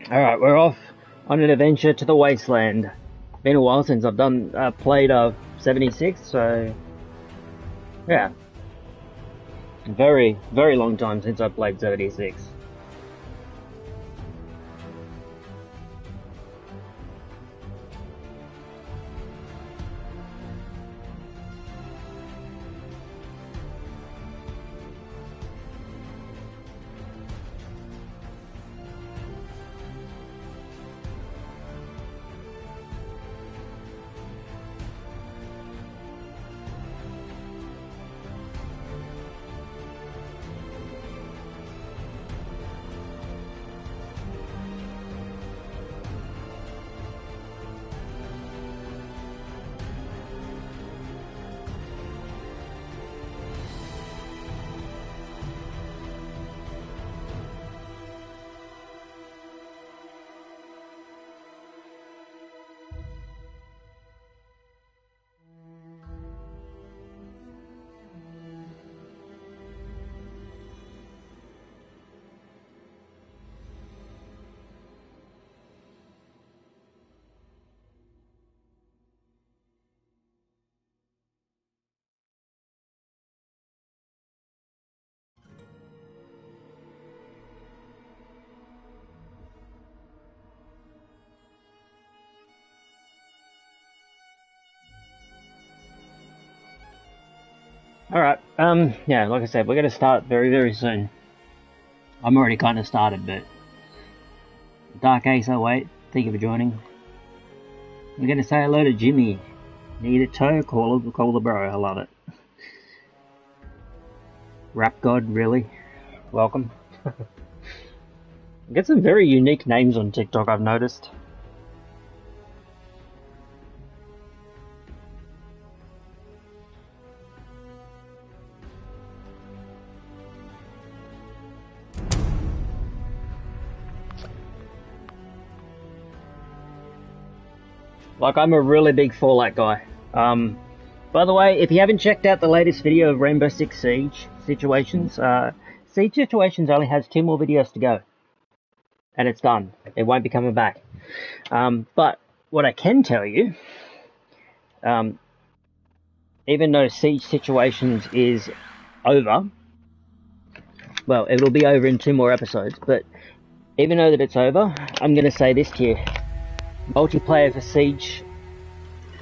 Alright, we're off on an adventure to the wasteland. Been a while since I've played 76, so yeah. Very, very long time since I played 76. Alright, yeah, like I said, we're gonna start very, very soon. I'm already kinda started, but Dark Ace 08, thank you for joining. We're gonna say hello to Jimmy. Need a tow? Call the bro, I love it. Rap God, really? Welcome. Get some very unique names on TikTok, I've noticed. Like, I'm a really big Fallout guy. By the way, if you haven't checked out the latest video of Rainbow Six Siege Situations, Siege Situations only has 2 more videos to go. And it's done. It won't be coming back. But what I can tell you, even though Siege Situations is over, well, it'll be over in 2 more episodes, but even though that it's over, I'm going to say this to you. Multiplayer for Siege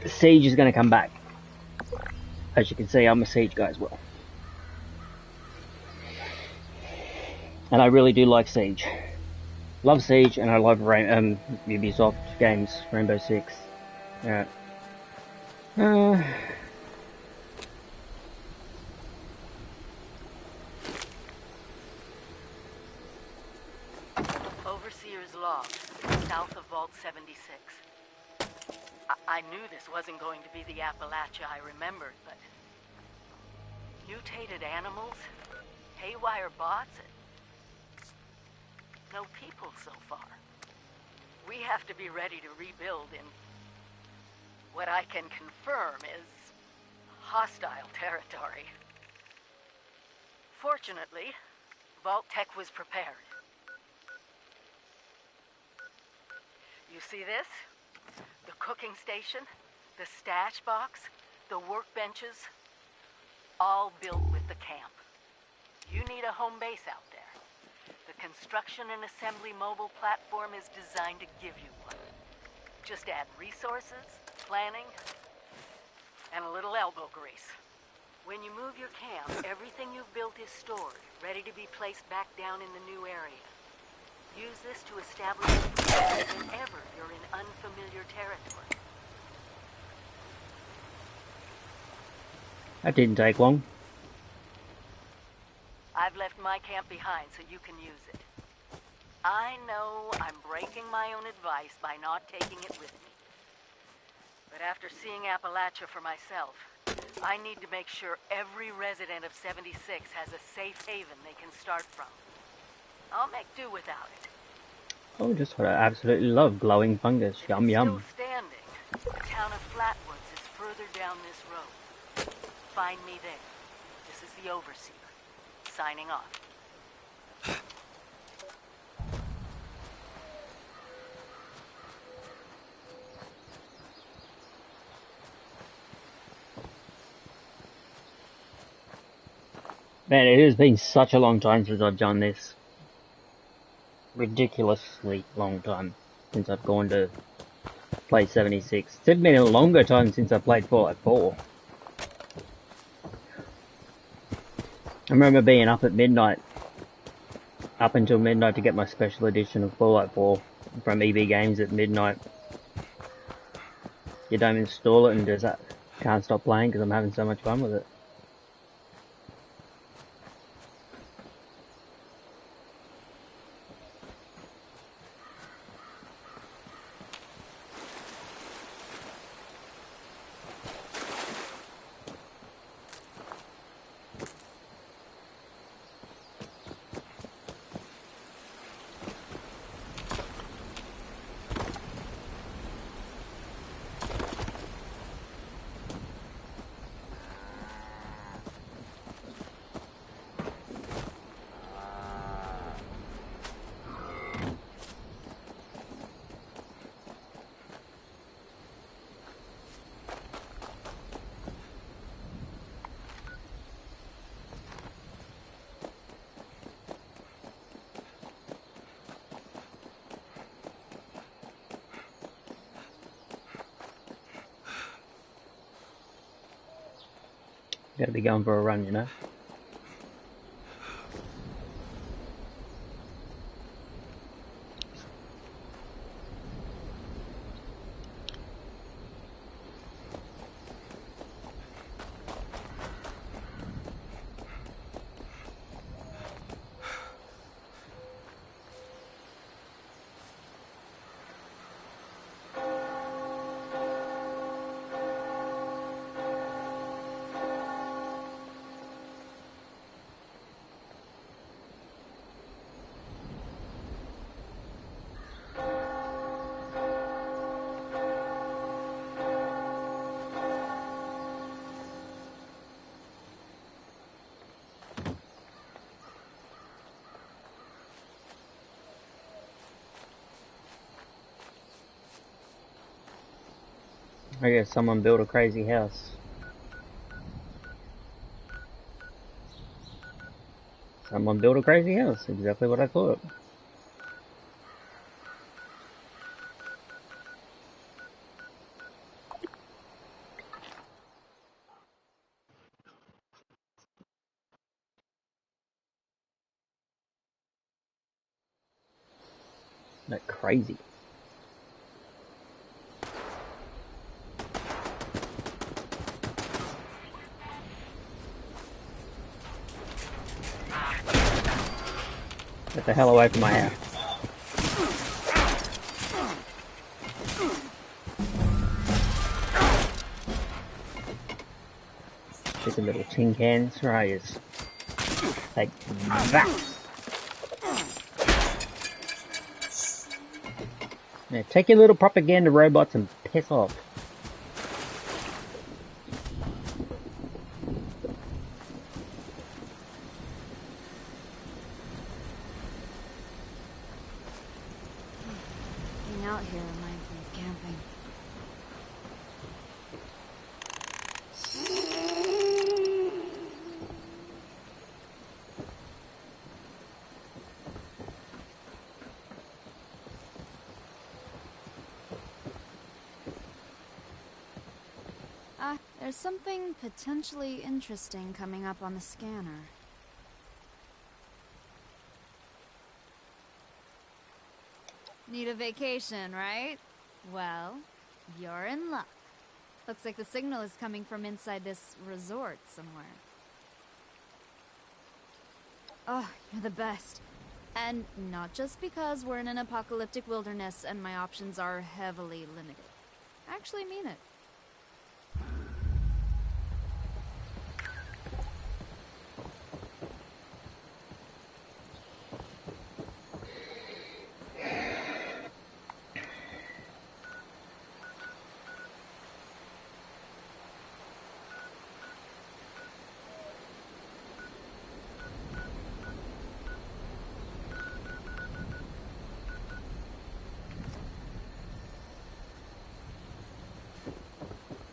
is going to come back. As you can see, I'm a Siege guy as well. And I really do like Siege. Love Siege, and I love Ubisoft games, Rainbow Six. Alright. Overseer's log, south of Vault 76. I knew this wasn't going to be the Appalachia I remembered, but... mutated animals? Haywire bots? No people so far. We have to be ready to rebuild in... what I can confirm is... hostile territory. Fortunately, Vault-Tec was prepared. You see this? The cooking station, the stash box, the workbenches, all built with the camp. You need a home base out there. The construction and assembly mobile platform is designed to give you one. Just add resources, planning, and a little elbow grease. When you move your camp, everything you've built is stored, ready to be placed back down in the new area. Use this to establish whenever you're in unfamiliar territory. That didn't take long. I've left my camp behind so you can use it. I know I'm breaking my own advice by not taking it with me. But after seeing Appalachia for myself, I need to make sure every resident of 76 has a safe haven they can start from. I'll make do without it. Oh, just what I absolutely love, glowing fungus. Yum yum. Still standing. The town of Flatwoods is further down this road. Find me there. This is the Overseer. Signing off. Man, it has been such a long time since I've done this. Ridiculously long time since I've gone to play 76. It's been a longer time since I played Fallout 4. I remember being up at midnight, up until midnight to get my special edition of Fallout 4 from EB Games at midnight. You don't install it and just can't stop playing because I'm having so much fun with it. Gotta be going for a run, you know? I guess someone built a crazy house. Someone built a crazy house, exactly what I thought. That crazy. Get the hell away from my house. Chicken little tin cans, right? Like that. Now take your little propaganda robots and piss off. Being out here reminds me of camping. There's something potentially interesting coming up on the scanner. Need a vacation, right? Well, you're in luck. Looks like the signal is coming from inside this resort somewhere. Oh, you're the best. And not just because we're in an apocalyptic wilderness and my options are heavily limited. I actually mean it.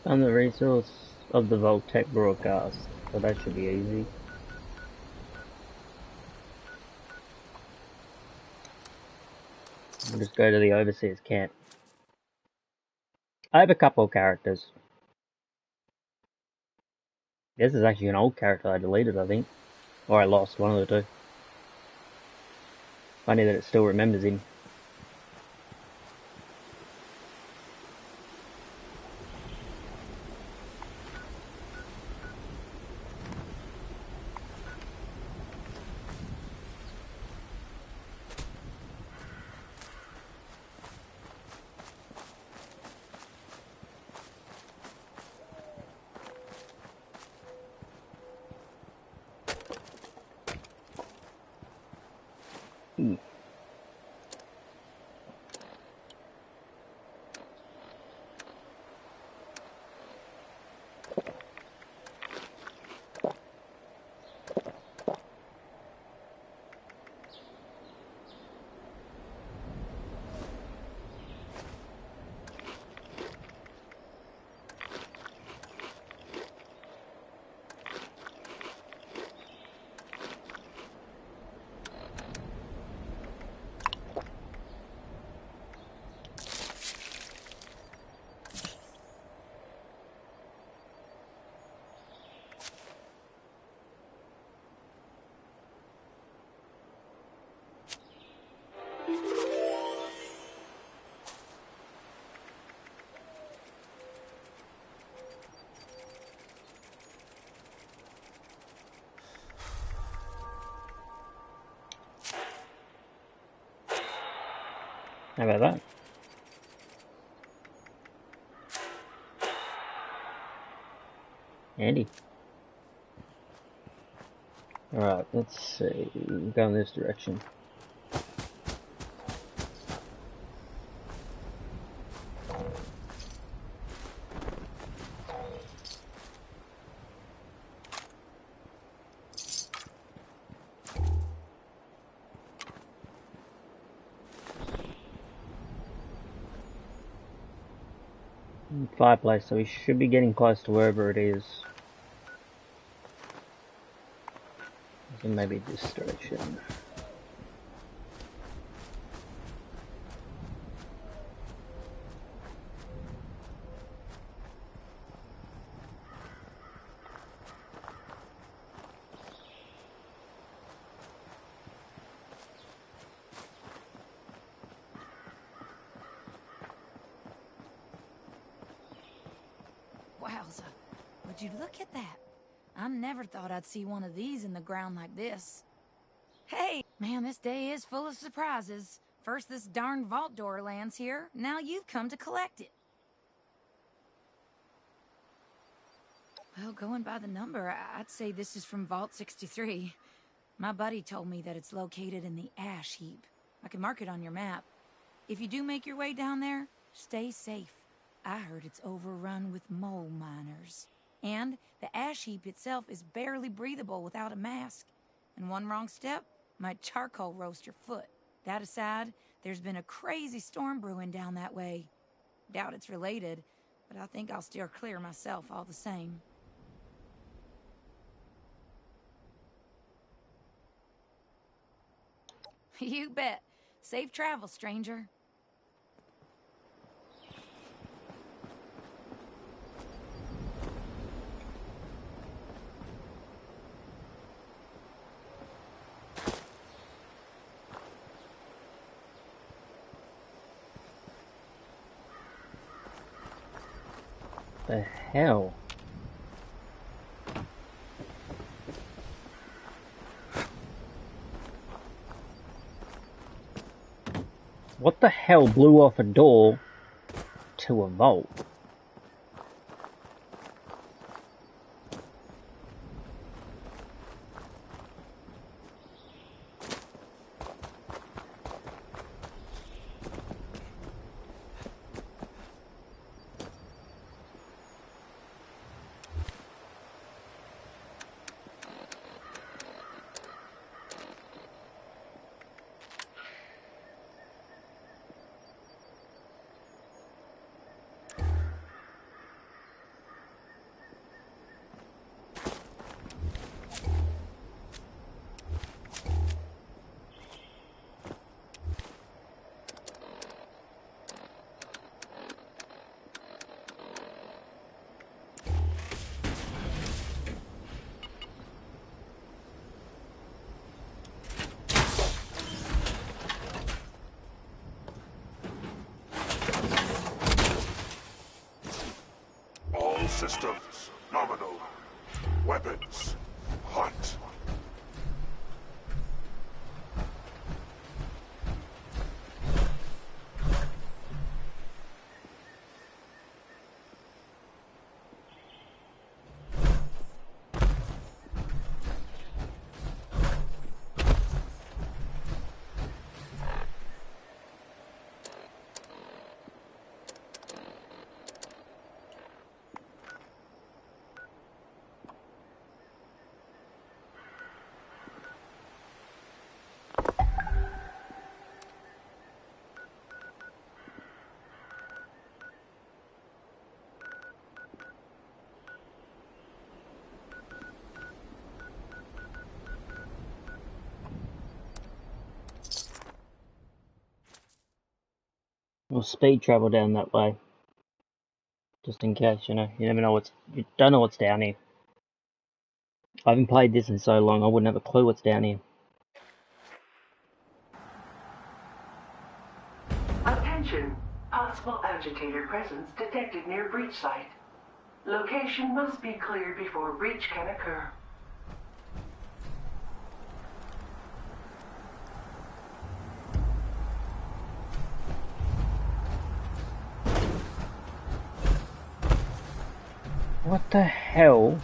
I'm the resource of the Voltec broadcast, so that should be easy. We'll just go to the overseer's camp. I have a couple of characters. This is actually an old character I deleted, I think. Or I lost, one of the two. Funny that it still remembers him. How about that? Andy. Alright, let's see. Go in this direction. Fireplace, so we should be getting close to wherever it is. So maybe this direction. Wowza, would you look at that? I never thought I'd see one of these in the ground like this. Hey, man, this day is full of surprises. First this darn vault door lands here, now you've come to collect it. Well, going by the number, I'd say this is from Vault 63. My buddy told me that it's located in the ash heap. I can mark it on your map. If you do make your way down there, stay safe. I heard it's overrun with mole miners. And the ash heap itself is barely breathable without a mask. And one wrong step might charcoal roast your foot. That aside, there's been a crazy storm brewing down that way. Doubt it's related, but I think I'll steer clear myself all the same. You bet. Safe travel, stranger. The hell? What the hell blew off a door to a vault? Systems nominal. Weapons hot. We'll speed travel down that way. Just in case, you know. You never know you don't know what's down here. I haven't played this in so long, I wouldn't have a clue what's down here. Attention! Possible agitator presence detected near breach site. Location must be cleared before breach can occur. What the hell?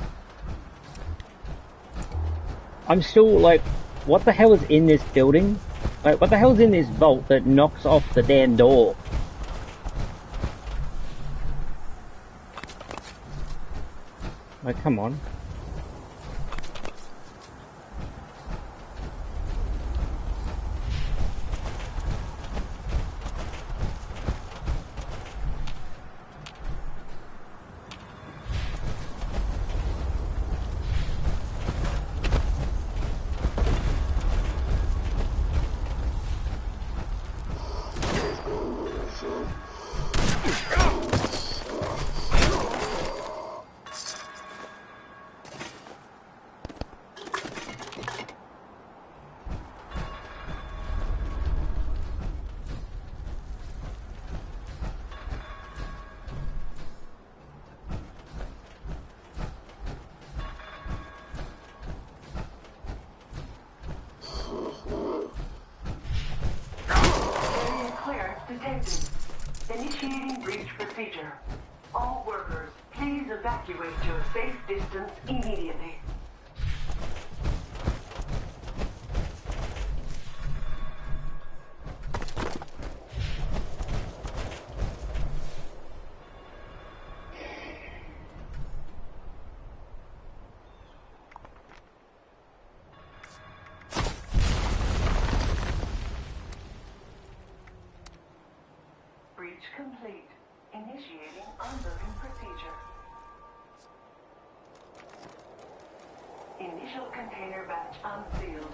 I'm still like, what the hell is in this building? Like, what the hell is in this vault that knocks off the damn door? Like, come on. Detected. Initiating breach procedure. All workers, please evacuate to a safe distance immediately. Breach complete. Initiating unloading procedure. Initial container batch unsealed.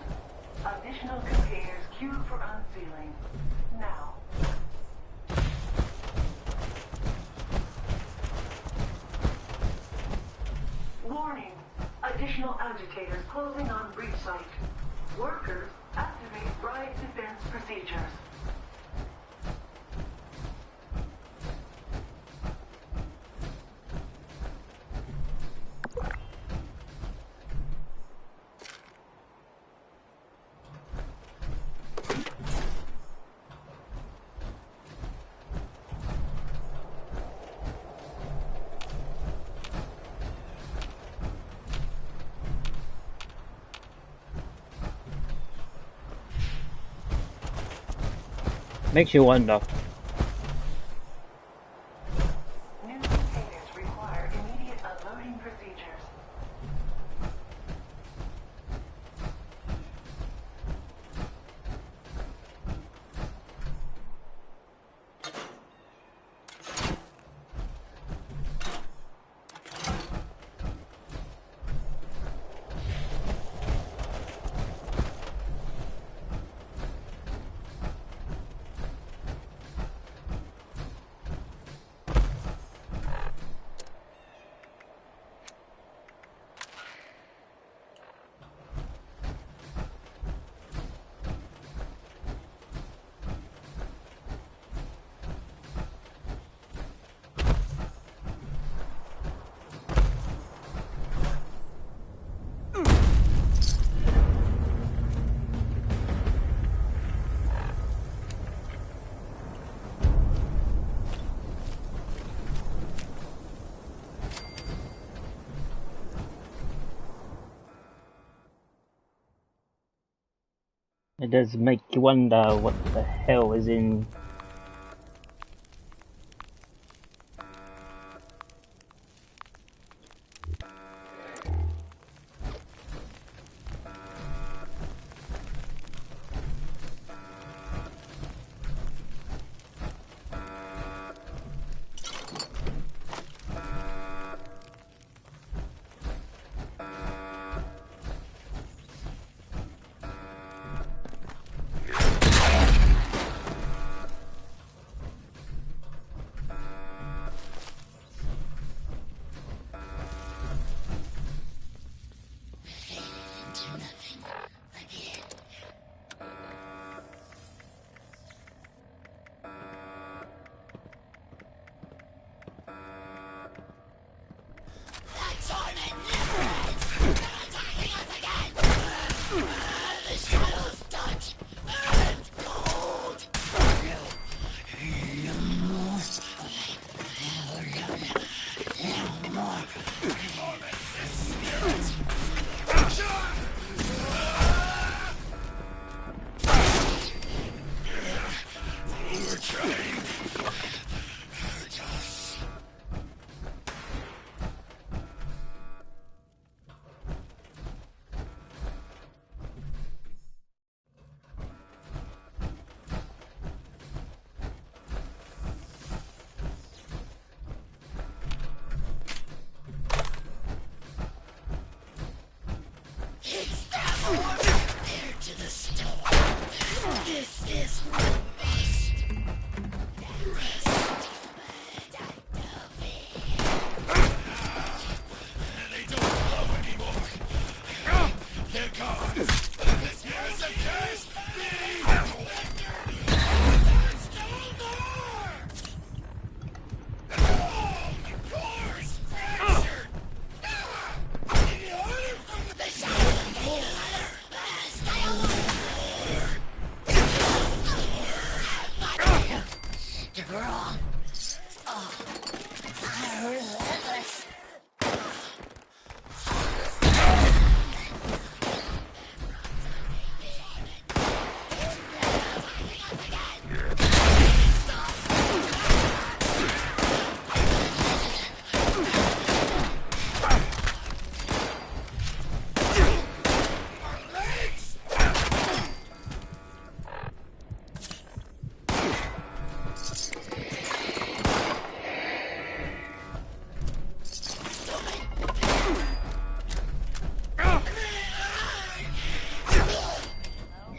Additional containers queued for unsealing. Now. Warning. Additional agitators closing on breach site. Workers, activate riot defense procedures. Makes you wonder. New containers require immediate unloading procedures. It does make you wonder what the hell is in.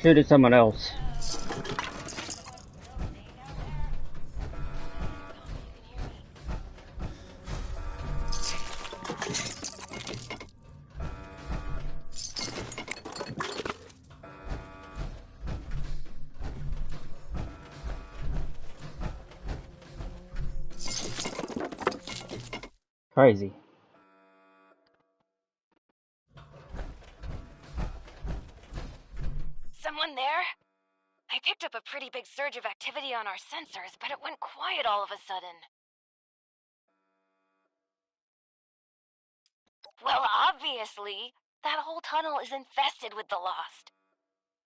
Shoot at someone else. Crazy. Someone there? I picked up a pretty big surge of activity on our sensors, but it went quiet all of a sudden. Well, obviously, that whole tunnel is infested with the Lost.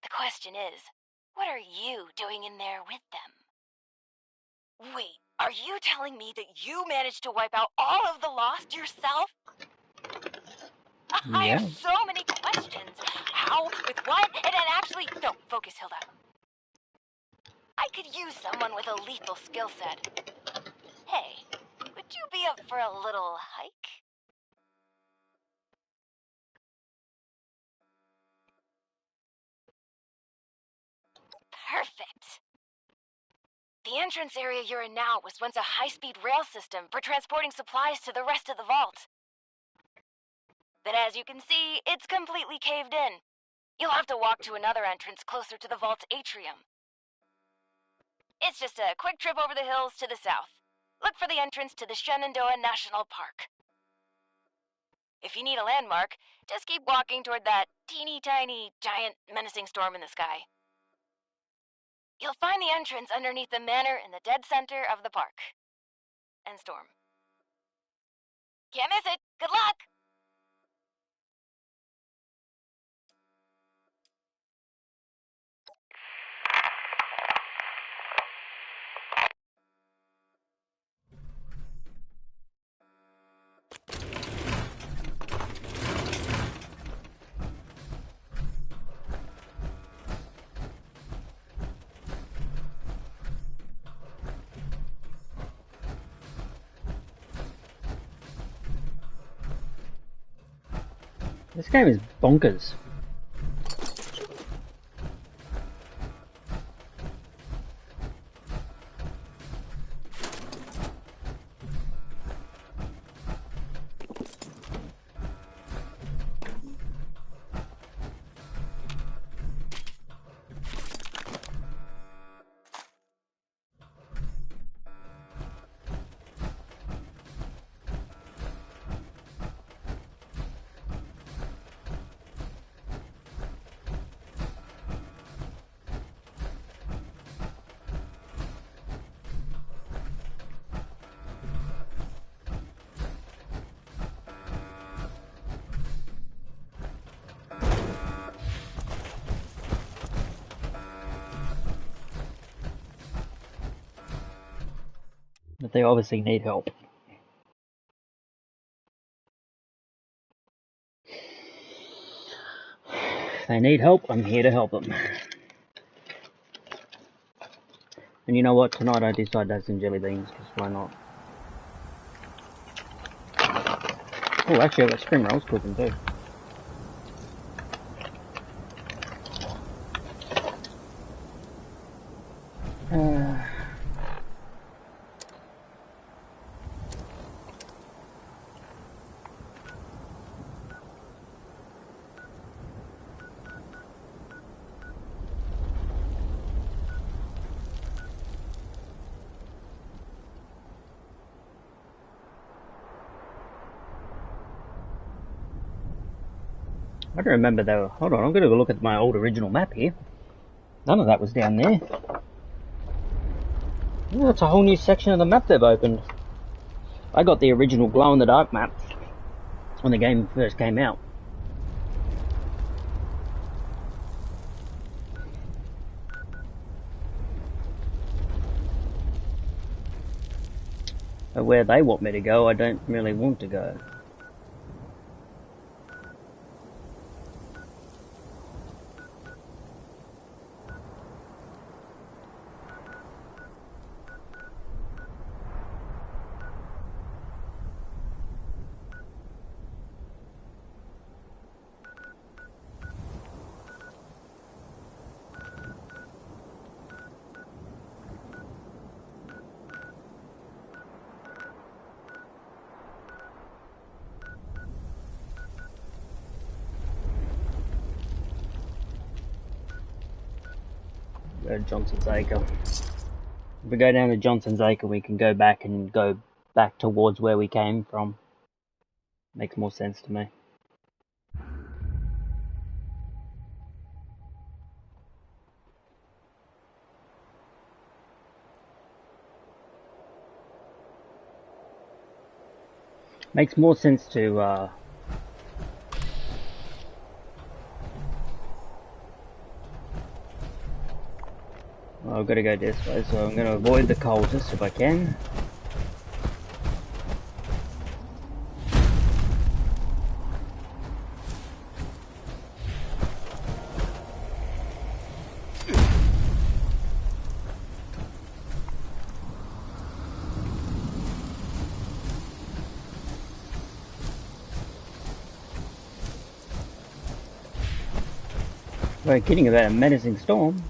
The question is, what are you doing in there with them? Wait, are you telling me that you managed to wipe out all of the Lost yourself? I have Yeah. so many questions. How? With what? And actually, no, focus, Hilda. I could use someone with a lethal skill set. Hey, would you be up for a little hike? Perfect. The entrance area you're in now was once a high-speed rail system for transporting supplies to the rest of the vault. But as you can see, it's completely caved in. You'll have to walk to another entrance closer to the vault's atrium. It's just a quick trip over the hills to the south. Look for the entrance to the Shenandoah National Park. If you need a landmark, just keep walking toward that teeny tiny, giant, menacing storm in the sky. You'll find the entrance underneath the manor in the dead center of the park. And storm. Can't miss it. Good luck! This game is bonkers. But they obviously need help. If they need help, I'm here to help them. And you know what? Tonight I decided to have some jelly beans, because why not? Oh, actually I've got spring rolls cooking too. I don't remember though. Hold on, I'm going to look at my old original map here. None of that was down there. Oh, that's a whole new section of the map they've opened. I got the original glow-in-the-dark map when the game first came out. But where they want me to go, I don't really want to go. Go to Johnson's Acre. If we go down to Johnson's Acre, we can go back towards where we came from. Makes more sense to me. Makes more sense to well, I've got to go this way, so I'm going to avoid the cultists if I can. We're kidding about a menacing storm.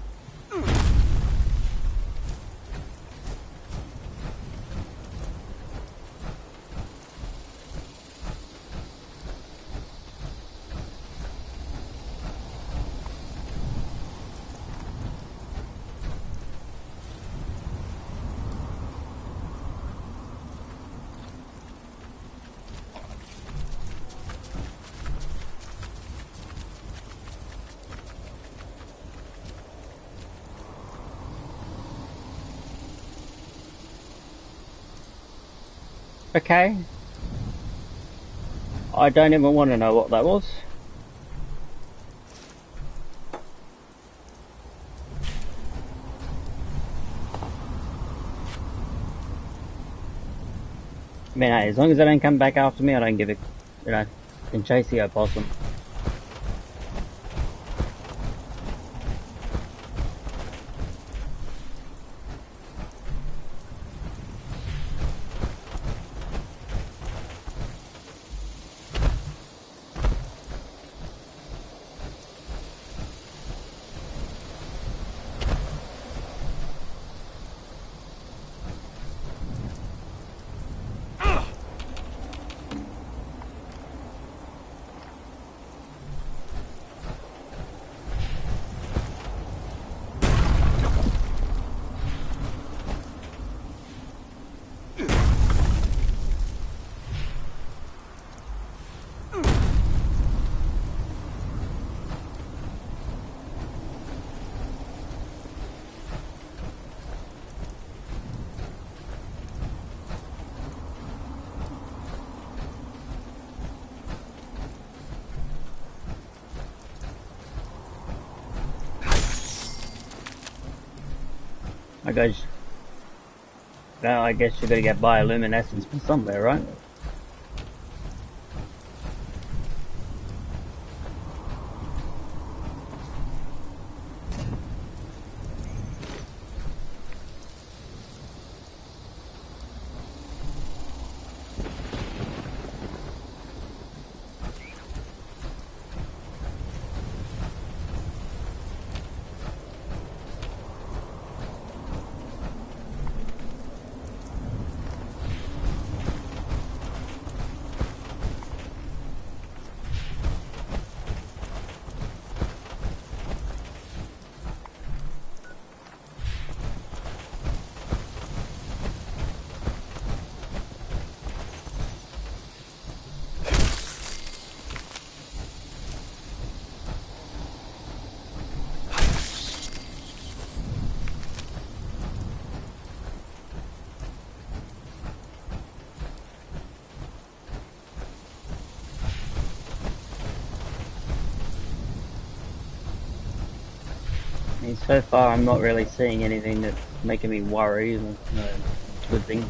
Okay. I don't even want to know what that was. I mean, hey, as long as they don't come back after me, I don't give a, you know, can chase the opossum. I guess. Well, I guess you're gonna get bioluminescence from somewhere, right? I mean, so far I'm not really seeing anything that's making me worry. No, good thing.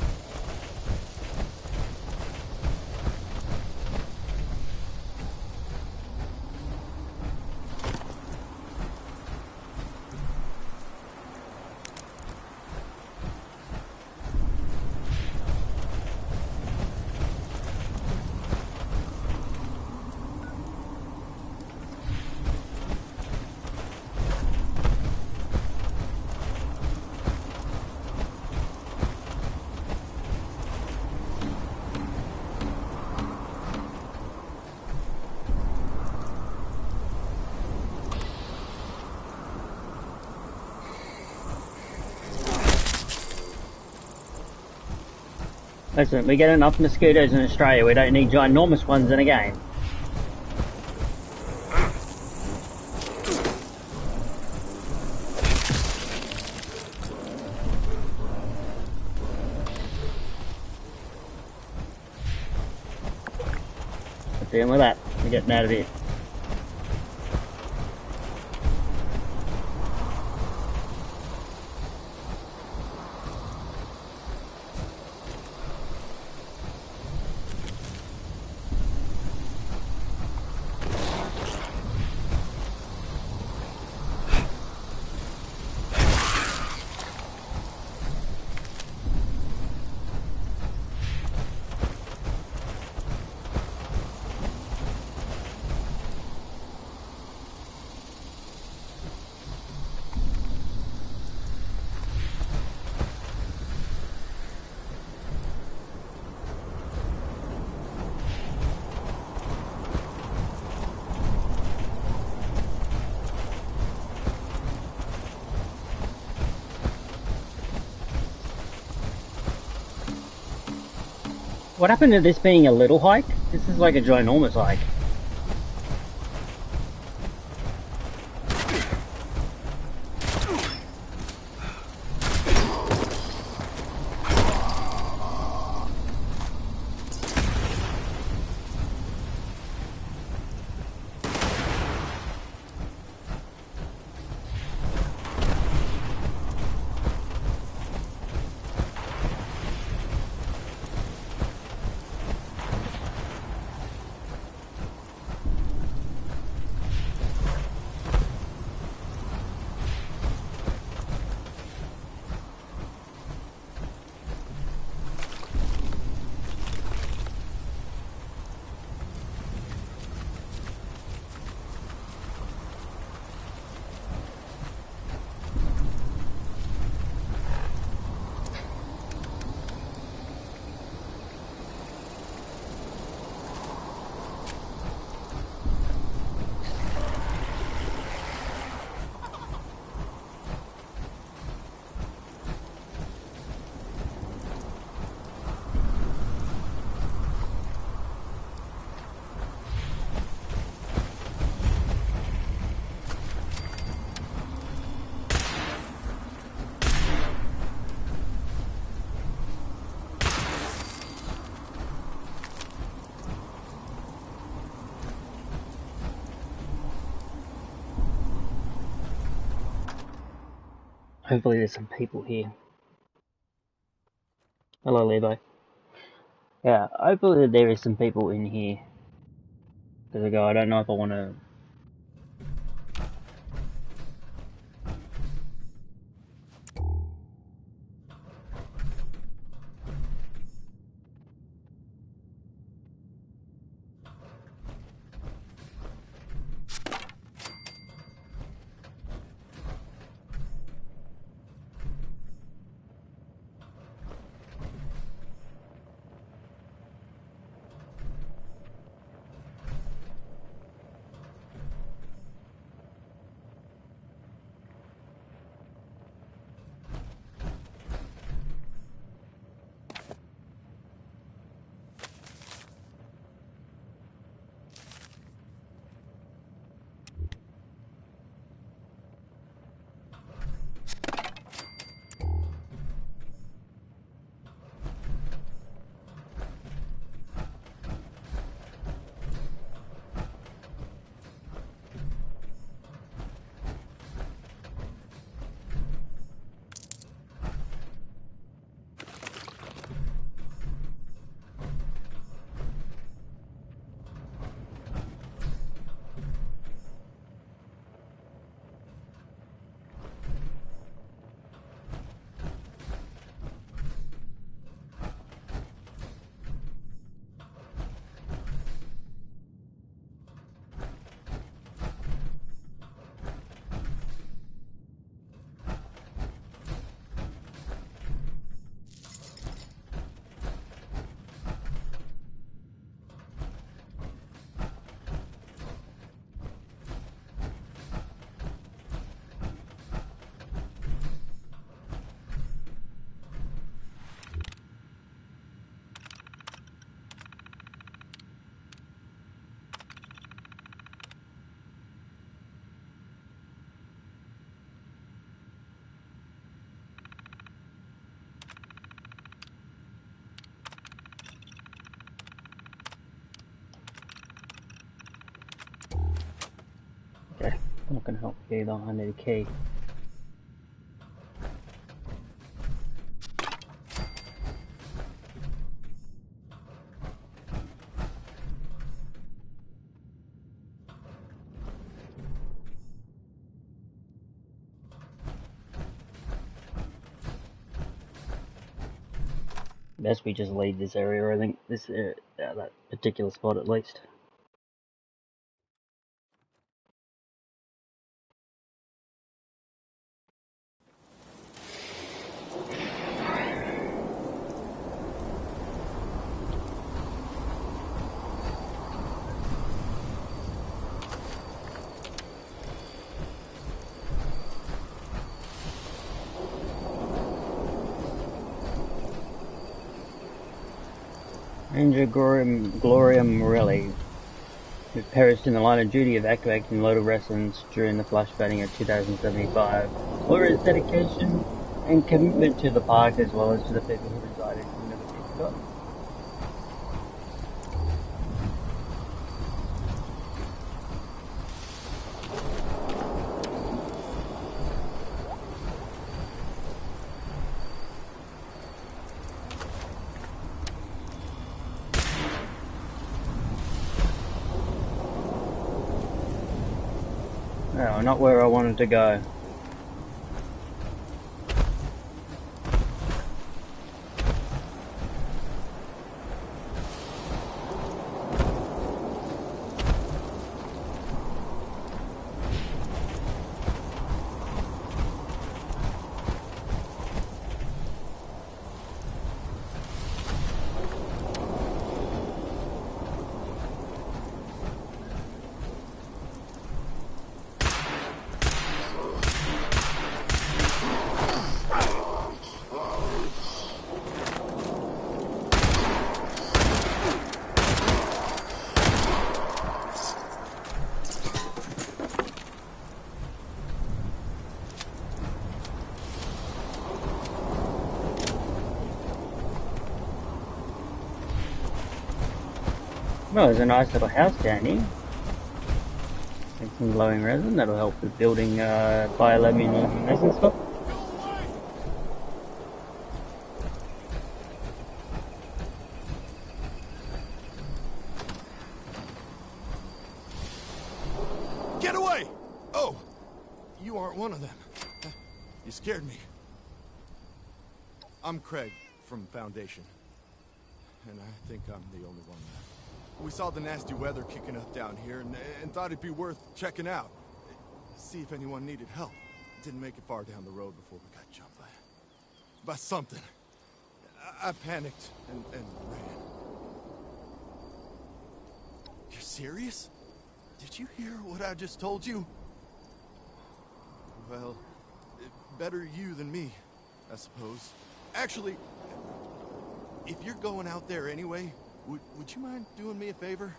Listen, we get enough mosquitoes in Australia, we don't need ginormous ones in a game. We're dealing with that, we're getting out of here. What happened to this being a little hike? This is like a ginormous hike. Hopefully there's some people here. Hello, Levi. Yeah, hopefully there is some people in here. Because I don't know if I want to... Okay, I'm not going to help you either. I need a key. Best we just leave this area, I think. This area, that particular spot at least. Ranger Gloria Morelli, who perished in the line of duty evacuating local residents during the flash flooding of 2075. Gloria's dedication and commitment to the park as well as to the people who resided will never be forgotten. No, not where I wanted to go. Well, there's a nice little house down here. And some glowing resin that'll help with building bioaluminium resin stock. Get away! Oh, you aren't one of them. You scared me. I'm Craig from Foundation. And I think I'm the only one left. We saw the nasty weather kicking up down here and thought it'd be worth checking out. See if anyone needed help. Didn't make it far down the road before we got jumped by something. I panicked and ran. You're serious? Did you hear what I just told you? Well, better you than me, I suppose. Actually, if you're going out there anyway, would you mind doing me a favor?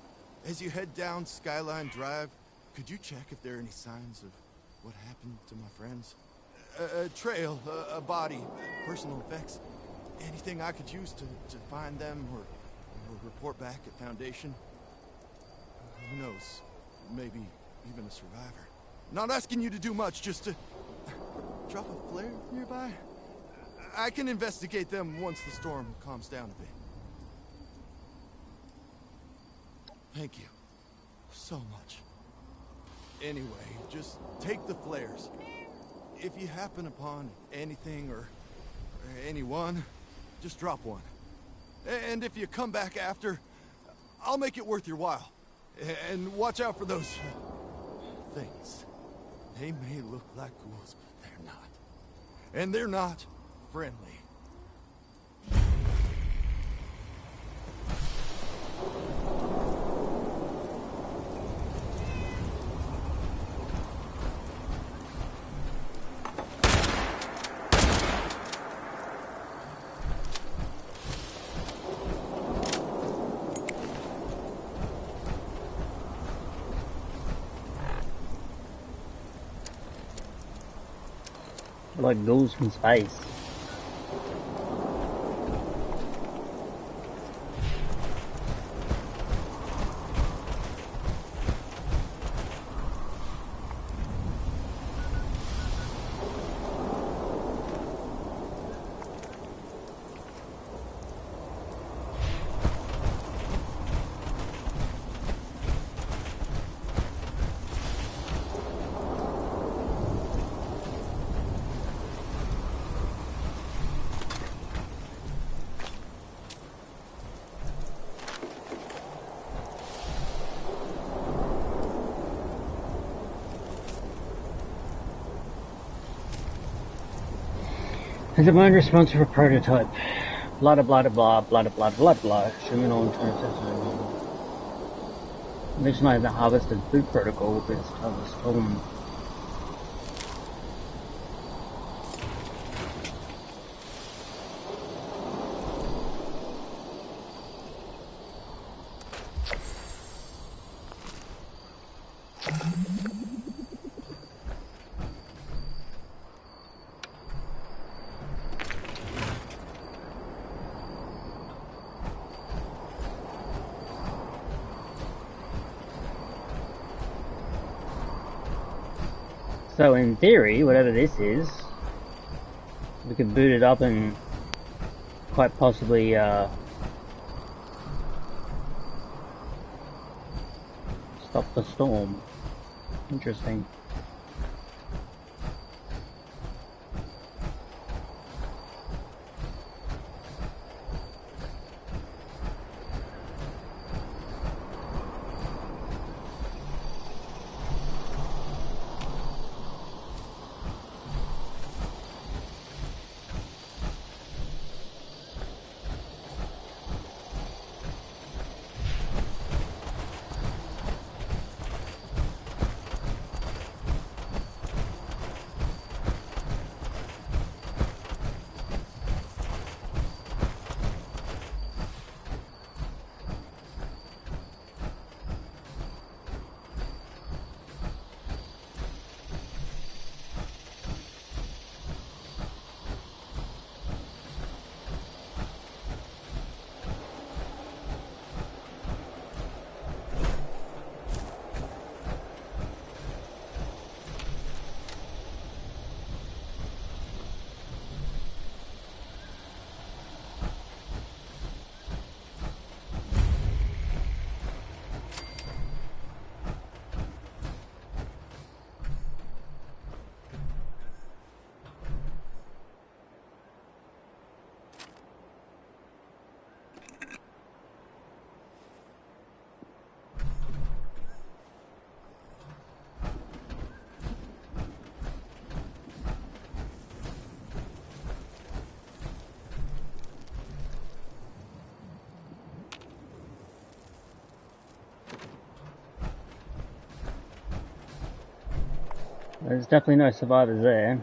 As you head down Skyline Drive, could you check if there are any signs of what happened to my friends? A trail, a body, personal effects. Anything I could use to find them or report back at Foundation? Who knows? Maybe even a survivor. Not asking you to do much, just to drop a flare nearby. I can investigate them once the storm calms down a bit. Thank you so much. Anyway, just take the flares. If you happen upon anything or anyone, just drop one. And if you come back after, I'll make it worth your while. And watch out for those things. They may look like ghouls, but they're not. And they're not friendly. Like ghouls from space. As a mine response for a prototype. Blah blah blah blah blah blah blah blah. Assuming all intents. Initialize the harvested food protocol with its harvest problem. So in theory, whatever this is, we could boot it up and quite possibly stop the storm. Interesting. There's definitely no survivors there.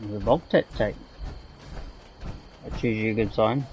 The Voltet tape. That's usually a good sign.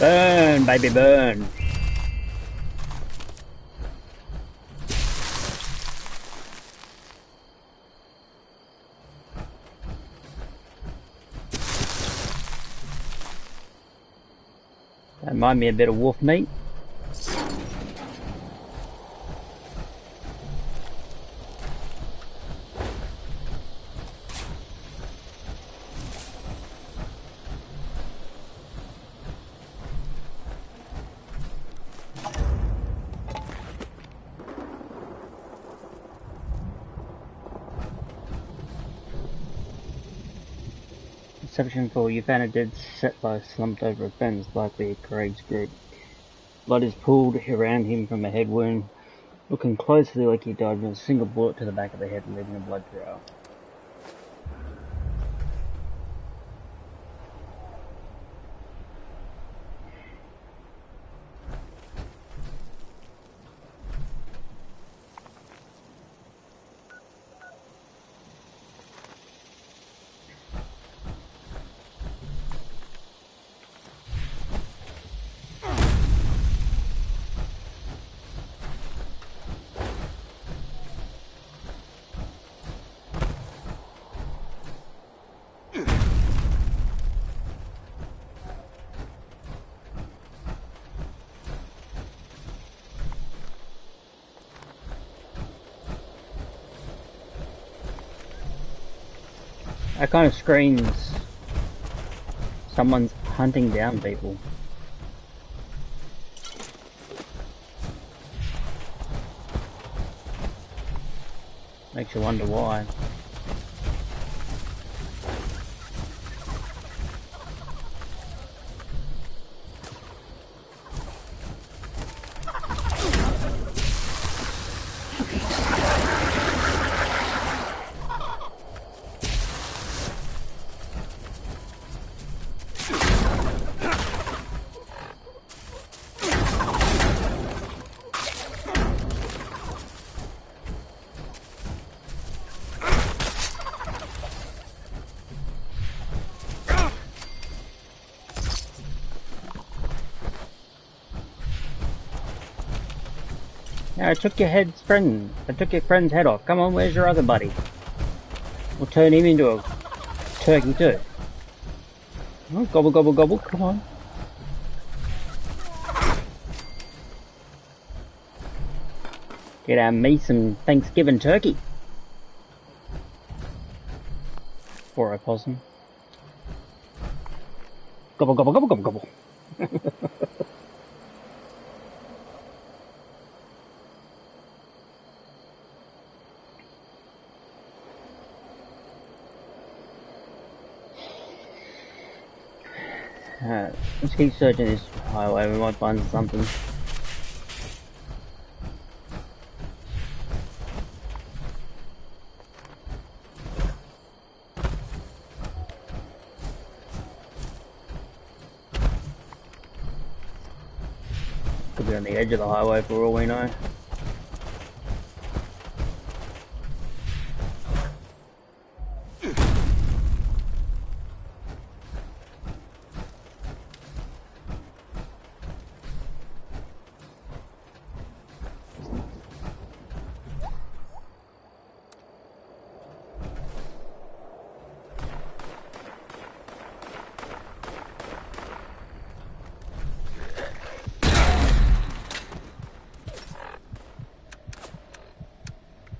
Burn, baby, burn. That remind me a bit of wolf meat. Section 4, you found a dead settler slumped over a fence, likely a Craig's group. Blood is pooled around him from a head wound, looking closely like he died with a single bullet to the back of the head, leaving a blood trail. That kind of screams someone's hunting down people. Makes you wonder why. I took your friend's head off. Come on, where's your other buddy? We'll turn him into a turkey too. Oh, gobble, gobble, gobble, come on. Get me some Thanksgiving turkey. Or a possum. Gobble, gobble, gobble, gobble, gobble. Let's keep searching this highway, we might find something. Could be on the edge of the highway for all we know.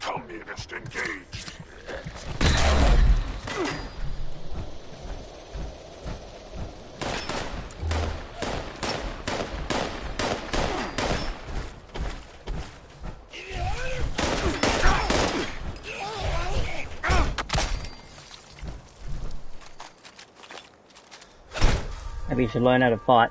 Communist engaged. Maybe you should learn how to fight.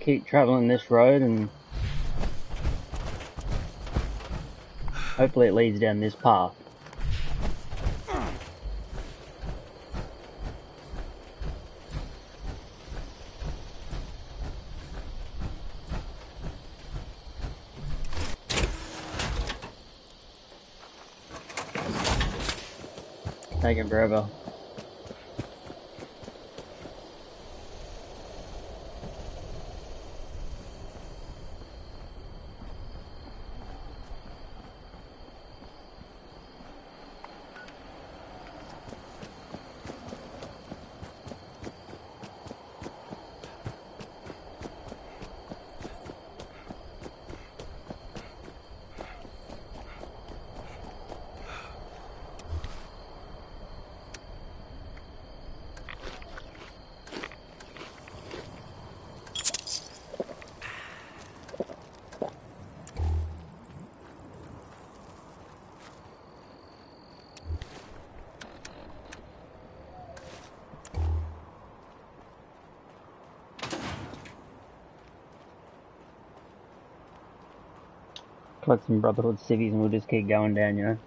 Keep traveling this road and hopefully it leads down this path. Taking forever. Collect some Brotherhood civvies and we'll just keep going down, you know?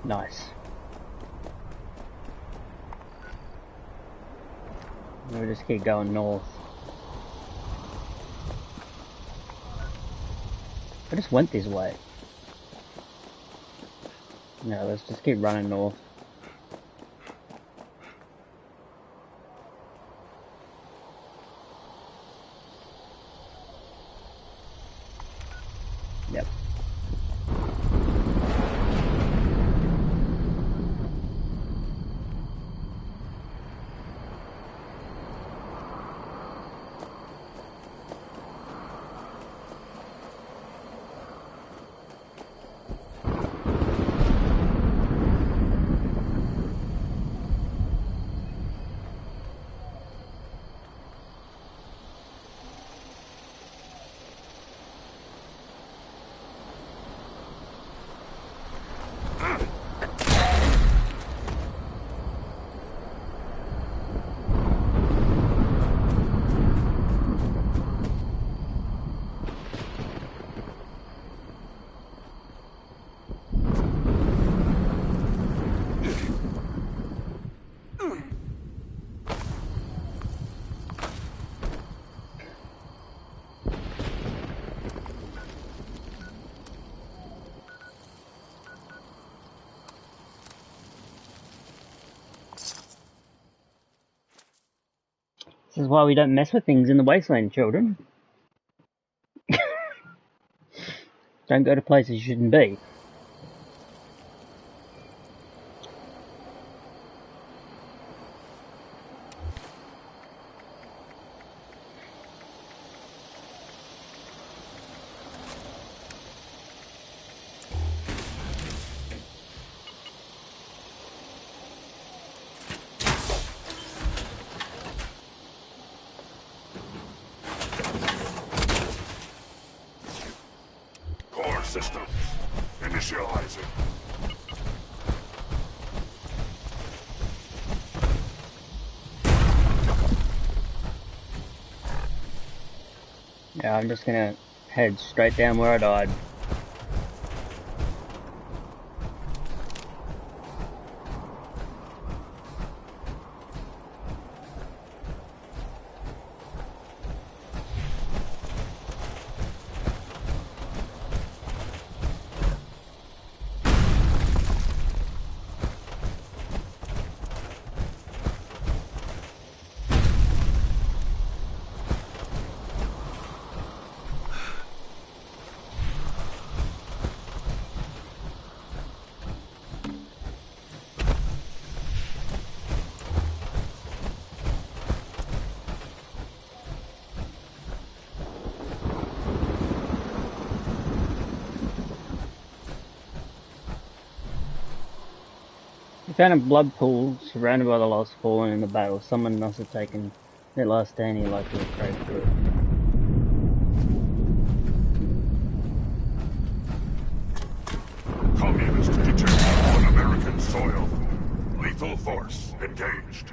Nice. We'll just keep going north. I just went this way. No, let's just keep running north. Yep. This is why we don't mess with things in the wasteland, children. Don't go to places you shouldn't be. Core system. Initializing. Yeah, I'm just gonna head straight down where I died. We found a blood pool surrounded by the lost fallen in the battle. Someone must have taken their last stand here like a great through. Communist detected on American soil. Lethal force engaged.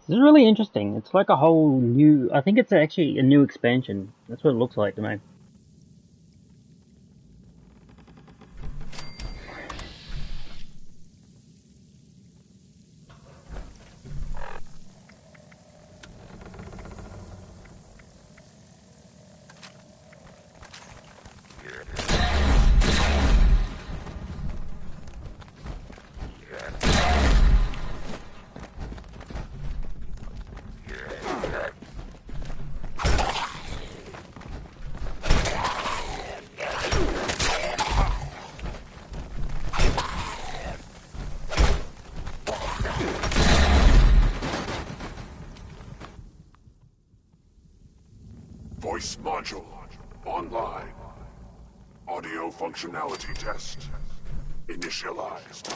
This is really interesting. It's like a whole new... I think it's actually a new expansion. That's what it looks like to me. Voice module online. Audio functionality test initialized.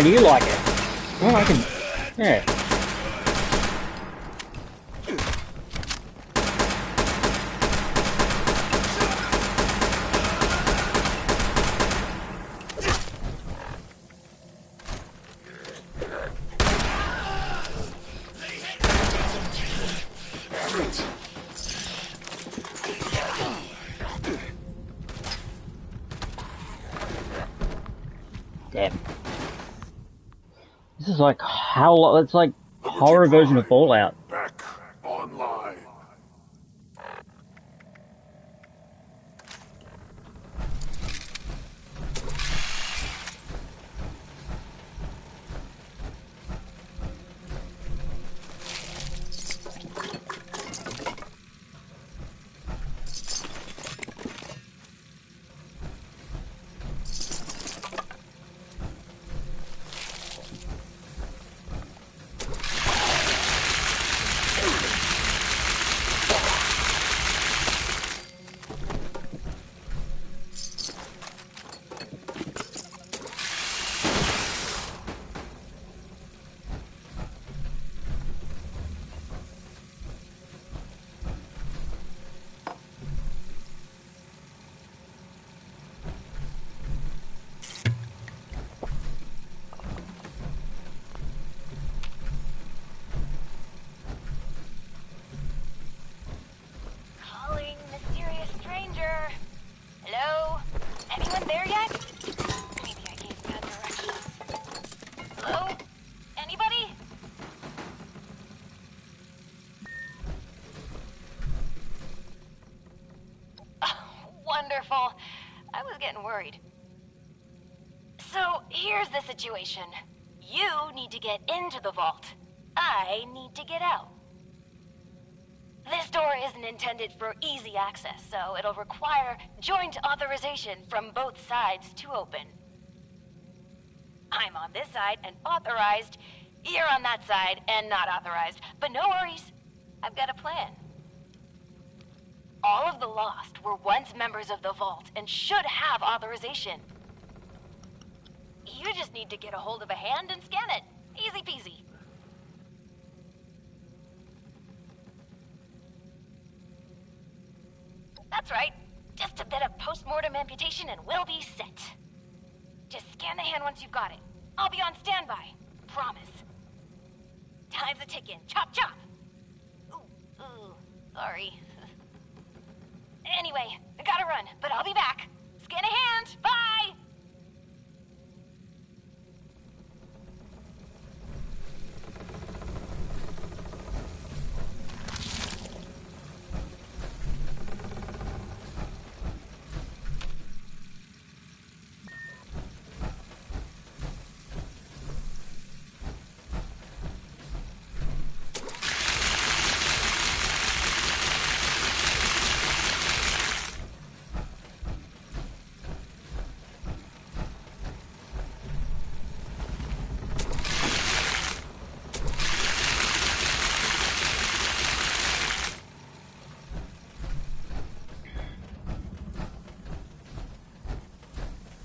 And you like it. Well, I can... Yeah. Damn. This is like how it's like horror version of Fallout. Back online. Calling mysterious stranger. Hello? Anyone there yet? Maybe I gave bad directions. Hello? Anybody? Oh, wonderful. I was getting worried. So, here's the situation. You need to get into the vault. I need to get out. This door isn't intended for easy access, so it'll require joint authorization from both sides to open. I'm on this side and authorized. You're on that side and not authorized. But no worries. I've got a plan. All of the Lost were once members of the Vault and should have authorization. You just need to get a hold of a hand and scan it. Easy peasy. That's right. Just a bit of post-mortem amputation and we'll be set. Just scan the hand once you've got it. I'll be on standby. Promise. Time's a ticking. Chop, chop. Ooh, sorry. Anyway, I gotta run, but I'll be back. Scan a hand. Bye!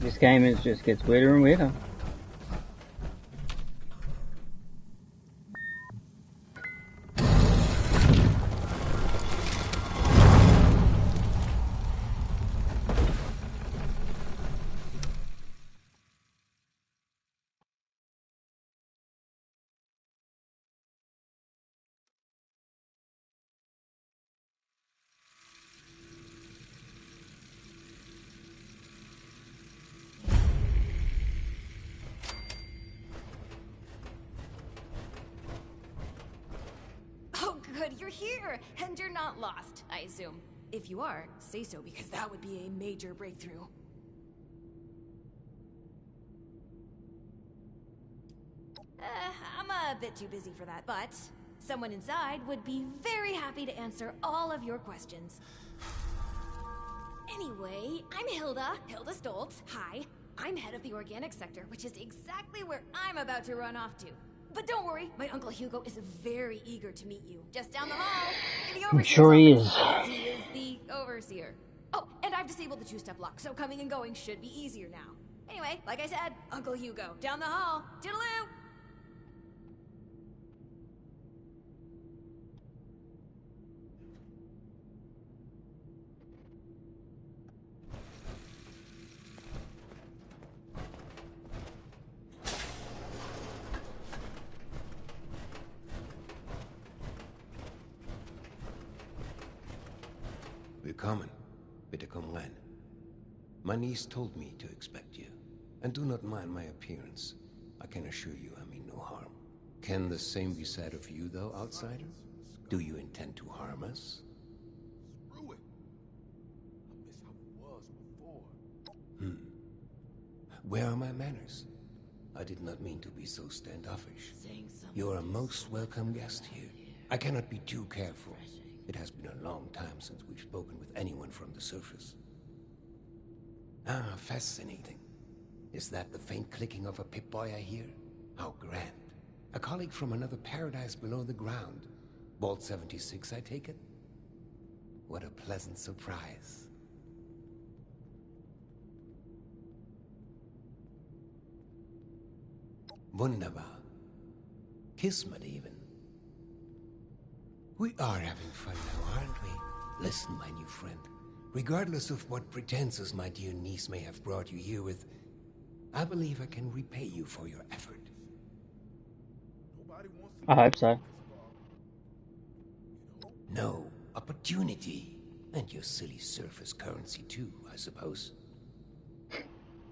This game just gets weirder and weirder. Good, you're here, and you're not lost, I assume. If you are, say so, because that would be a major breakthrough. I'm a bit too busy for that, but someone inside would be very happy to answer all of your questions. Anyway, I'm Hilda Stoltz. Hi. I'm head of the organic sector, which is exactly where I'm about to run off to. But don't worry, my Uncle Hugo is very eager to meet you. Just down the hall, in the I'm sure he is. He is the overseer. Oh, and I've disabled the two-step lock, so coming and going should be easier now. Anyway, like I said, Uncle Hugo, down the hall. Toodaloo! Willkommen. Bitte komm rein. My niece told me to expect you. And do not mind my appearance. I can assure you I mean no harm. Can the same be said of you, though, outsider? Do you intend to harm us? Screw it. I miss how it was before. Where are my manners? I did not mean to be so standoffish. You are a most welcome guest here. I cannot be too careful. It has been a long time since we've spoken with anyone from the surface. Ah, fascinating. Is that the faint clicking of a Pip-Boy I hear? How grand. A colleague from another paradise below the ground. Vault 76, I take it? What a pleasant surprise. Wunderbar. Kismet even. We are having fun now, aren't we? Listen, my new friend. Regardless of what pretenses my dear niece may have brought you here with, I believe I can repay you for your effort. I hope so. No, opportunity. And your silly surface currency too, I suppose.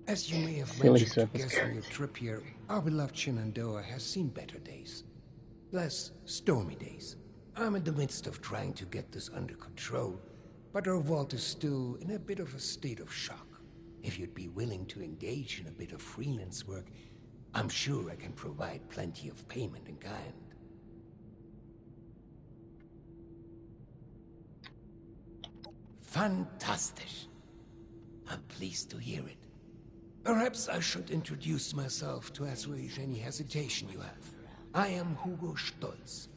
As you may have Silly mentioned to surface guess on your trip here, our beloved Shenandoah has seen better days. Less stormy days. I'm in the midst of trying to get this under control, but our vault is still in a bit of a state of shock. If you'd be willing to engage in a bit of freelance work, I'm sure I can provide plenty of payment in kind. Fantastic. I'm pleased to hear it. Perhaps I should introduce myself to assuage any hesitation you have. I am Hugo Stolz,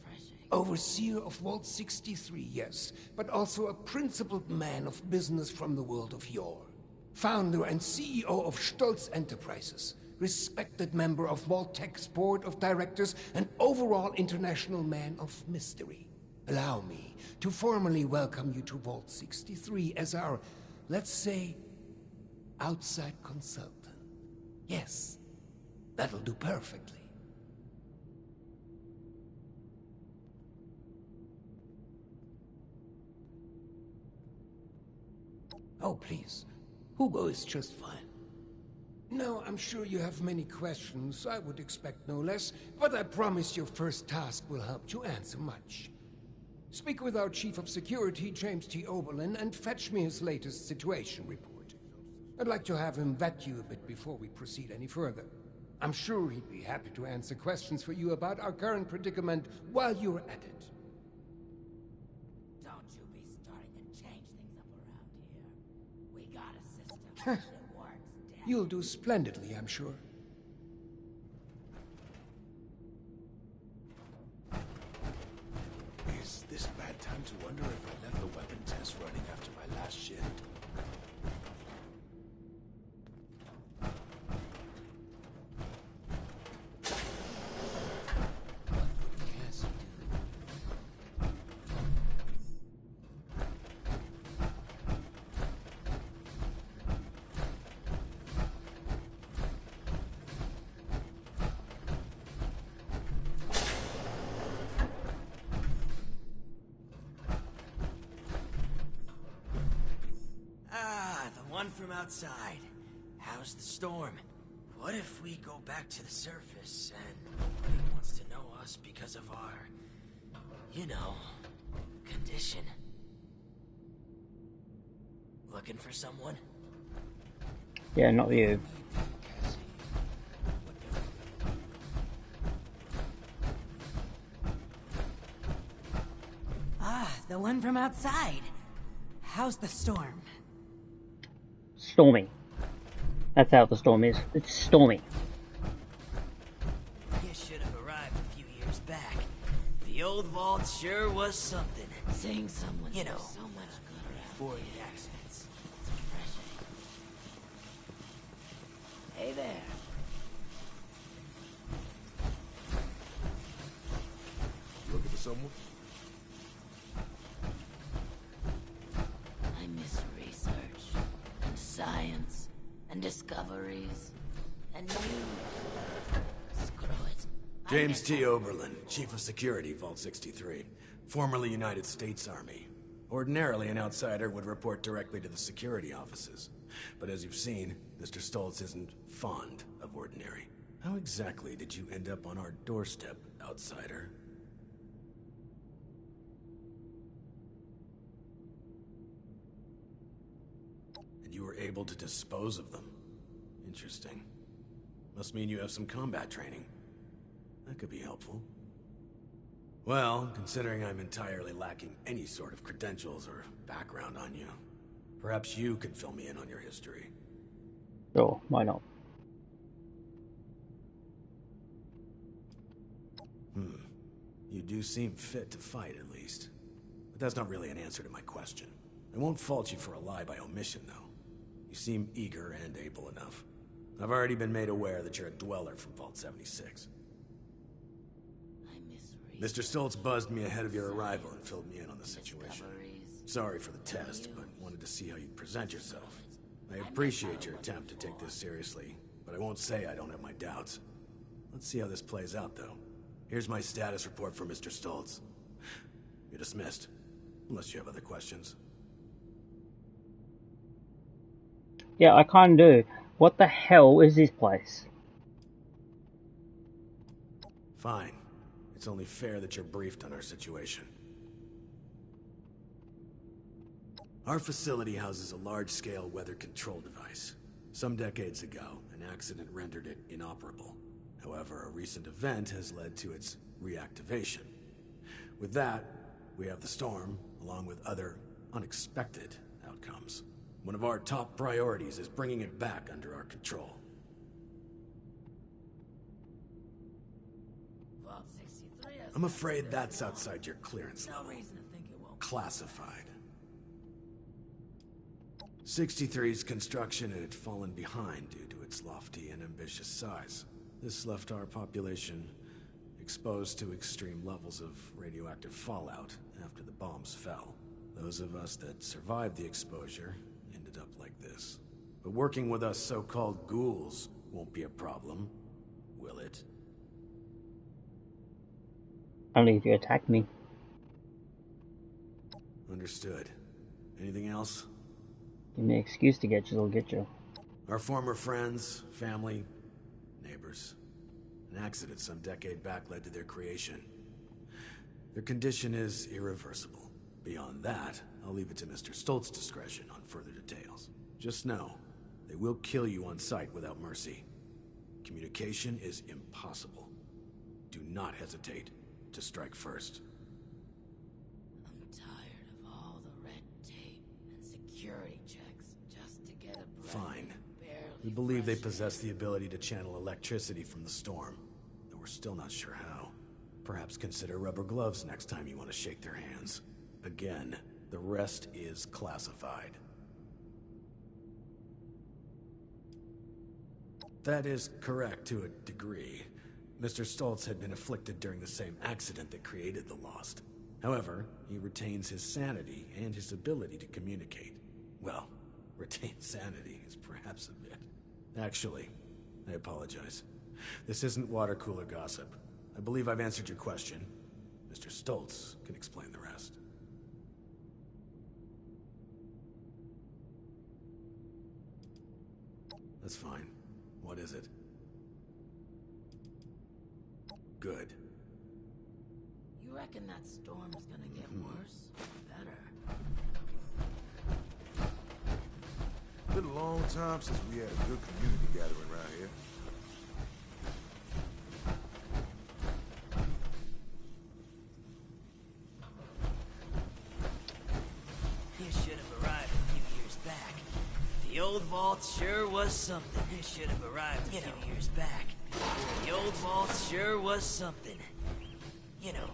overseer of Vault 63, yes, but also a principled man of business from the world of yore. Founder and CEO of Stolz Enterprises, respected member of Vault-Tech's board of directors, and overall international man of mystery. Allow me to formally welcome you to Vault 63 as our, let's say, outside consultant. Yes, that'll do perfectly. Oh, please. Hugo is just fine. Now, I'm sure you have many questions. I would expect no less, but I promise your first task will help to answer much. Speak with our Chief of Security, James T. Oberlin, and fetch me his latest situation report. I'd like to have him vet you a bit before we proceed any further. I'm sure he'd be happy to answer questions for you about our current predicament while you're at it. Don't you be starting to change things up around here. We got a system that works. You'll do splendidly, I'm sure. Is this a bad time to wonder if I left the weapon test running after my last shift? From outside. How's the storm? What if we go back to the surface and nobody wants to know us because of our, you know, condition? Looking for someone? Yeah, not you. Ah, the one from outside. How's the storm? Stormy. That's how the storm is. It's stormy. You should have arrived a few years back. The old vault sure was something. Seeing someone, you know, so much good before the accidents. Hey there. Looking for someone? I miss research, and science, and discoveries, and news. Screw it. James T. Oberlin, Chief of Security, Vault 63. Formerly United States Army. Ordinarily, an outsider would report directly to the security offices. But as you've seen, Mr. Stoltz isn't fond of ordinary. How exactly did you end up on our doorstep, outsider? And you were able to dispose of them. Interesting. Must mean you have some combat training. That could be helpful. Well, considering I'm entirely lacking any sort of credentials or background on you, perhaps you could fill me in on your history. Sure, why not? You do seem fit to fight, at least. But that's not really an answer to my question. I won't fault you for a lie by omission, though. You seem eager and able enough. I've already been made aware that you're a dweller from Vault 76. Mr. Stoltz buzzed me ahead of your arrival and filled me in on the situation. Sorry for the test, but wanted to see how you'd present yourself. I appreciate your attempt to take this seriously, but I won't say I don't have my doubts. Let's see how this plays out, though. Here's my status report for Mr. Stoltz. You're dismissed, unless you have other questions. Yeah, I can't do. What the hell is this place? Fine. It's only fair that you're briefed on our situation. Our facility houses a large-scale weather control device. Some decades ago, an accident rendered it inoperable. However, a recent event has led to its reactivation. With that, we have the storm, along with other unexpected outcomes. One of our top priorities is bringing it back under our control. I'm afraid that's outside your clearance level. Classified. 63's construction had fallen behind due to its lofty and ambitious size. This left our population exposed to extreme levels of radioactive fallout after the bombs fell. Those of us that survived the exposure ended up like this. But working with us so-called ghouls won't be a problem, will it? Only if you attack me. Understood. Anything else? Give me an excuse to get you, they'll get you. Our former friends, family, neighbors. An accident some decade back led to their creation. Their condition is irreversible. Beyond that, I'll leave it to Mr. Stoltz's discretion on further details. Just know, they will kill you on sight without mercy. Communication is impossible. Do not hesitate to strike first. I'm tired of all the red tape and security checks just to get a breath. Fine. We believe they possess the ability to channel electricity from the storm, though we're still not sure how. Perhaps consider rubber gloves next time you want to shake their hands. Again, the rest is classified. That is correct to a degree. Mr. Stoltz had been afflicted during the same accident that created the Lost. However, he retains his sanity and his ability to communicate. Well, retain sanity is perhaps a bit. Actually, I apologize. This isn't water cooler gossip. I believe I've answered your question. Mr. Stoltz can explain the rest. That's fine. What is it? Good. You reckon that storm's gonna get worse? Better. Been a long time since we had a good community gathering around here. You should have arrived a few years back. The old vault sure was something. You should have arrived a few years back. The old vault sure was something. You know,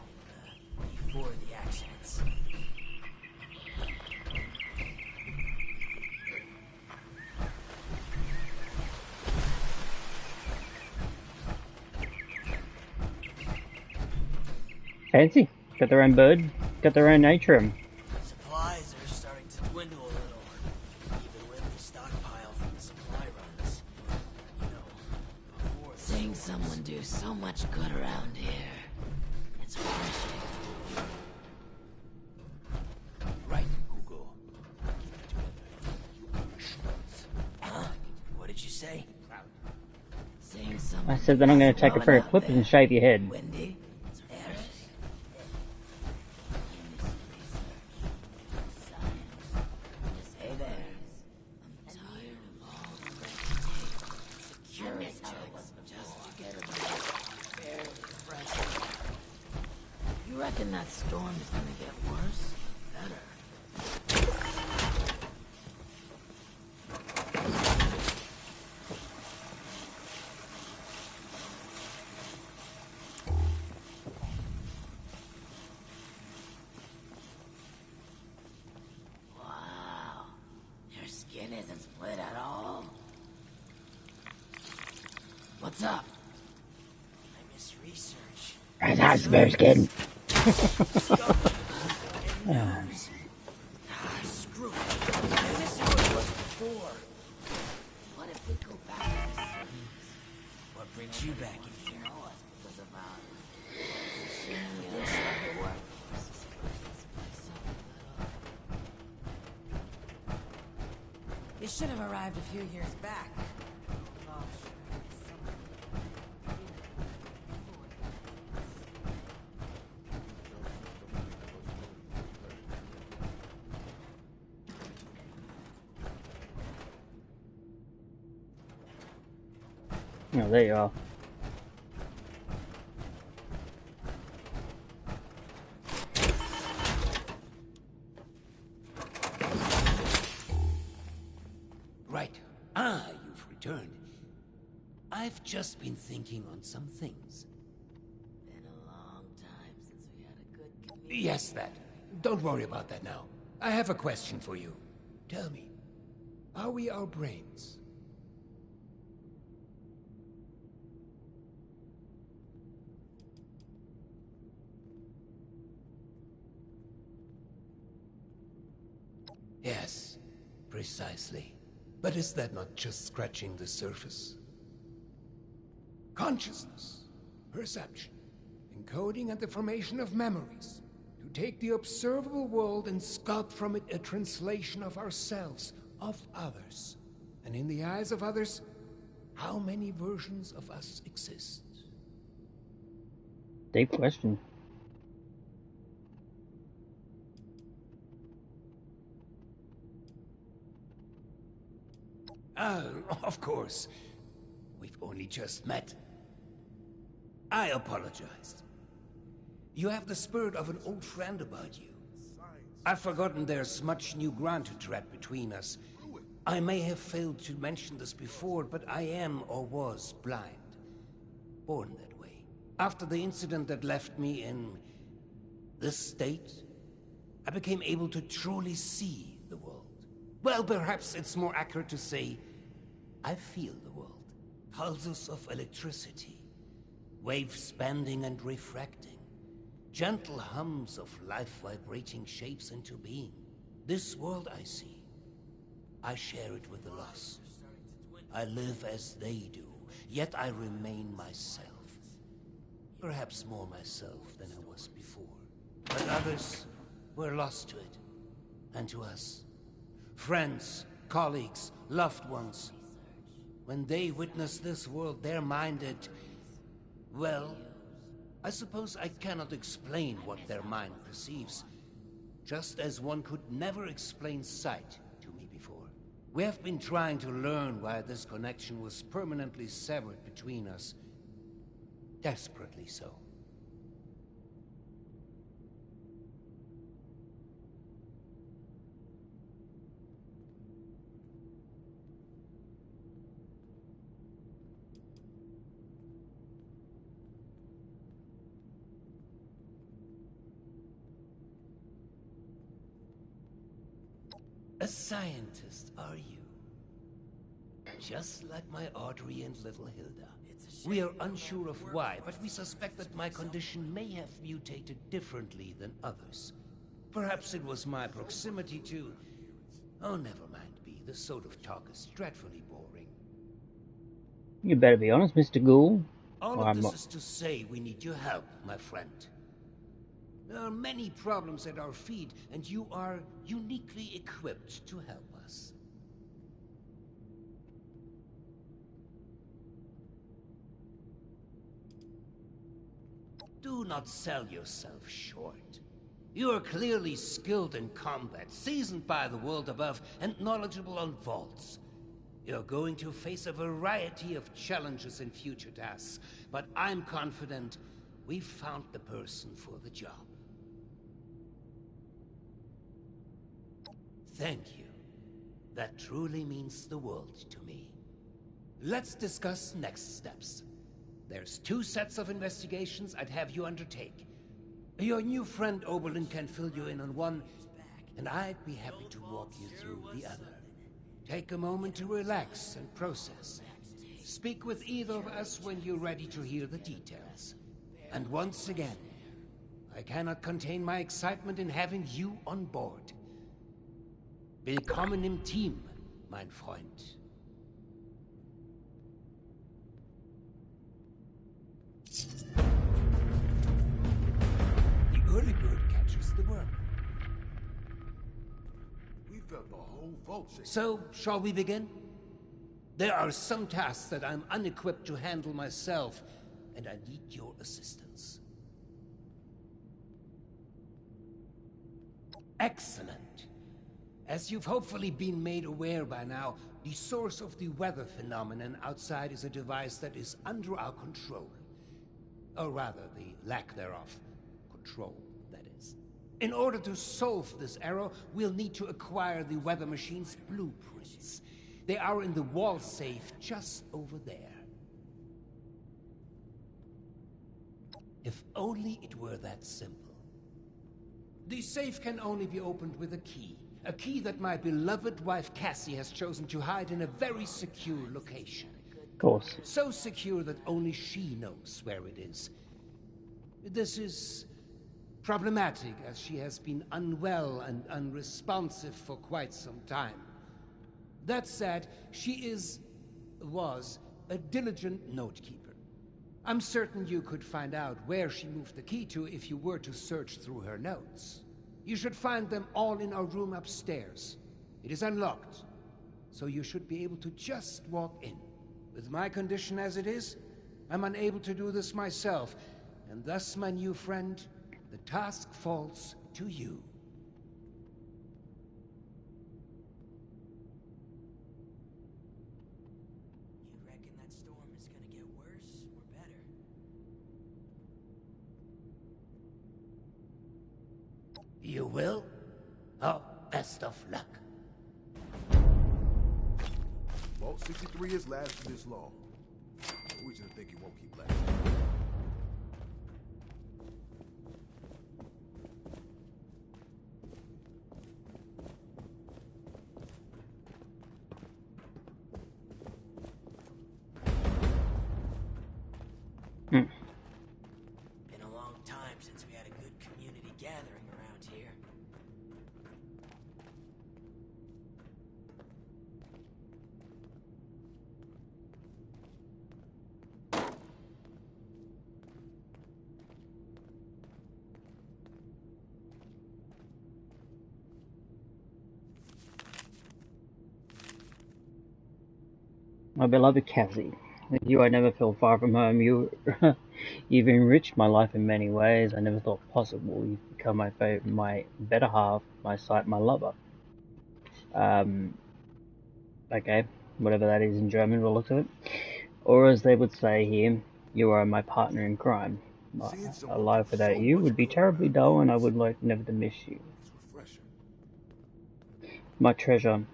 before the accidents. Fancy. Got their own bird. Got their own atrium. Supplies are starting to dwindle a little, even with the stockpile from the supply runs. You know, before... Seeing someone do so much good around here, it's refreshing. Right, Hugo. Huh? What did you say? Seeing someone I said that I'm going to take a pair of clippers and shave your head. Wendy, stay there. I'm tired of all the security checks just to get a barely fresh. You reckon that storm is gonna get worse? Better. Wow. Your skin isn't split at all. What's up? I miss research. That's smooth skin. Screw it. This is how it was before. What if we go back to the surface? What brings you back in here? You know us because of our... It's a shame you don't have the workforce to spruce this place up a little. It should have arrived a few years back. Oh, there you are. Right. You've returned. I've just been thinking on some things. Been a long time since we had a good community. Yes, that. Don't worry about that now. I have a question for you. Tell me, are we our brains? Yes, precisely. But is that not just scratching the surface? Consciousness, perception, encoding and the formation of memories. To take the observable world and sculpt from it a translation of ourselves, of others. And in the eyes of others, how many versions of us exist? Deep question. Of course. We've only just met. I apologize. You have the spirit of an old friend about you. I've forgotten there's much new ground to tread between us. I may have failed to mention this before, but I am or was blind. Born that way. After the incident that left me in this state, I became able to truly see the world. Well, perhaps it's more accurate to say, I feel the world. Pulses of electricity, waves bending and refracting, gentle hums of life vibrating shapes into being. This world I see, I share it with the lost. I live as they do, yet I remain myself. Perhaps more myself than I was before. But others were lost to it, and to us. Friends, colleagues, loved ones. When they witness this world, they're minded... Well, I suppose I cannot explain what their mind perceives. Just as one could never explain sight to me before. We have been trying to learn why this connection was permanently severed between us. Desperately so. A scientist, are you? Just like my Audrey and little Hilda. We are unsure of why, but we suspect that my condition may have mutated differently than others. Perhaps it was my proximity to... Oh, never mind, B. This sort of talk is dreadfully boring. You better be honest, Mr. Ghoul. All of this is to say we need your help, my friend. There are many problems at our feet, and you are uniquely equipped to help us. Do not sell yourself short. You are clearly skilled in combat, seasoned by the world above, and knowledgeable on vaults. You're going to face a variety of challenges in future tasks, but I'm confident we've found the person for the job. Thank you. That truly means the world to me. Let's discuss next steps. There's 2 sets of investigations I'd have you undertake. Your new friend Oberlin can fill you in on one, and I'd be happy to walk you through the other. Take a moment to relax and process. Speak with either of us when you're ready to hear the details. And once again, I cannot contain my excitement in having you on board. Willkommen im Team, mein Freund. The early bird catches the worm. We've got the whole vault. So, shall we begin? There are some tasks that I'm unequipped to handle myself, and I need your assistance. Excellent. As you've hopefully been made aware by now, the source of the weather phenomenon outside is a device that is under our control. Or rather, the lack thereof. Control, that is. In order to solve this error, we'll need to acquire the weather machine's blueprints. They are in the wall safe just over there. If only it were that simple. The safe can only be opened with a key. A key that my beloved wife Cassie has chosen to hide in a very secure location. Of course. So secure that only she knows where it is. This is problematic, as she has been unwell and unresponsive for quite some time. That said, she was a diligent note-keeper. I'm certain you could find out where she moved the key to if you were to search through her notes. You should find them all in our room upstairs. It is unlocked, so you should be able to just walk in. With my condition as it is, I'm unable to do this myself, and thus, my new friend, the task falls to you. You reckon that storm is gonna get worse or better? You will? Oh, best of luck. Vault 63 has lasted this long. No reason to think it won't keep lasting. Been a long time since we had a good community gathering around here. My beloved Cassie, with you I never feel far from home. You've enriched my life in many ways I never thought possible. You've become my better half, my sight, my lover. Okay, whatever that is in German, we'll look at it. Or as they would say here, you are my partner in crime. A life without you would be terribly dull, and I would like never to miss you. My treasure,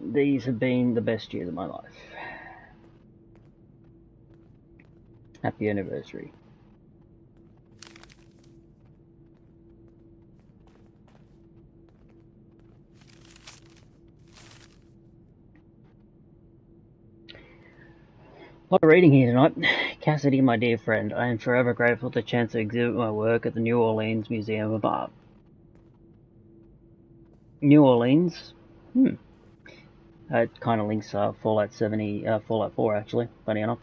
these have been the best years of my life. Happy anniversary. A lot of reading here tonight. Cassidy, my dear friend, I am forever grateful for the chance to exhibit my work at the New Orleans Museum of Art. New Orleans? It kind of links Fallout 4 actually, funny enough.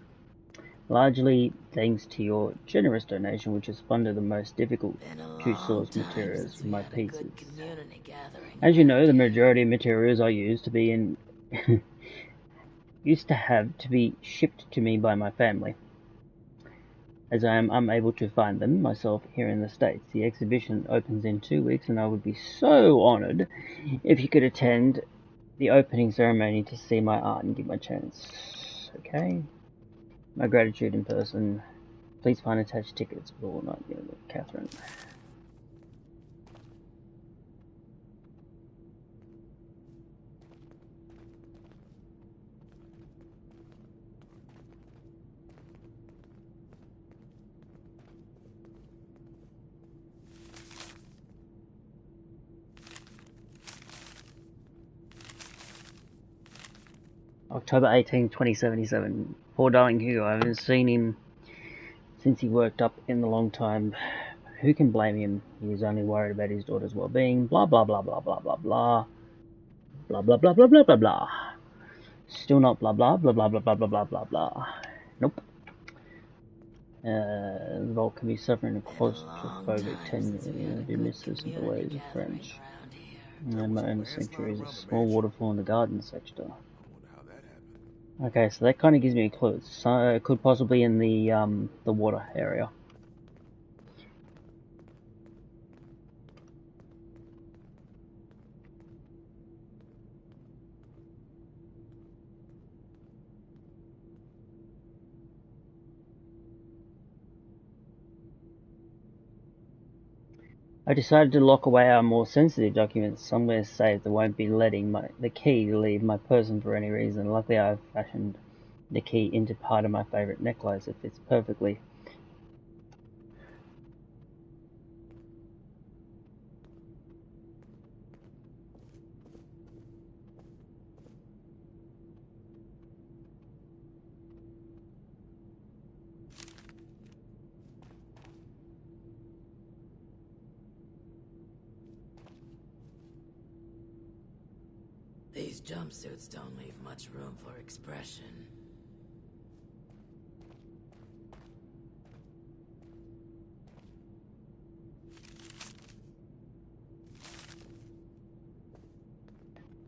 Largely thanks to your generous donation, which has funded the most difficult to source materials for my pieces. As you know, the majority of materials I used to be shipped to me by my family, as I am unable to find them myself here in the States. The exhibition opens in 2 weeks, and I would be so honoured if you could attend the opening ceremony to see my art and give my chance. Okay. My gratitude in person. Please find attached tickets for not Catherine. October 18, 2077. Poor darling Hugo, I haven't seen him since he worked up in the long time. Who can blame him? He is only worried about his daughter's well-being. Blah, blah, blah, blah, blah, blah, blah. Blah, blah, blah, blah, blah, blah, blah. Still not blah, blah, blah, blah, blah, blah, blah, blah, blah, blah. Nope. The vault can be suffering a claustrophobic tendency to miss the simple ways of French. And my own sanctuary is a small waterfall in the garden sector. Okay, so that kind of gives me a clue. So it could possibly in the water area. I decided to lock away our more sensitive documents somewhere safe that won't be letting the key leave my person for any reason. Luckily, I've fashioned the key into part of my favorite necklace. It fits perfectly. These jumpsuits don't leave much room for expression.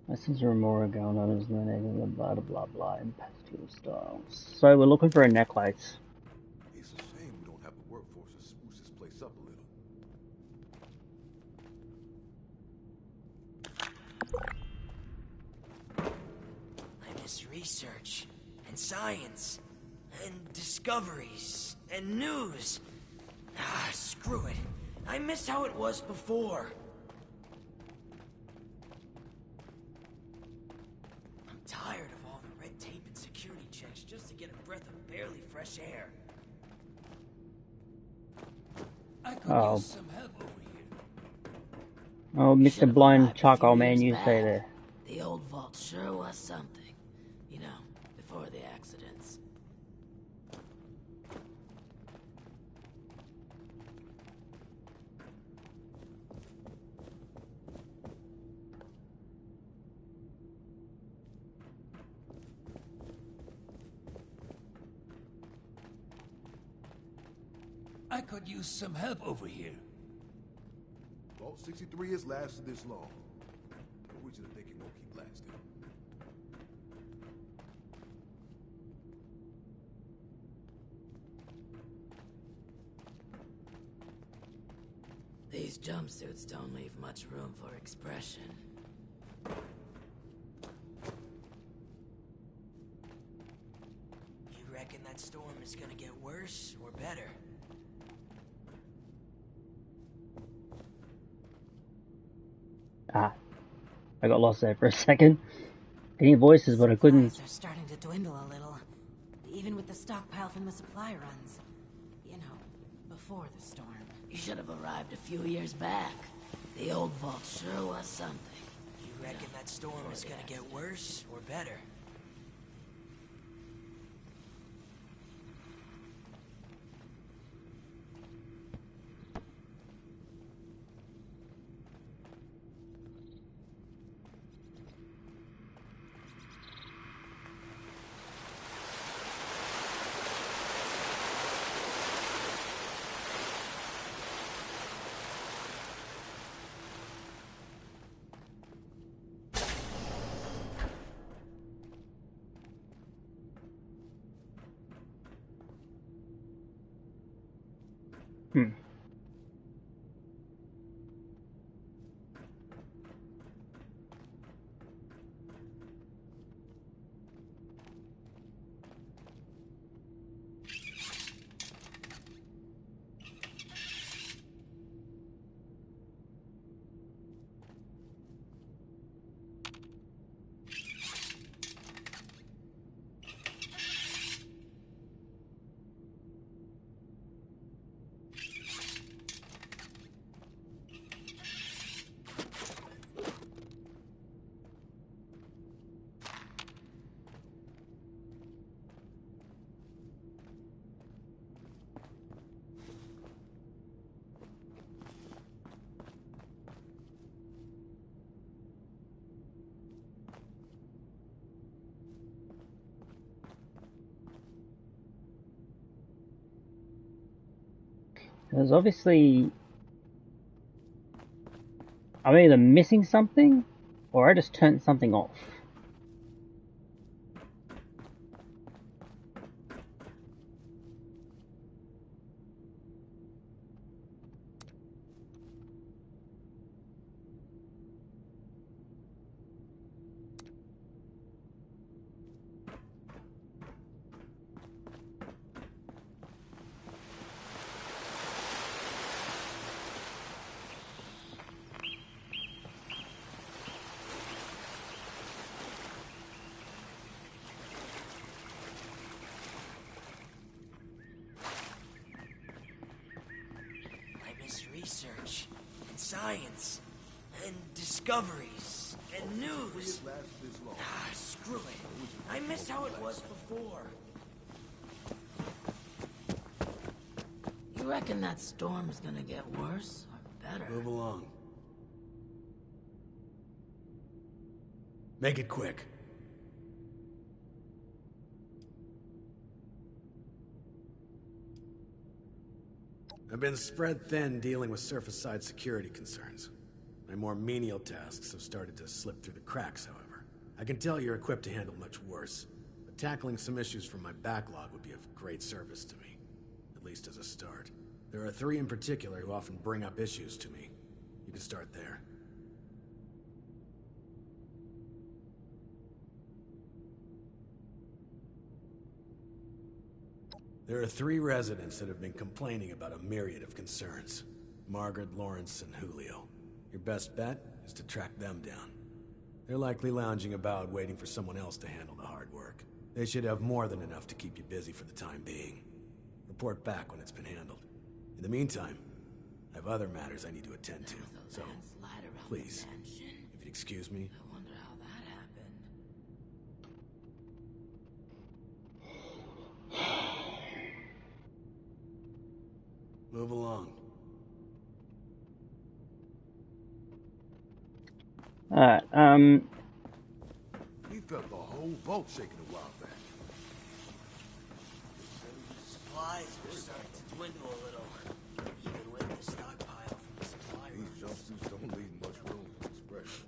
Lessons are more going on as the name of blah blah blah in pastel styles. So we're looking for a necklace. It's a shame we don't have the workforce to spruce this place up a little. Research and science and discoveries and news. Ah, screw it. I miss how it was before. I'm tired of all the red tape and security checks just to get a breath of barely fresh air. I could use some help over here. Oh, Mr. Blind Charcoal Man, you stay there. The old vault sure was something. You know, before the accidents. I could use some help over here. Vault 63 has lasted this long. No reason to think it won't keep lasting. These jumpsuits don't leave much room for expression. You reckon that storm is gonna get worse or better? Ah, I got lost there for a second. Any voices, but I couldn't. Supplies are starting to dwindle a little, even with the stockpile from the supply runs. You know, before the storm. You should have arrived a few years back. The old vault sure was something. You reckon that storm is gonna get worse or better? Hmm. There's obviously... I'm either missing something, or I just turned something off. Research, and science, and discoveries, and news. Ah, screw it. I miss how it was before. You reckon that storm's gonna get worse or better? Move along. Make it quick. I've been spread thin dealing with surface-side security concerns. My more menial tasks have started to slip through the cracks, however. I can tell you're equipped to handle much worse, but tackling some issues from my backlog would be of great service to me, at least as a start. There are 3 in particular who often bring up issues to me. You can start there. There are 3 residents that have been complaining about a myriad of concerns. Margaret, Lawrence, and Julio. Your best bet is to track them down. They're likely lounging about waiting for someone else to handle the hard work. They should have more than enough to keep you busy for the time being. Report back when it's been handled. In the meantime, I have other matters I need to attend to, so please, if you'd excuse me. I wonder how that happened. Move along. Alright, We felt the whole vault shaking a while back. Supplies are starting to dwindle a little, even with the stockpile from the supply room. These jumpsuits don't leave much room for expression.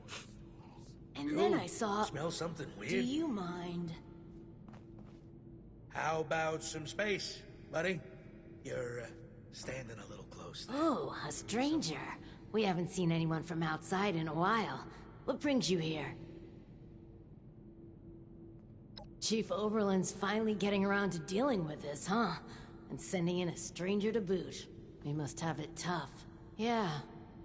And then I saw... Smell something weird? Do you mind? How about some space, buddy? You're standing a little close there. Oh, a stranger. We haven't seen anyone from outside in a while. What brings you here? Chief Oberlin's finally getting around to dealing with this, huh? And sending in a stranger to boot. We must have it tough. Yeah,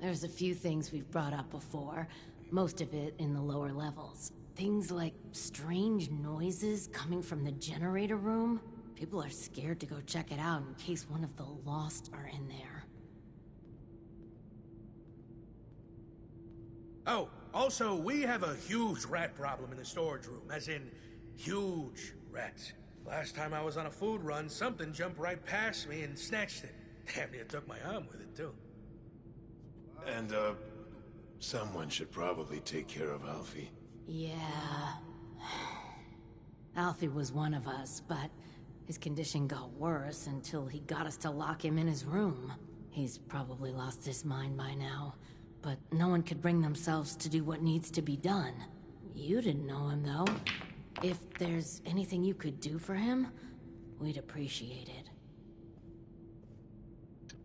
there's a few things we've brought up before. Most of it in the lower levels. Things like strange noises coming from the generator room. People are scared to go check it out in case one of the Lost are in there. Oh, also, we have a huge rat problem in the storage room, as in, huge rats. Last time I was on a food run, something jumped right past me and snatched it. Damn near took my arm with it, too. And, someone should probably take care of Alfie. Yeah. Alfie was one of us, but his condition got worse until he got us to lock him in his room. He's probably lost his mind by now, but no one could bring themselves to do what needs to be done. You didn't know him, though. If there's anything you could do for him, we'd appreciate it.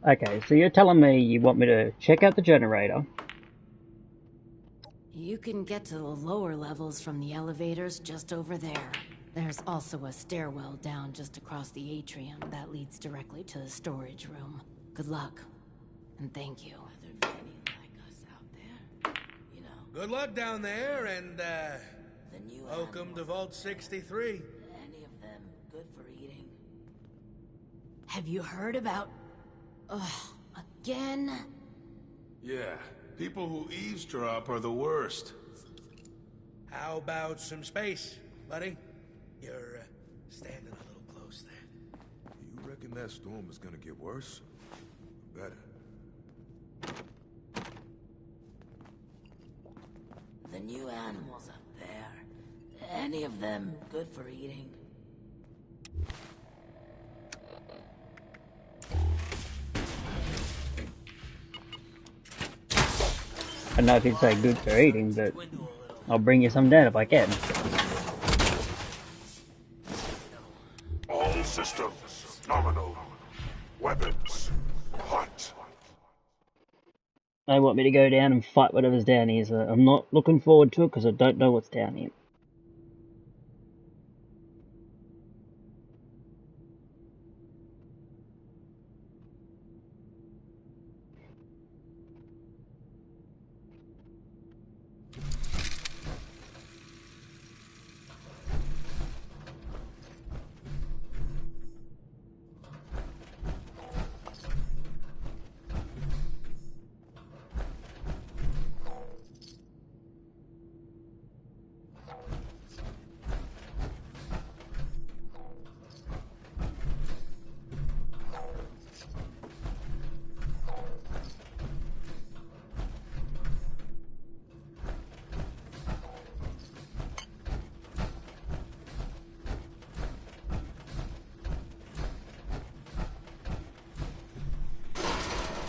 Okay, so you're telling me you want me to check out the generator. You can get to the lower levels from the elevators just over there. There's also a stairwell down just across the atrium that leads directly to the storage room. Good luck, and thank you. Good luck down there, and, welcome to Vault 63. Any of them good for eating? Have you heard about... again? Yeah, people who eavesdrop are the worst. How about some space, buddy? You're, standing a little close there. You reckon that storm is gonna get worse? Better. The new animals up there. Any of them good for eating? I don't know if you'd say good for eating, but I'll bring you some down if I can. All systems nominal. Weapons hot. They want me to go down and fight whatever's down here, so I'm not looking forward to it because I don't know what's down here.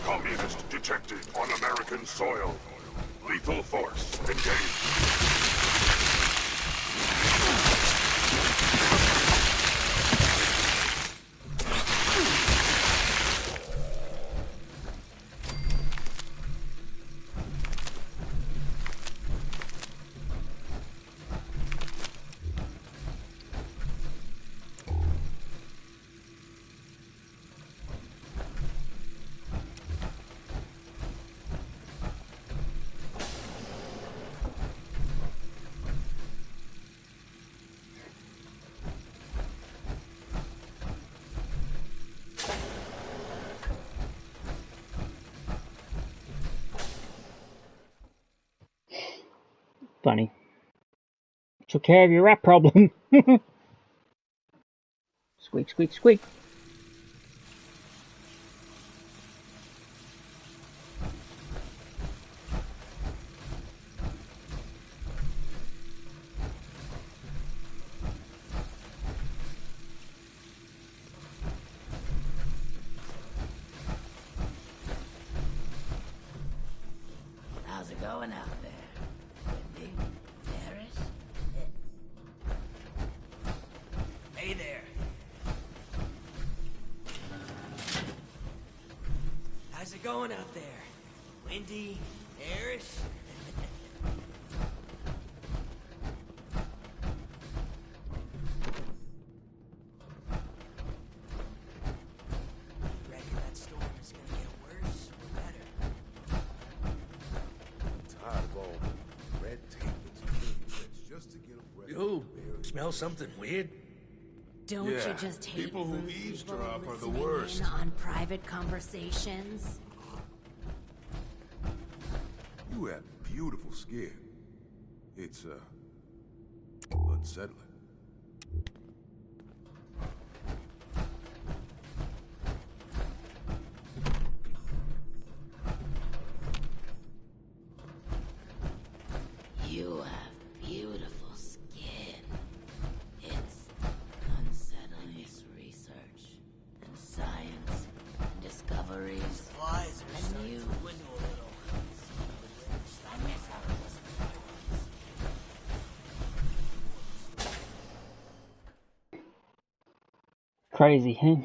Communist detected on American soil. Lethal force engaged. Funny. Took care of your rat problem. Squeak, squeak, squeak. How's it going out there? Wendy? Harris? Hey there. How's it going out there? Wendy? Harris? You reckon that storm is gonna get worse or better? Tired of all the red tape and security checks just to get a breath. You smell something weird? Don't Yeah, you just hate people who rude eavesdrop people are the listening worst. in on private conversations? You have beautiful skin. It's, unsettling. You have beautiful skin. It's unsettling. This research and science and discoveries. Flies are and starting you. to dwindle a little. I miss how it was Crazy, huh?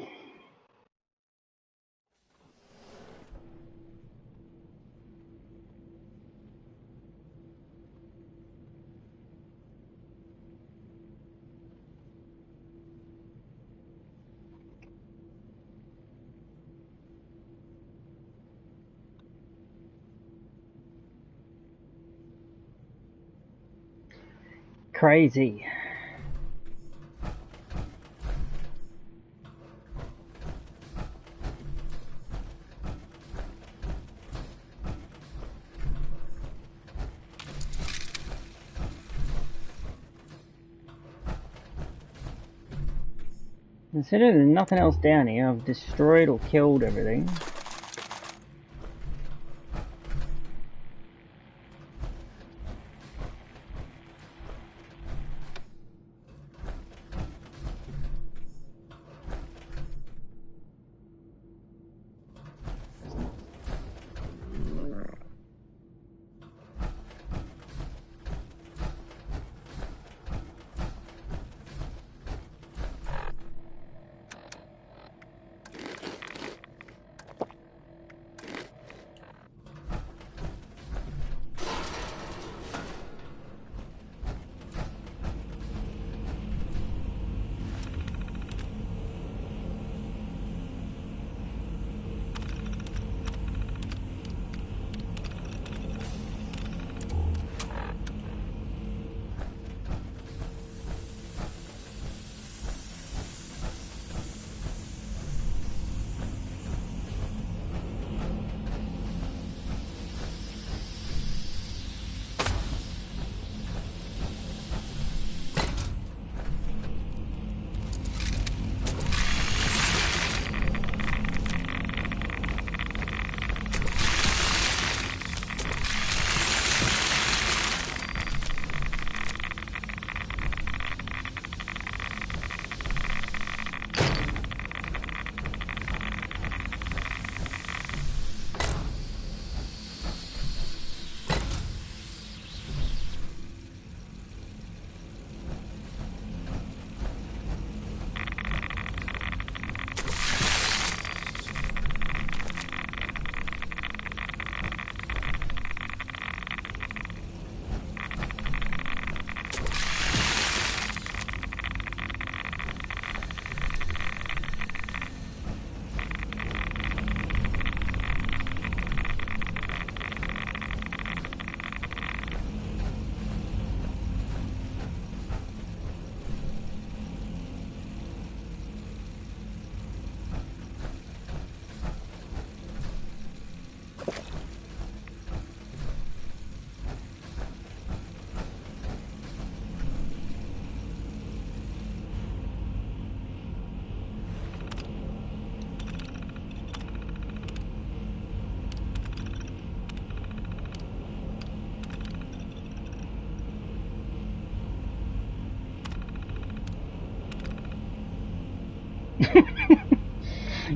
crazy. Considering there's nothing else down here, I've destroyed or killed everything.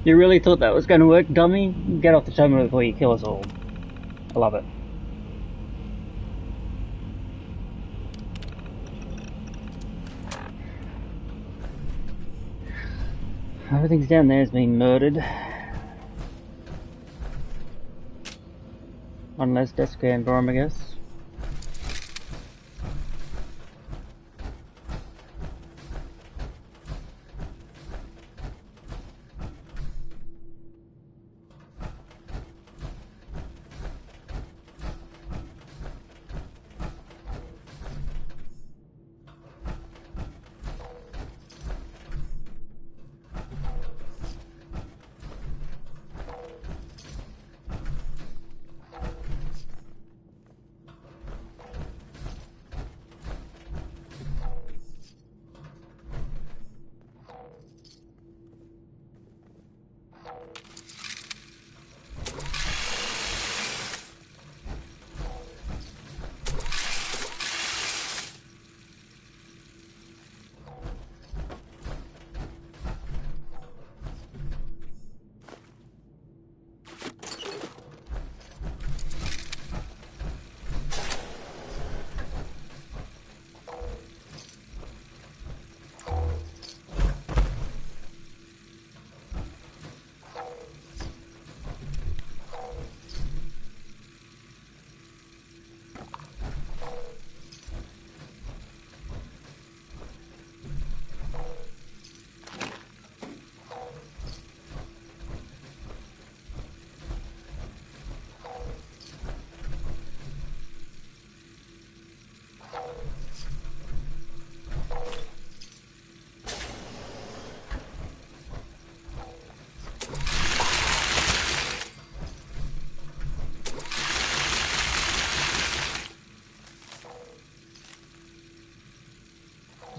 You really thought that was going to work, dummy? Get off the terminal before you kill us all. I love it. Everything's down there has been murdered. Unless desk and Brom, I guess.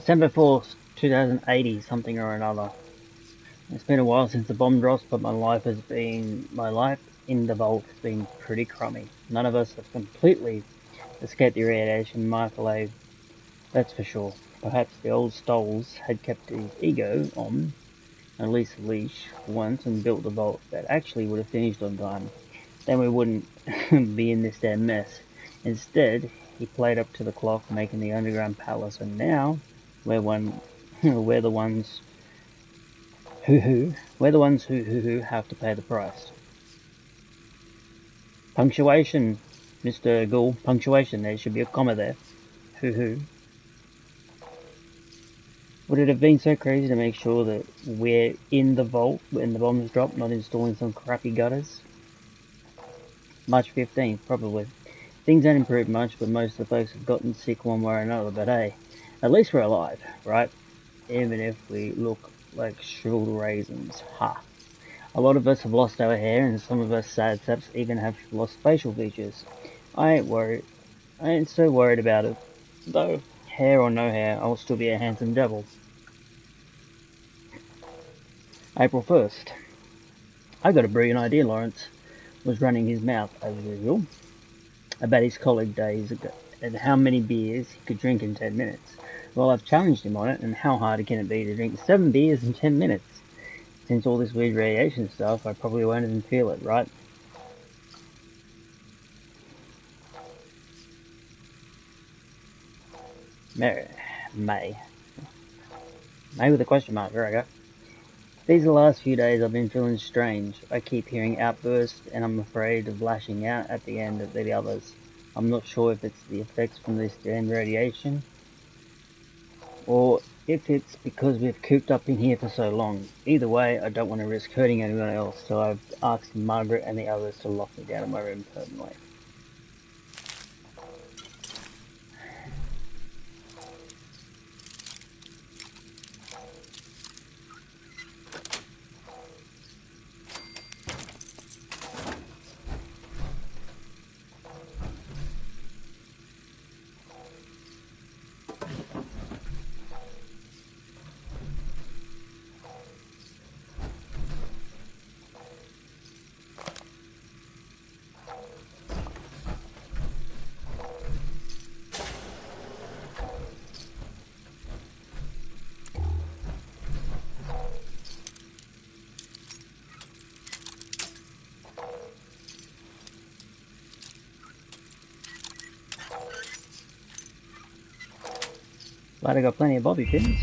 December 4th, 2080, something or another. It's been a while since the bomb drops, but my life in the vault has been pretty crummy. None of us have completely escaped the radiation microwave, that's for sure. Perhaps the old Stoles had kept his ego on at least a leash for once and built the vault that actually would have finished on time. Then we wouldn't be in this damn mess. Instead, he played up to the clock, making the underground palace, and now we're the ones who have to pay the price. Punctuation, Mr. Ghoul. Punctuation. There should be a comma there. Hoo-hoo. Would it have been so crazy to make sure that we're in the vault when the bombs drop, not installing some crappy gutters? March 15th, probably. Things haven't improved much, but most of the folks have gotten sick one way or another, but hey, at least we're alive, right? Even if we look like shriveled raisins. Ha. A lot of us have lost our hair, and some of us sad saps even have lost facial features. I ain't so worried about it, though. Hair or no hair, I'll still be a handsome devil. April 1st. I got a brilliant idea. Lawrence was running his mouth, as usual, about his college days and how many beers he could drink in 10 minutes. Well, I've challenged him on it, and how hard can it be to drink 7 beers in 10 minutes? Since all this weird radiation stuff, I probably won't even feel it, right? May with a question mark, there I go. These are the last few days I've been feeling strange. I keep hearing outbursts and I'm afraid of lashing out at the end of the others. I'm not sure if it's the effects from this damn radiation or if it's because we've cooped up in here for so long. Either way, I don't want to risk hurting anyone else, so I've asked Margaret and the others to lock me down in my room permanently. Glad I got plenty of bobby pins.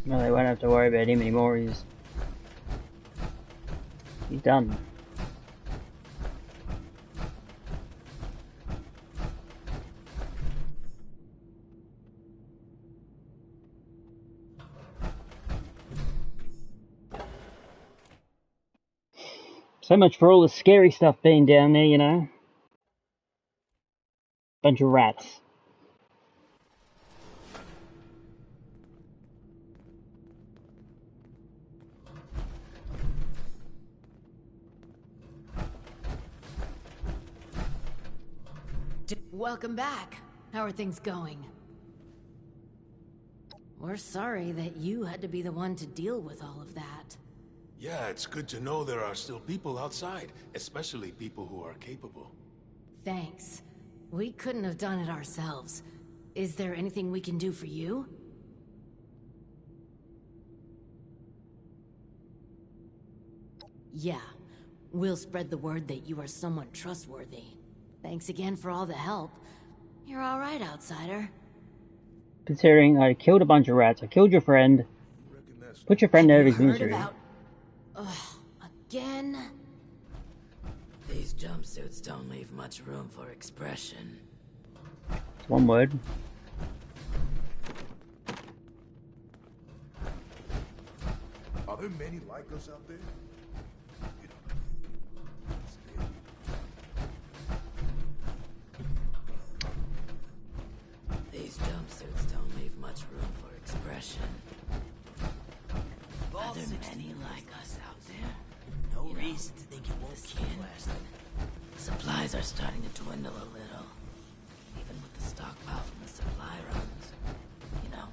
No, they won't have to worry about him anymore. He's done. So much for all the scary stuff being down there, you know. Bunch of rats. Welcome back. How are things going? We're sorry that you had to be the one to deal with all of that. Yeah, it's good to know there are still people outside, especially people who are capable. Thanks. We couldn't have done it ourselves. Is there anything we can do for you? Yeah. We'll spread the word that you are someone trustworthy. Thanks again for all the help. You're alright, outsider. Considering I killed a bunch of rats, I killed your friend. Put your friend out of his misery. Again? These jumpsuits don't leave much room for expression. It's one word. Are there many like us out there? These jumpsuits don't leave much room for expression. Are there many like us out there? No reason to think it won't keep lasting. Supplies are starting to dwindle a little. Even with the stockpile from the supply runs. You know,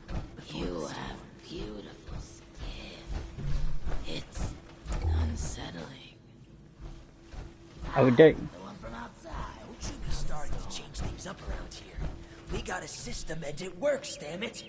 you have beautiful skin. It's unsettling. I would do. The one from outside. Don't you be starting to change things up around here. We got a system and it works, damn it.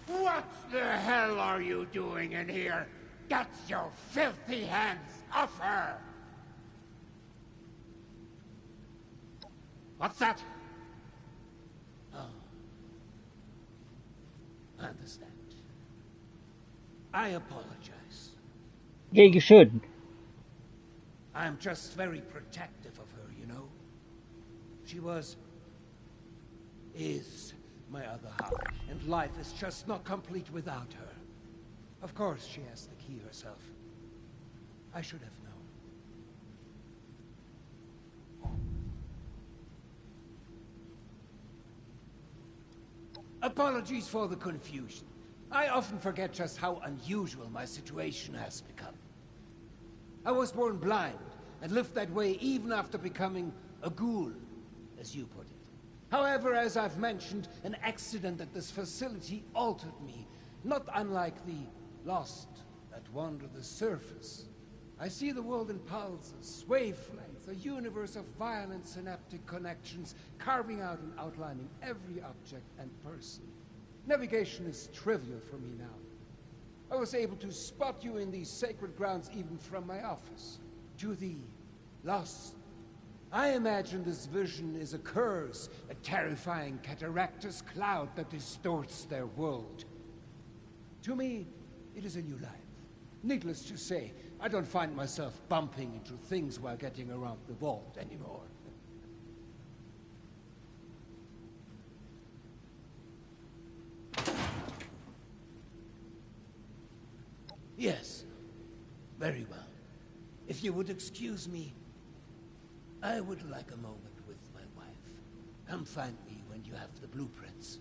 What the hell are you doing in here? Get your filthy hands off her! What's that? Oh. I understand. I apologize. Yeah, you should. I'm just very protective of her, you know? She is my other half, and life is just not complete without her. Of course, she has the key herself. I should have known. Apologies for the confusion. I often forget just how unusual my situation has become. I was born blind, and lived that way even after becoming a ghoul, as you put it. However, as I've mentioned, an accident at this facility altered me, not unlike the lost that wander the surface. I see the world in pulses, wavelengths, a universe of violent synaptic connections, carving out and outlining every object and person. Navigation is trivial for me now. I was able to spot you in these sacred grounds even from my office. To the lost, I imagine this vision is a curse, a terrifying cataractous cloud that distorts their world. To me, it is a new life. Needless to say, I don't find myself bumping into things while getting around the vault anymore. Yes, very well. If you would excuse me, I would like a moment with my wife. Come find me when you have the blueprints.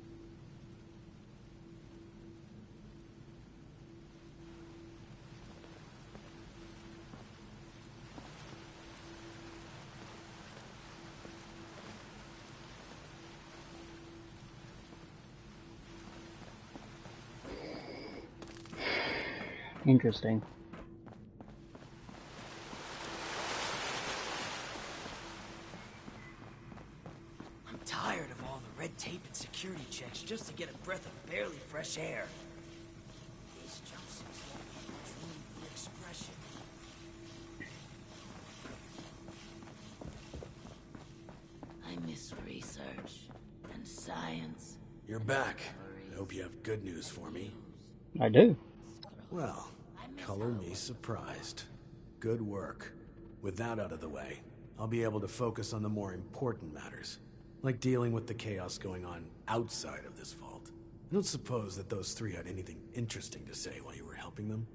Interesting. I'm tired of all the red tape and security checks just to get a breath of barely fresh air. These jumpsuits won't leave much room for expression. I miss research and science. You're back. I hope you have good news for me. I do. Well, Color me surprised. Good work. With that out of the way, I'll be able to focus on the more important matters, like dealing with the chaos going on outside of this vault. I don't suppose that those three had anything interesting to say while you were helping them?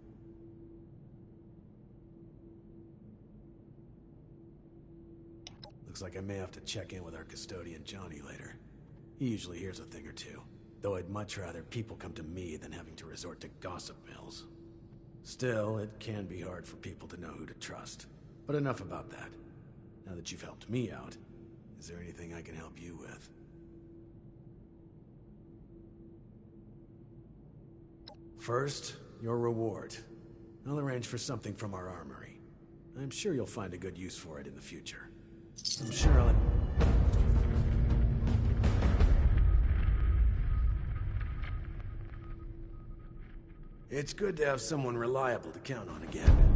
Looks like I may have to check in with our custodian Johnny later. He usually hears a thing or two, though I'd much rather people come to me than having to resort to gossip mills. Still, it can be hard for people to know who to trust. But enough about that. Now that you've helped me out, is there anything I can help you with? First, your reward. I'll arrange for something from our armory. I'm sure you'll find a good use for it in the future. I'm sure I'll... It's good to have someone reliable to count on again.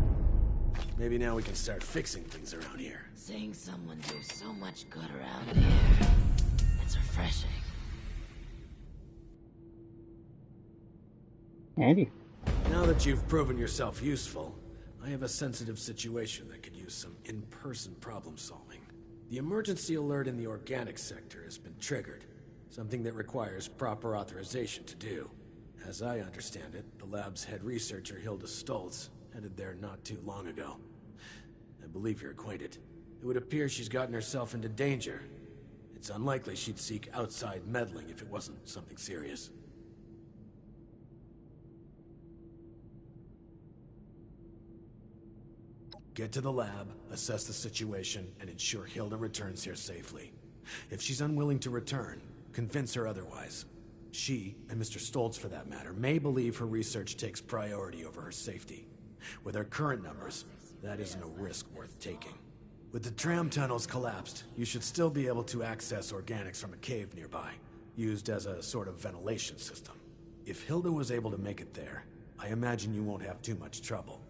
Maybe now we can start fixing things around here. Seeing someone do so much good around here, it's refreshing. Andy. Now that you've proven yourself useful, I have a sensitive situation that could use some in-person problem solving. The emergency alert in the organic sector has been triggered, something that requires proper authorization to do. As I understand it, the lab's head researcher Hilda Stoltz headed there not too long ago. I believe you're acquainted. It would appear she's gotten herself into danger. It's unlikely she'd seek outside meddling if it wasn't something serious. Get to the lab, assess the situation, and ensure Hilda returns here safely. If she's unwilling to return, convince her otherwise. She, and Mr. Stoltz for that matter, may believe her research takes priority over her safety. With our current numbers, that isn't a risk worth taking. With the tram tunnels collapsed, you should still be able to access organics from a cave nearby, used as a sort of ventilation system. If Hilda was able to make it there, I imagine you won't have too much trouble.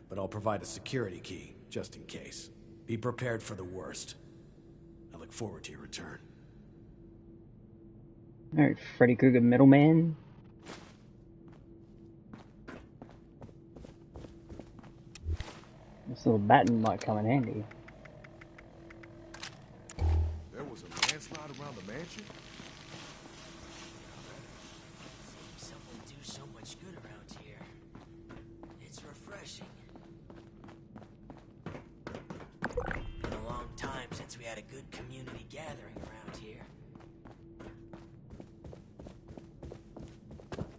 But I'll provide a security key, just in case. Be prepared for the worst. I look forward to your return. Alright, Freddy Krueger middleman. This little baton might come in handy. There was a landslide around the mansion? Seeing someone do so much good around here. It's refreshing. Been a long time since we had a good community gathering around here.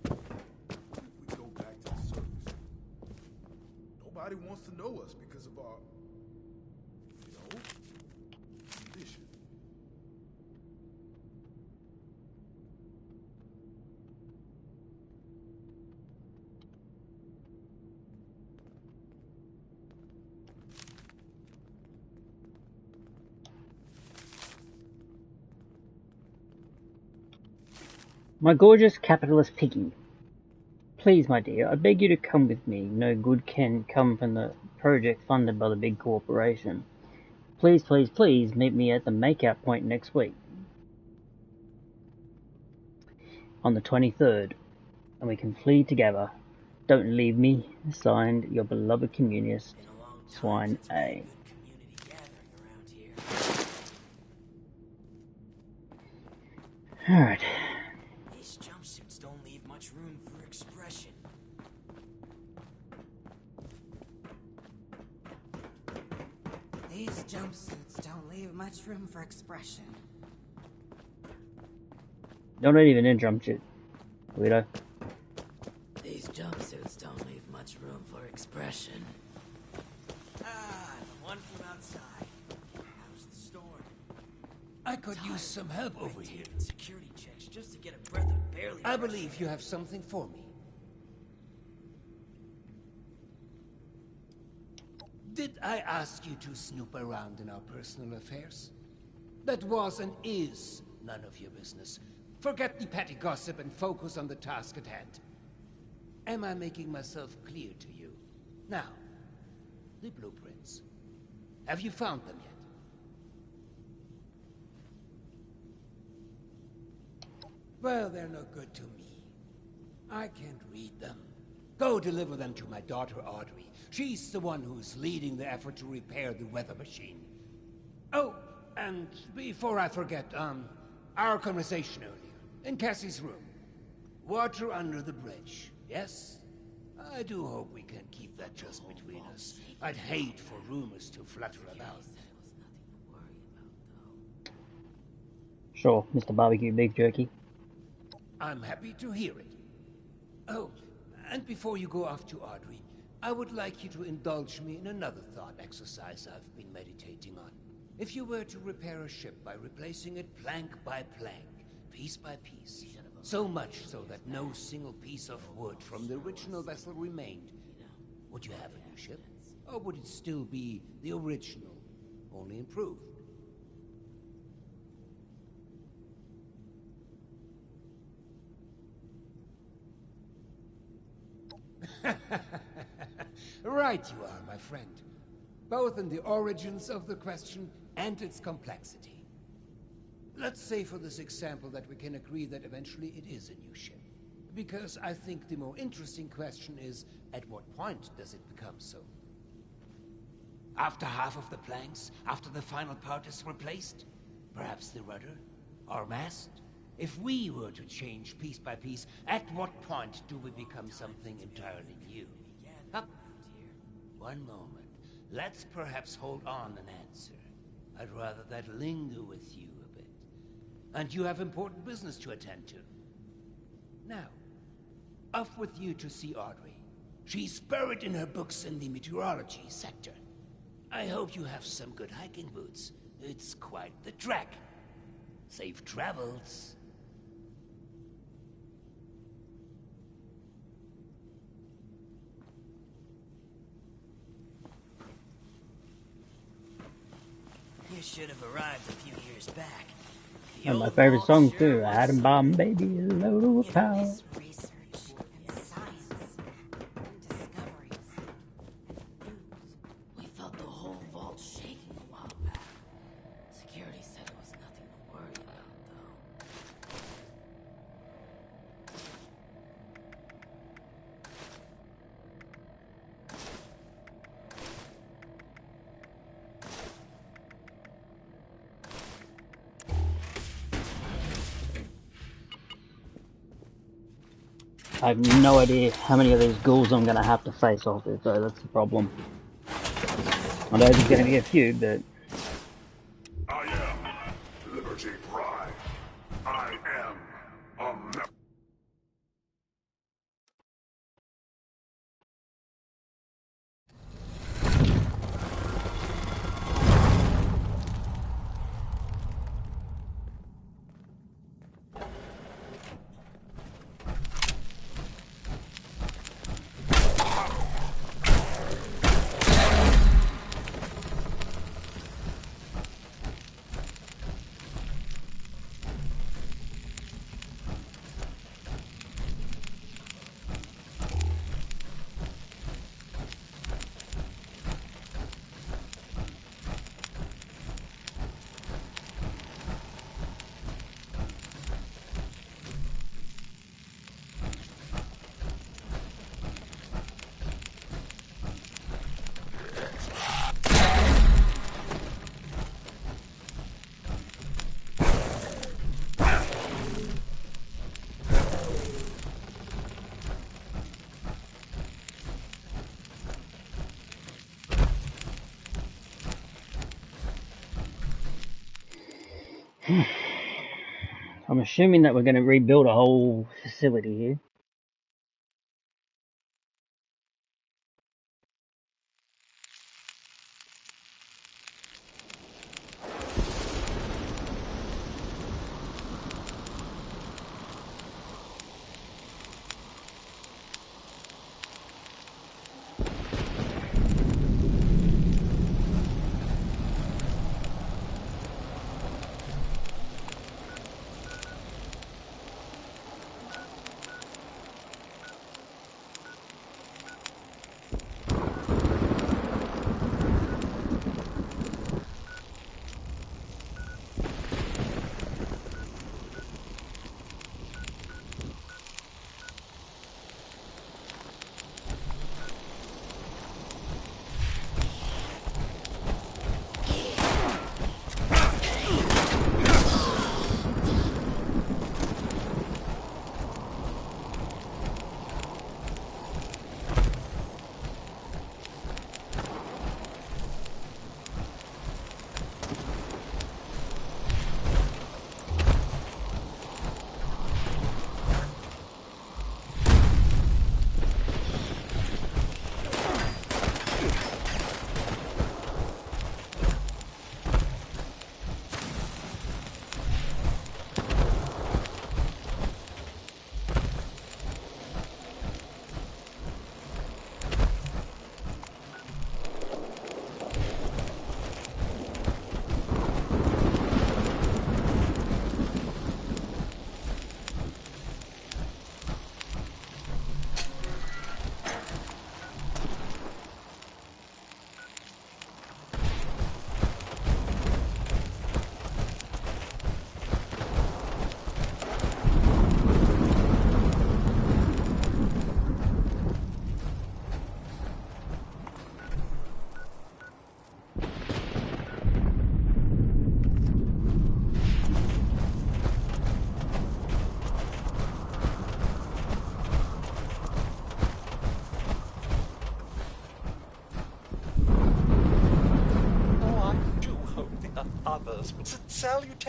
If we go back to the surface, nobody wants to know us because of our, condition. My gorgeous capitalist piggy. Please, my dear, I beg you to come with me. No good can come from the project funded by the big corporation. Please, please, please meet me at the makeout point next week. On the 23rd, and we can flee together. Don't leave me. Signed, your beloved communist, Swine A. Alright. These jumpsuits don't leave much room for expression. These jumpsuits don't leave much room for expression. You're not even in jumpsuit, weirdo. These jumpsuits don't leave much room for expression. Ah, the one from outside. How's the storm? I could use some help over here. Security checks just to get a breath of barely. I believe you have something for me. Did I ask you to snoop around in our personal affairs? That was and is none of your business. Forget the petty gossip and focus on the task at hand. Am I making myself clear to you? Now, the blueprints. Have you found them yet? Well, they're no good to me. I can't read them. Go deliver them to my daughter Audrey. She's the one who's leading the effort to repair the weather machine. Oh, and before I forget, our conversation earlier, in Cassie's room. Water under the bridge, yes? I do hope we can keep that just between us. I'd hate for rumors to flutter about. Sure, Mr. Barbecue Beef Jerky. I'm happy to hear it. Oh, and before you go off to Audrey, I would like you to indulge me in another thought exercise I've been meditating on. If you were to repair a ship by replacing it plank by plank, piece by piece, so much so that no single piece of wood from the original vessel remained, would you have a new ship? Or would it still be the original, only improved? Right you are, my friend. Both in the origins of the question and its complexity. Let's say for this example that we can agree that eventually it is a new ship. Because I think the more interesting question is, at what point does it become so? After half of the planks? After the final part is replaced? Perhaps the rudder? Or mast? If we were to change piece by piece, at what point do we become something entirely new? Up. One moment. Let's perhaps hold on an answer. I'd rather that linger with you a bit. And you have important business to attend to. Now, off with you to see Audrey. She's buried in her books in the meteorology sector. I hope you have some good hiking boots. It's quite the trek. Safe travels. You should have arrived a few years back. And my favorite song too, Atom Bomb Baby, Low Power. We felt the whole vault shaking a while back. Security said it was nothing to worry about, though. I have no idea how many of these ghouls I'm going to have to face off with, so that's the problem. I know there's going to be a few, but... I am Liberty Pride. I am a member. I'm assuming that we're going to rebuild a whole facility here.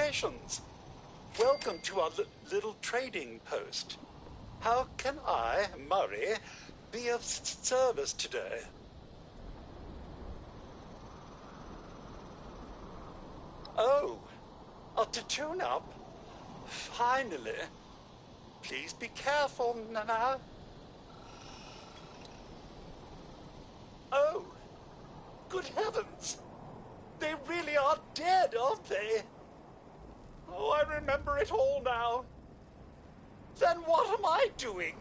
Salutations! Welcome to our little trading post. How can I, Murray, be of service today? Oh, to tune up? Finally. Please be careful now. Oh, good heavens! They really are dead, aren't they? Oh, I remember it all now. Then what am I doing?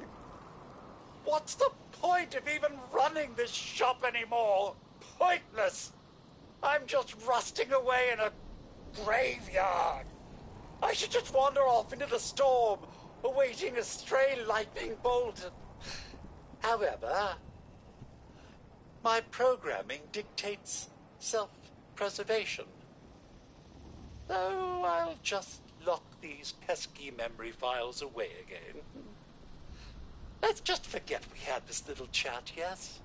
What's the point of even running this shop anymore? Pointless! I'm just rusting away in a graveyard. I should just wander off into the storm, awaiting a stray lightning bolt. However, my programming dictates self-preservation. So I'll just lock these pesky memory files away again. Let's just forget we had this little chat, yes?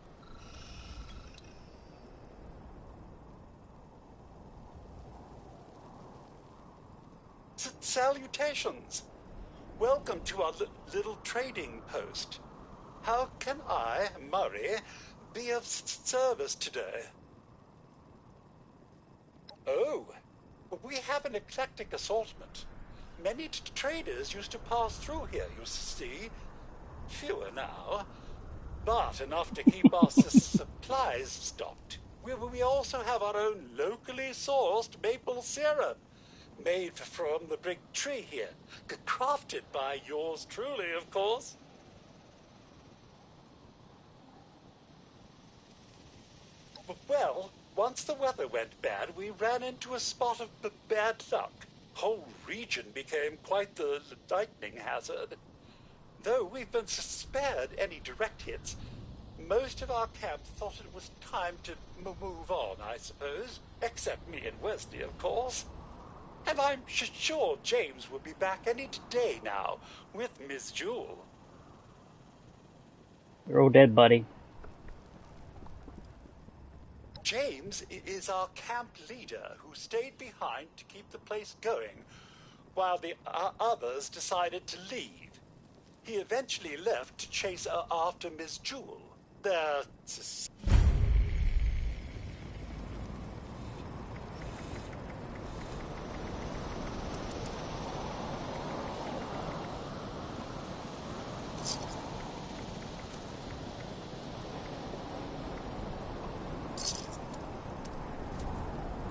Salutations! Welcome to our little trading post. How can I, Murray, be of service today? Oh, we have an eclectic assortment. Many traders used to pass through here, you see. Fewer now, but enough to keep our supplies stocked. We also have our own locally sourced maple syrup, made from the big tree here, crafted by yours truly, of course. Well, once the weather went bad, we ran into a spot of bad luck. Whole region became quite the lightning hazard. Though we've been spared any direct hits, most of our camp thought it was time to move on, I suppose. Except me and Wesley, of course. And I'm sure James will be back any day now, with Miss Jewel. You're all dead, buddy. James is our camp leader who stayed behind to keep the place going, while the others decided to leave. He eventually left to chase after Miss Jewel. They're...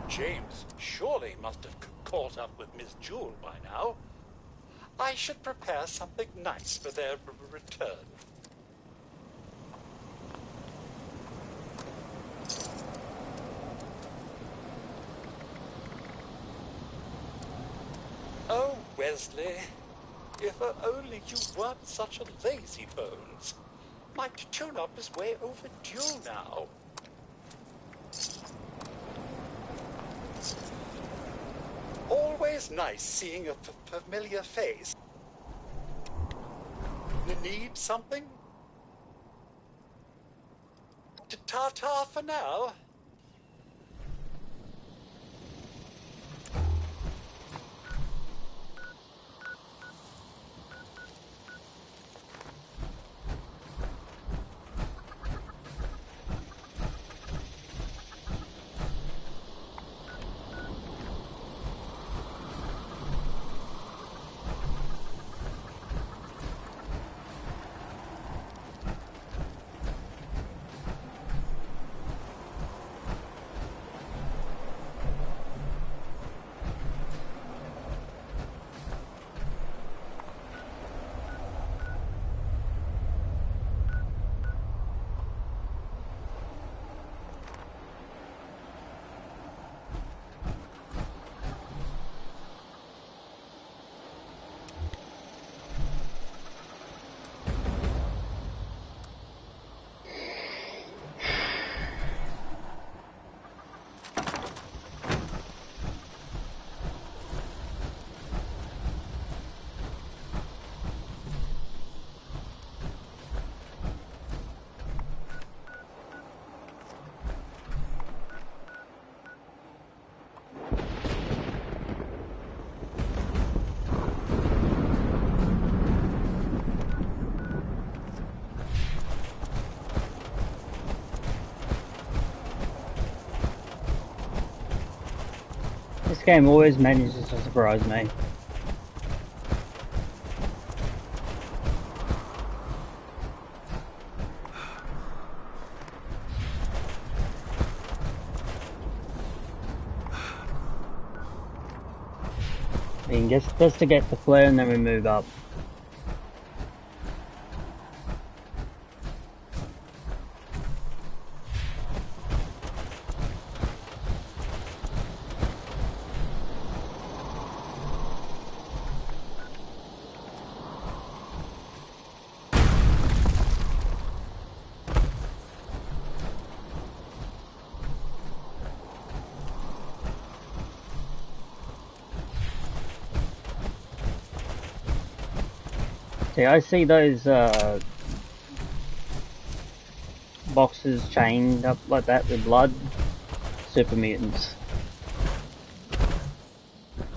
James surely must have caught up with Miss Jewel by now. I should prepare something nice for their return. Oh, Wesley, if only you weren't such a lazy bones. My tune-up is way overdue now. Always nice seeing a familiar face. Need something? Ta-ta for now. game always manages to surprise me. I mean, just to get the flare and then we move up. Yeah, I see those boxes chained up like that with blood. Super mutants.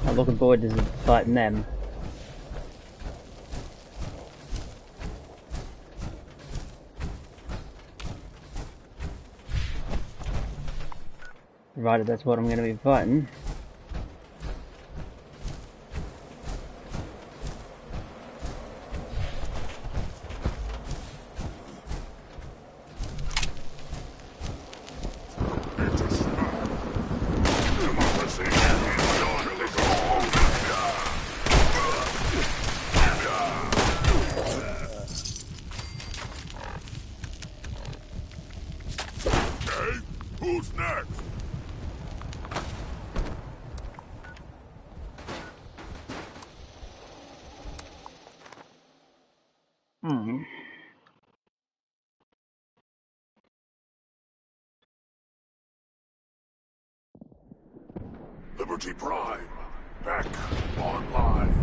I'm looking forward to fighting them. Provided that's what I'm going to be fighting. Who's next? Liberty Prime, back online.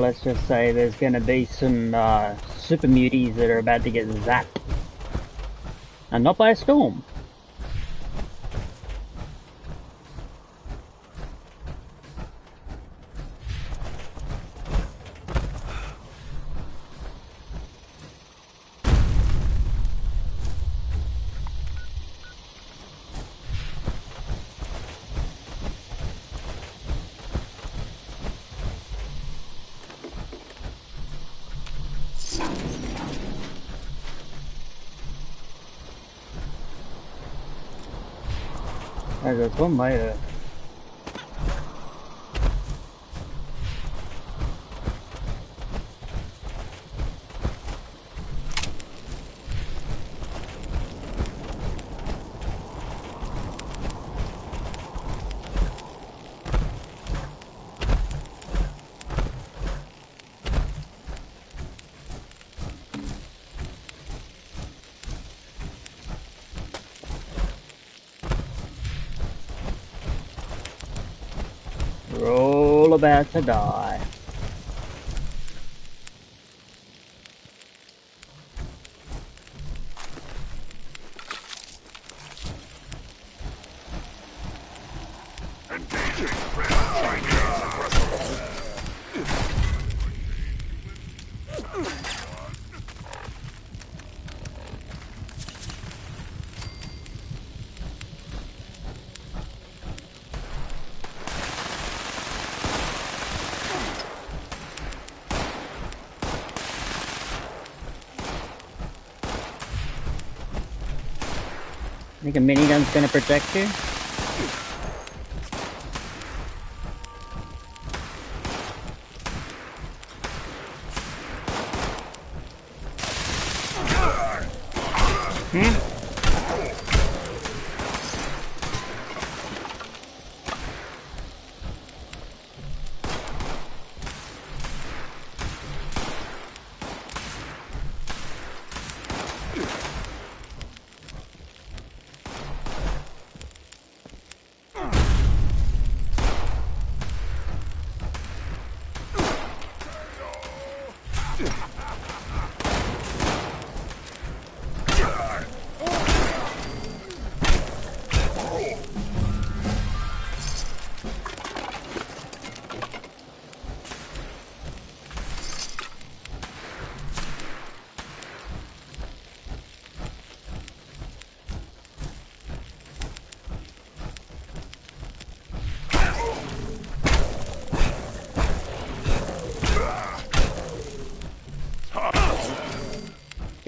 Let's just say there's going to be some super muties that are about to get zapped. And not by a storm. There's one later. We're all about to die. Think a minigun's gonna protect you?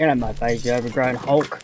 Get out of my face, you overgrown Hulk.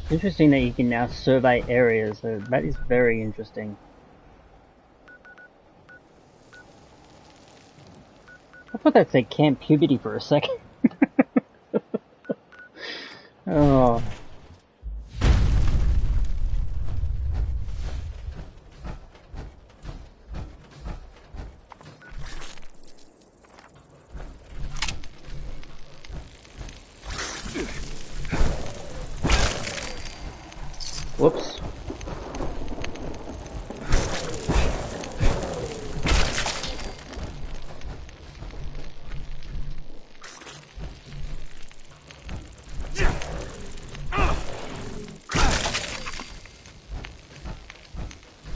Interesting that you can now survey areas, so that is very interesting. I thought that said Camp Puberty for a second. Oh. Whoops.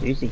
Easy.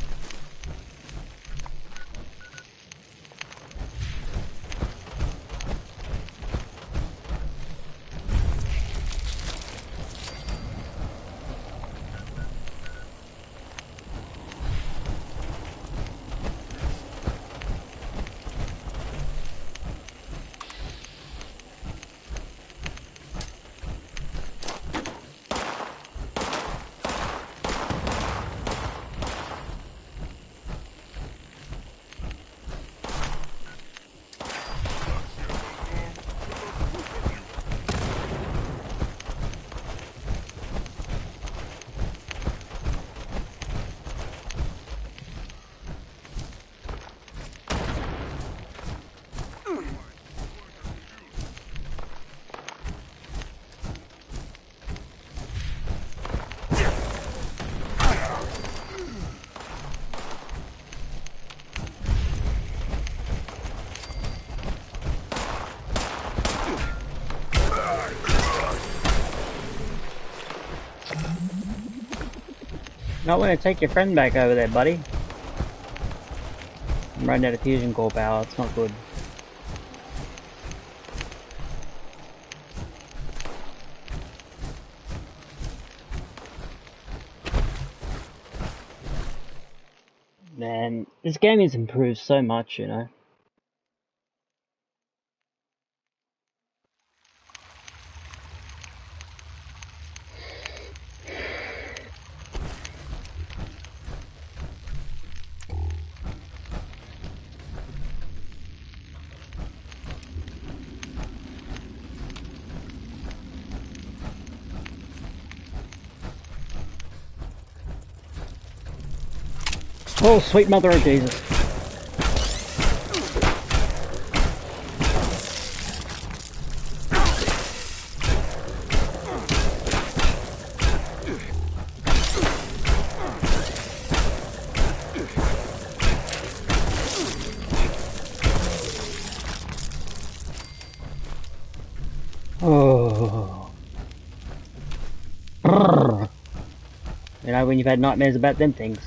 Not want to take your friend back over there, buddy. I'm running out of fusion core power, it's not good. Man, this game has improved so much, you know. Oh, sweet mother of Jesus. Oh. You know, when you've had nightmares about them things.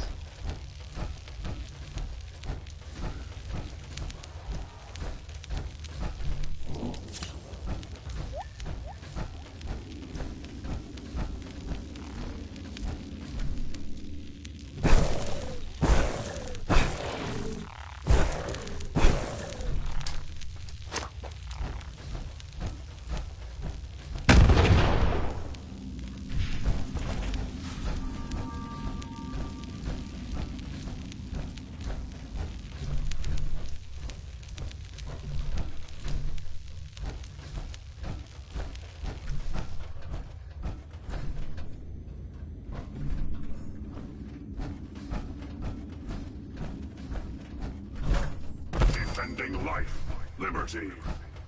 enjoying life, liberty,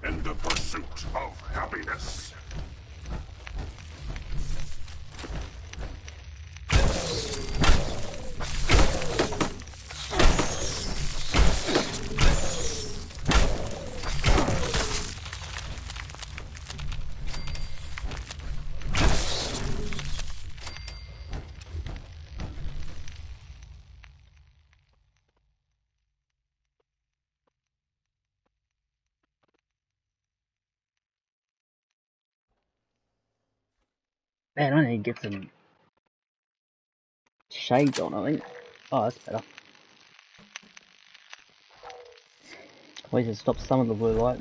and the pursuit of happiness. Man, I need to get some shades on, I think. Oh, that's better. At least it stops some of the blue light.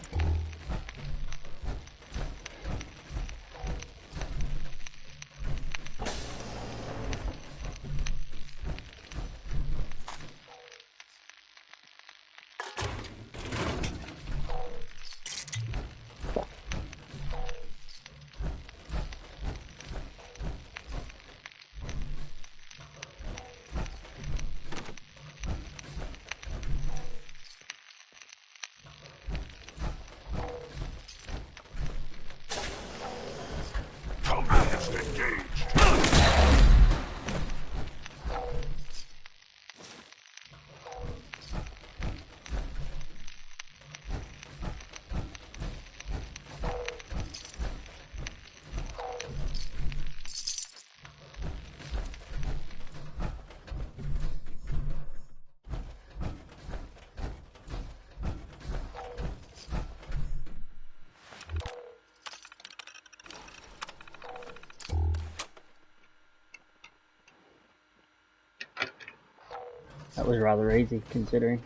That was rather easy, considering.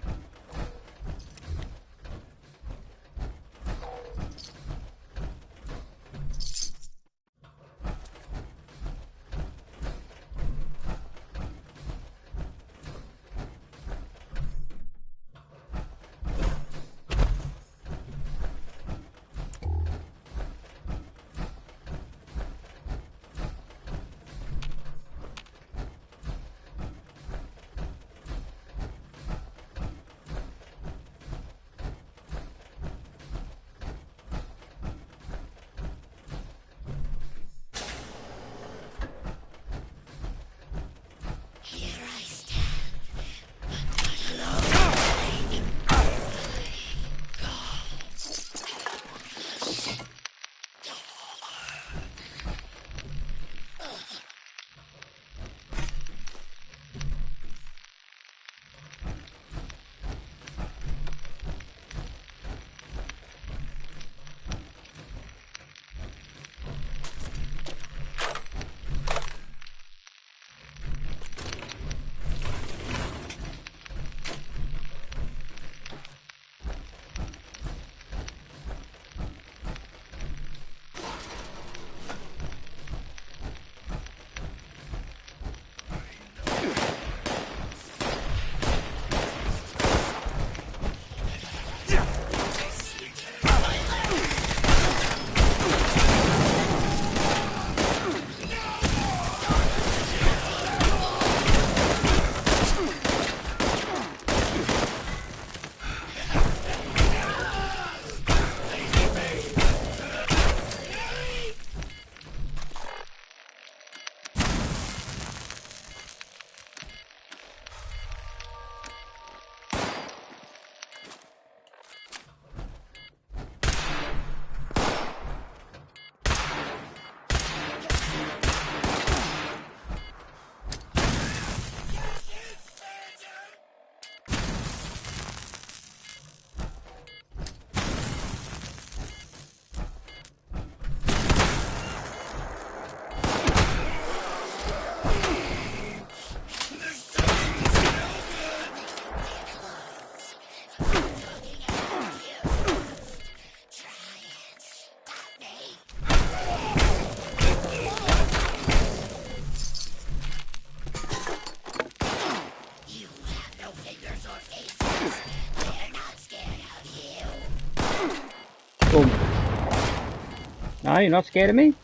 Boom. No, you're not scared of me?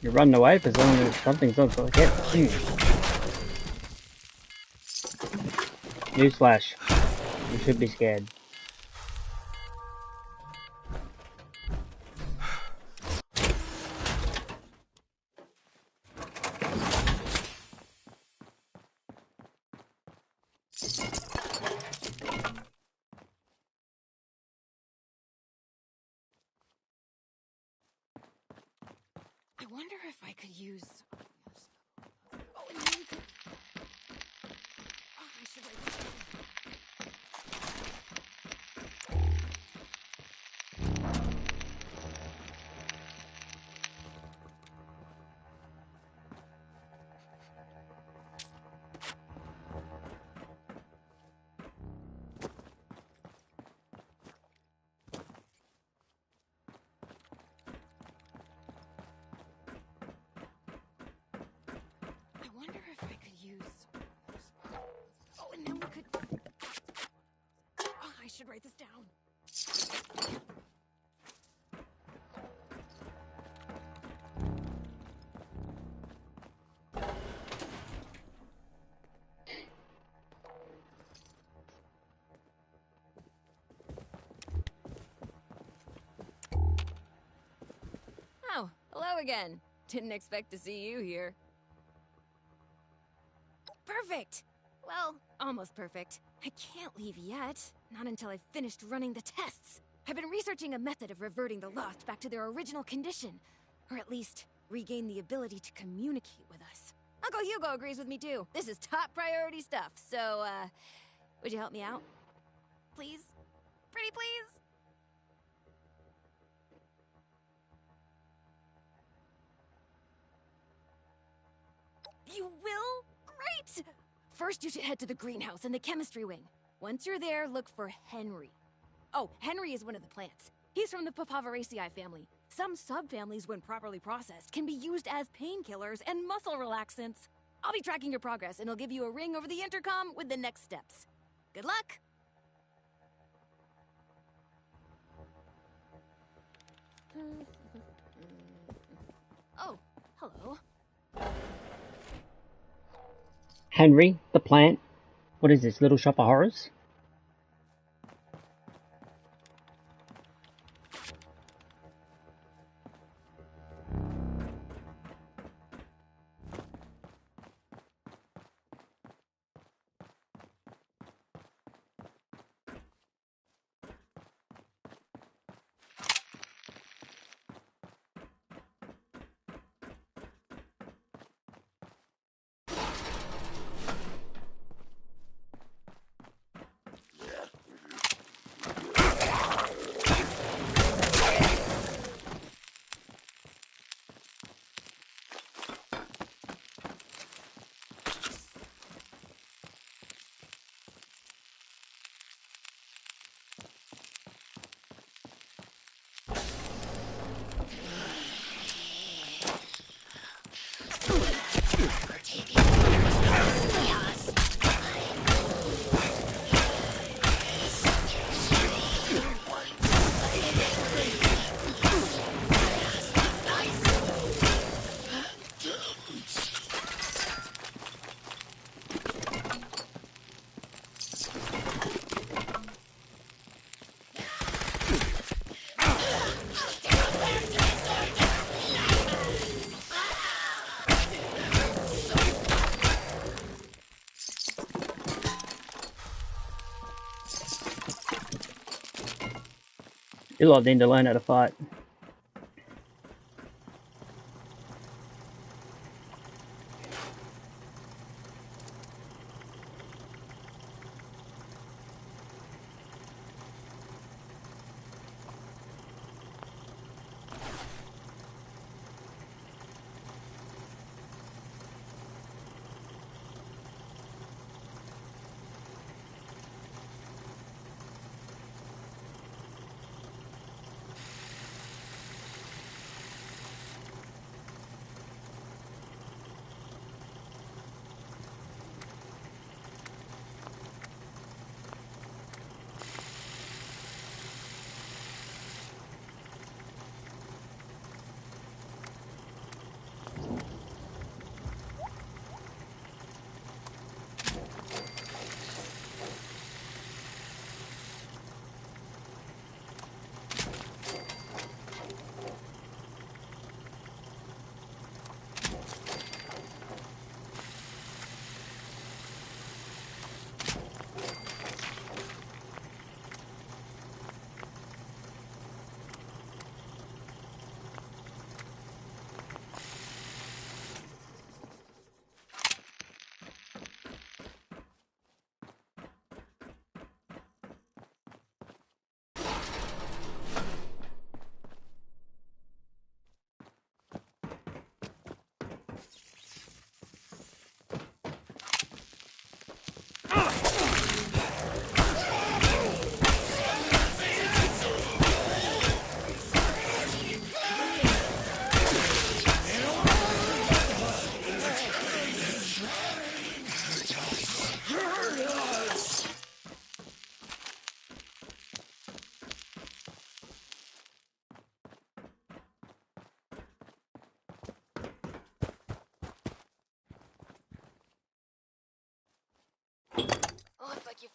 You're running away for something's not going to get you. Newsflash. You should be scared. I wonder if I could use... Oh, and then you could... Oh, I should write this down. I wonder if I could use... Oh, and then we could... Oh, I should write this down. Oh, hello again. Didn't expect to see you here. Perfect! Well, almost perfect. I can't leave yet. Not until I've finished running the tests. I've been researching a method of reverting the Lost back to their original condition. Or at least, regain the ability to communicate with us. Uncle Hugo agrees with me too. This is top priority stuff, so, would you help me out? Please? Pretty please? You will? Great! First, you should head to the greenhouse in the chemistry wing. Once you're there, look for Henry. Oh, Henry is one of the plants. He's from the Papaveraceae family. Some subfamilies, when properly processed, can be used as painkillers and muscle relaxants. I'll be tracking your progress, and I'll give you a ring over the intercom with the next steps. Good luck! Oh, hello. Henry, the plant. What is this, Little Shop of Horrors? You lot need to learn how to fight.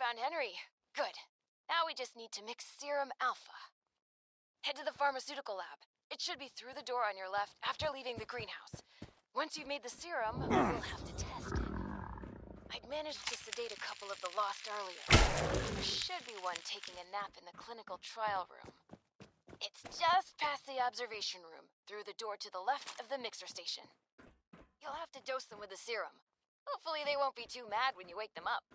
found Henry. Good. Now we just need to mix Serum Alpha. Head to the pharmaceutical lab. It should be through the door on your left after leaving the greenhouse. Once you've made the serum, we'll have to test it. I'd managed to sedate a couple of the lost earlier. There should be one taking a nap in the clinical trial room. It's just past the observation room, through the door to the left of the mixer station. You'll have to dose them with the serum. Hopefully they won't be too mad when you wake them up.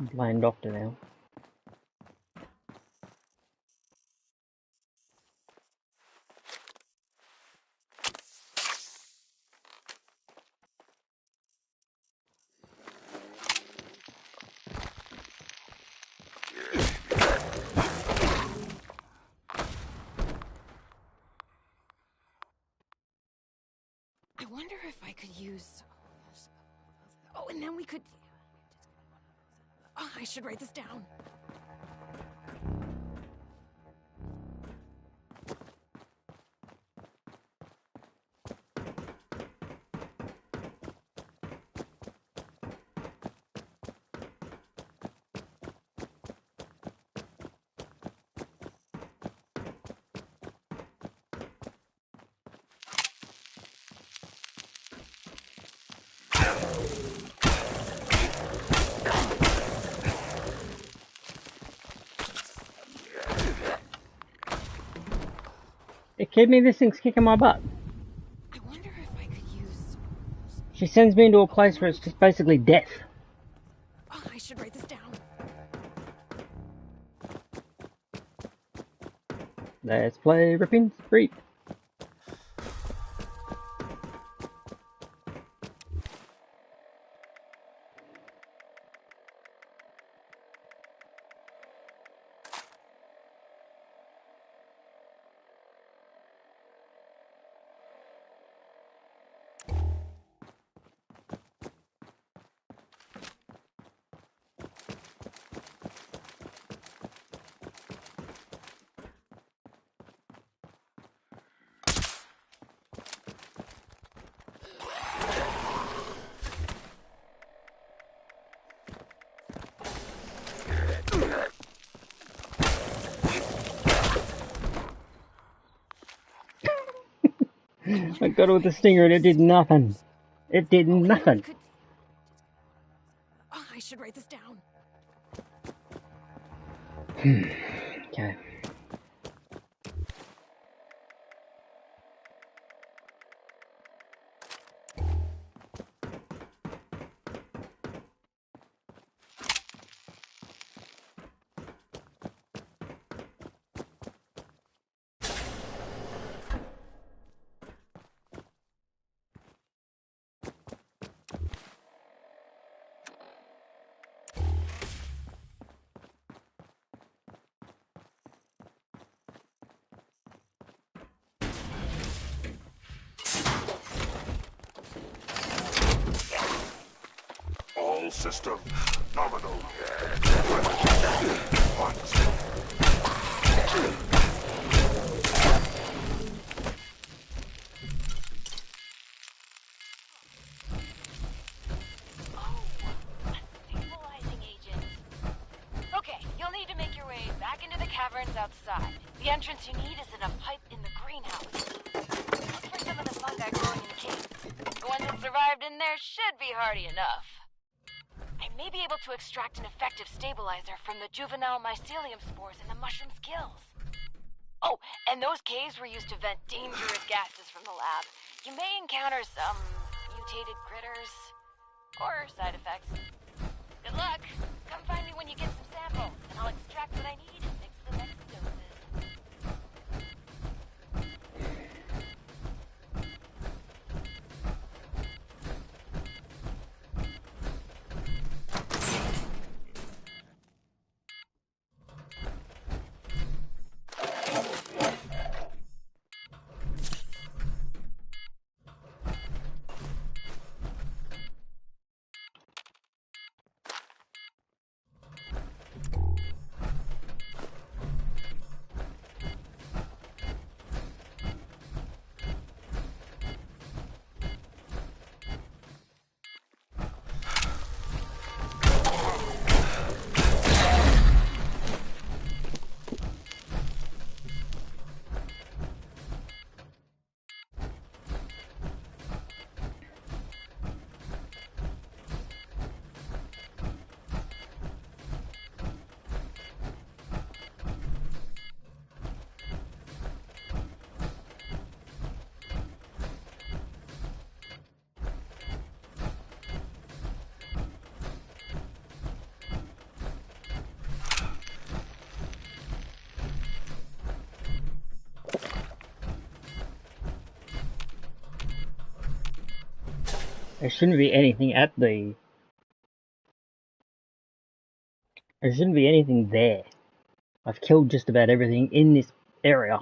I'm playing doctor now. I wonder if I could use... Oh, and then we could... Oh, I should write this down. Hey, kid me, this thing's kicking my butt. I wonder if I could use... She sends me into a place where it's just basically death. Oh, I should write this down. Let's play Ripping Street. I got it with the stinger and it did nothing. It did nothing. Oh, I should write this down. Okay. All system nominal. Okay, you'll need to make your way back into the caverns outside. The entrance you need is in a pipe in the greenhouse. Look for some of the fungi growing in the cave. The ones that survived in there should be hardy enough. I may be able to extract an effective stabilizer from the juvenile mycelium spores in the mushroom's gills. Oh, and those caves were used to vent dangerous gases from the lab. You may encounter some mutated critters or side effects. Good luck. Come find me when you get some samples, and I'll extract what I need and mix the next doses. There shouldn't be anything at the... There shouldn't be anything there. I've killed just about everything in this area.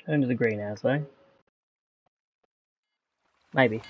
Go into the greenhouse though. Maybe.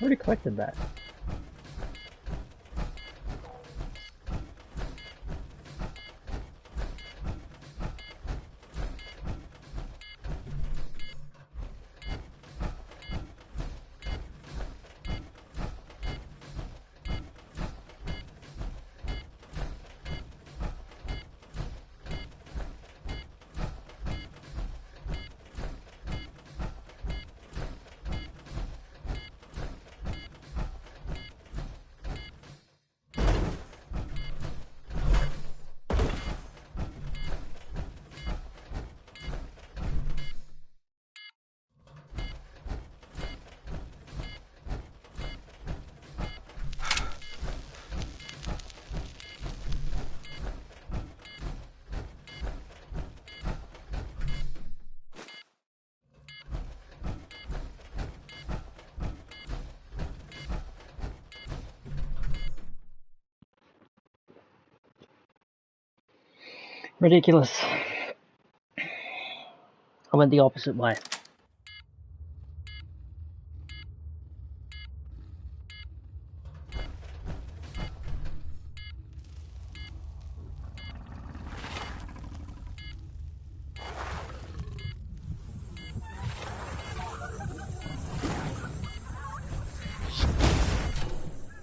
Already collected that. Ridiculous. I went the opposite way.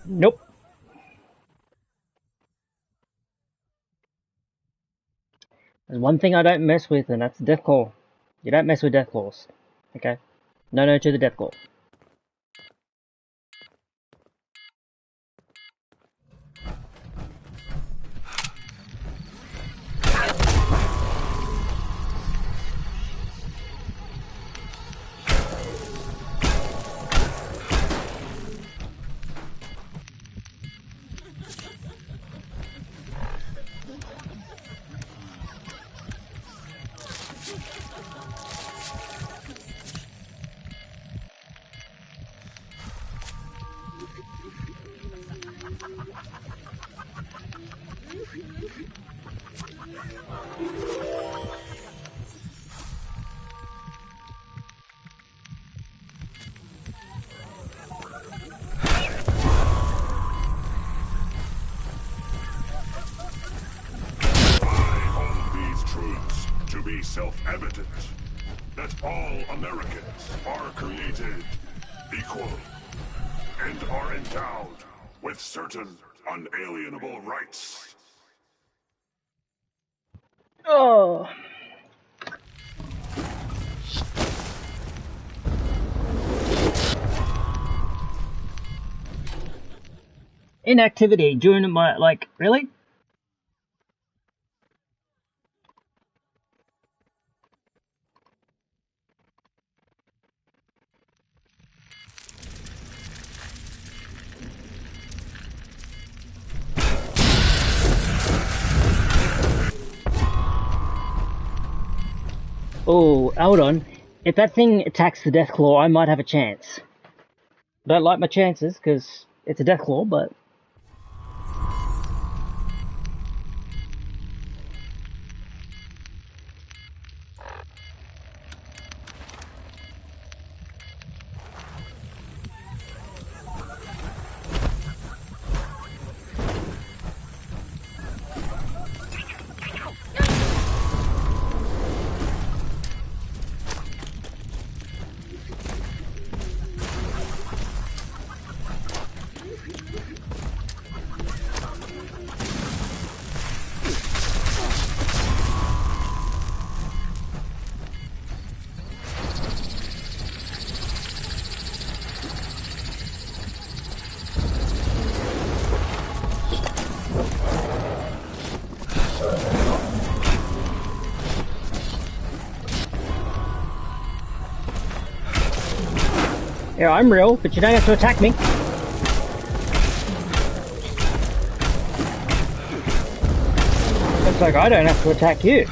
Nope. There's one thing I don't mess with, and that's Deathclaw. You don't mess with Deathclaws. Okay? No to the Deathclaw. self-evident that all Americans are created equal and are endowed with certain unalienable rights. Oh. Inactivity during my, like, really? Oh, hold on. If that thing attacks the Deathclaw, I might have a chance. Don't like my chances, because it's a Deathclaw, but... Yeah, I'm real, but you don't have to attack me. Looks like I don't have to attack you.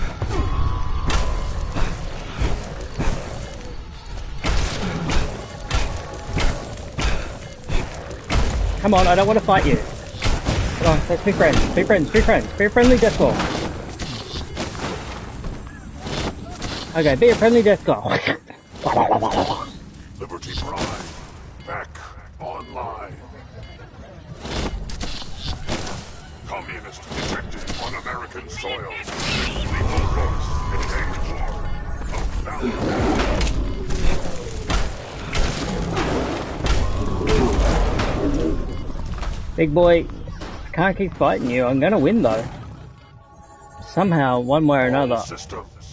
Come on, I don't want to fight you. Come on, let's be friends. Be friends, be friends. Be a friendly Deathclaw. Okay, be a friendly Deathclaw. Liberty Prime, back online. Communist detected on American soil. Lethal force engaged. Of value. Big boy, I can't keep fighting you. I'm gonna win though. Somehow, one way or another,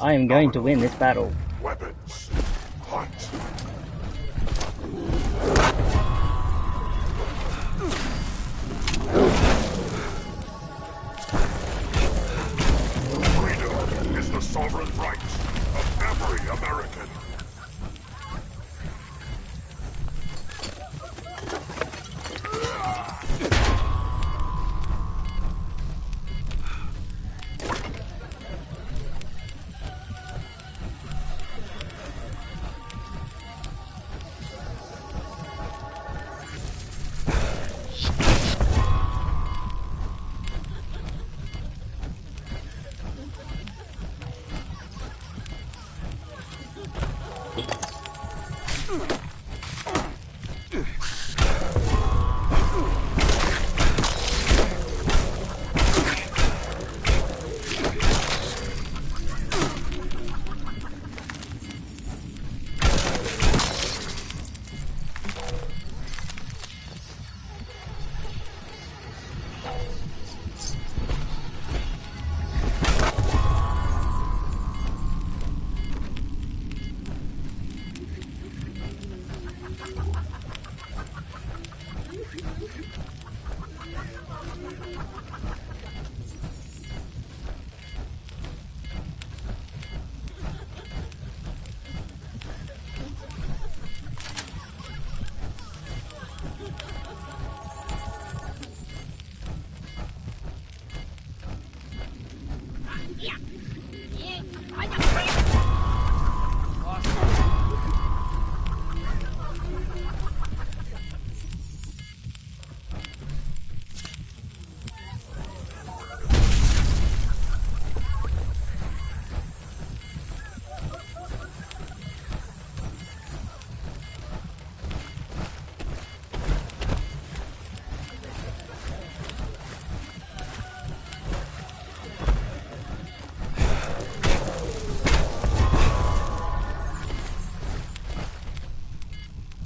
I am going to win this battle. Weapons. Hot. Freedom is the sovereign right of every American.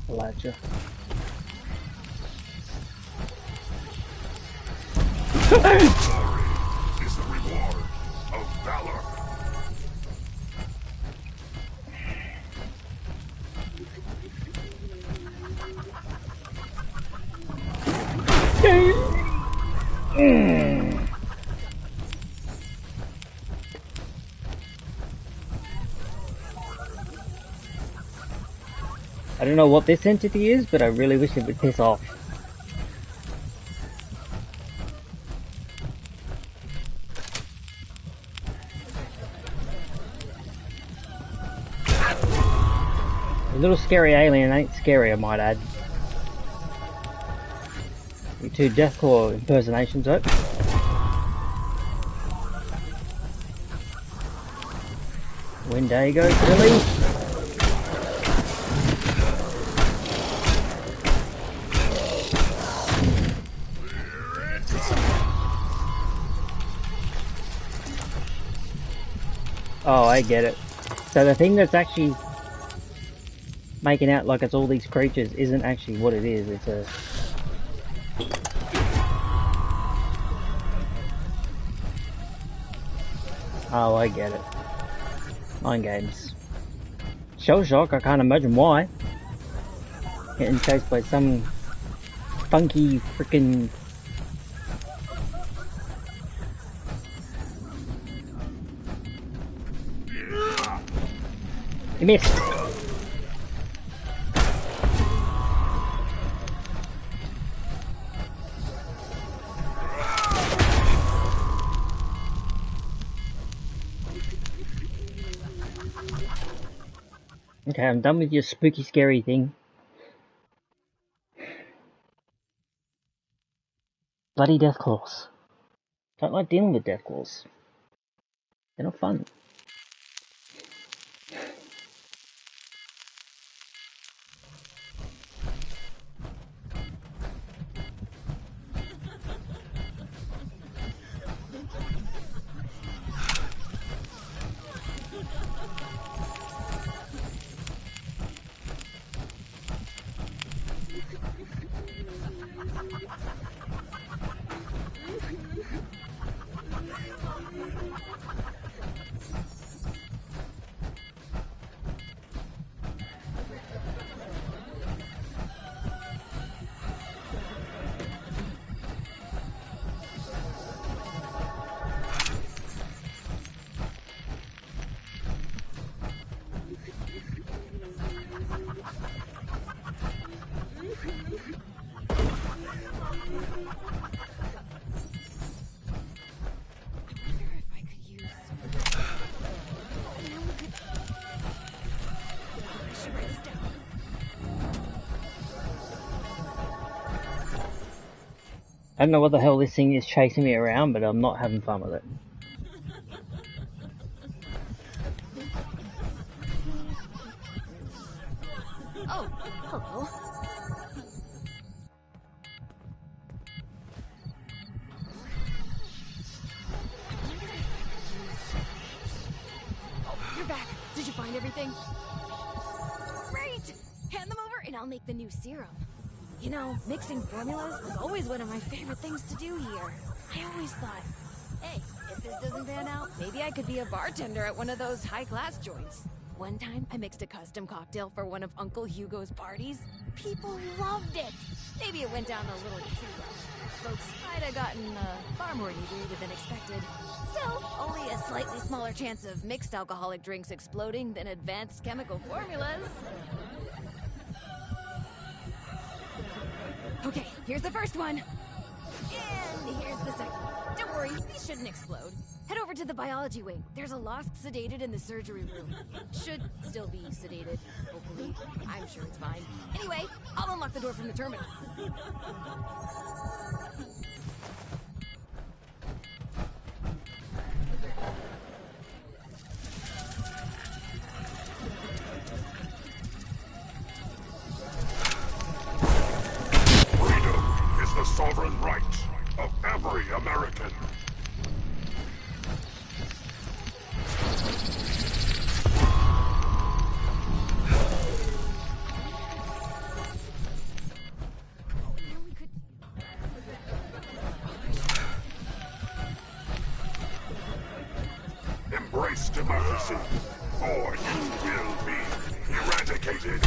Elijah. Is the reward of valor. I don't know what this entity is, but I really wish it would piss off. A little scary alien ain't scary, I might add. You two Deathclaw impersonations, though. Wendigo, Billy. Oh, I get it. So the thing that's actually making out like it's all these creatures isn't actually what it is, it's a... Oh, I get it. Mind games. Shell shock, I can't imagine why. Getting chased by some funky frickin'... You missed! Okay, I'm done with your spooky scary thing. Bloody Deathclaws. Don't like dealing with Deathclaws. They're not fun. I don't know what the hell this thing is chasing me around, but I'm not having fun with it. Oh, hello. Oh, you're back. Did you find everything? Great! Hand them over and I'll make the new serum. You know, mixing formulas was always one of my favorite things to do here. I always thought, hey, if this doesn't pan out, maybe I could be a bartender at one of those high-class joints. One time, I mixed a custom cocktail for one of Uncle Hugo's parties. People loved it. Maybe it went down a little too well. Folks might have gotten far more inebriated than expected. Still, only a slightly smaller chance of mixed alcoholic drinks exploding than advanced chemical formulas. Okay, here's the first one. And here's the second. Don't worry, these shouldn't explode. Head over to the biology wing. There's a lost sedated in the surgery room. Should still be sedated, hopefully. I'm sure it's fine. Anyway, I'll unlock the door from the terminal. The sovereign right of every American. this democracy, or you will be eradicated.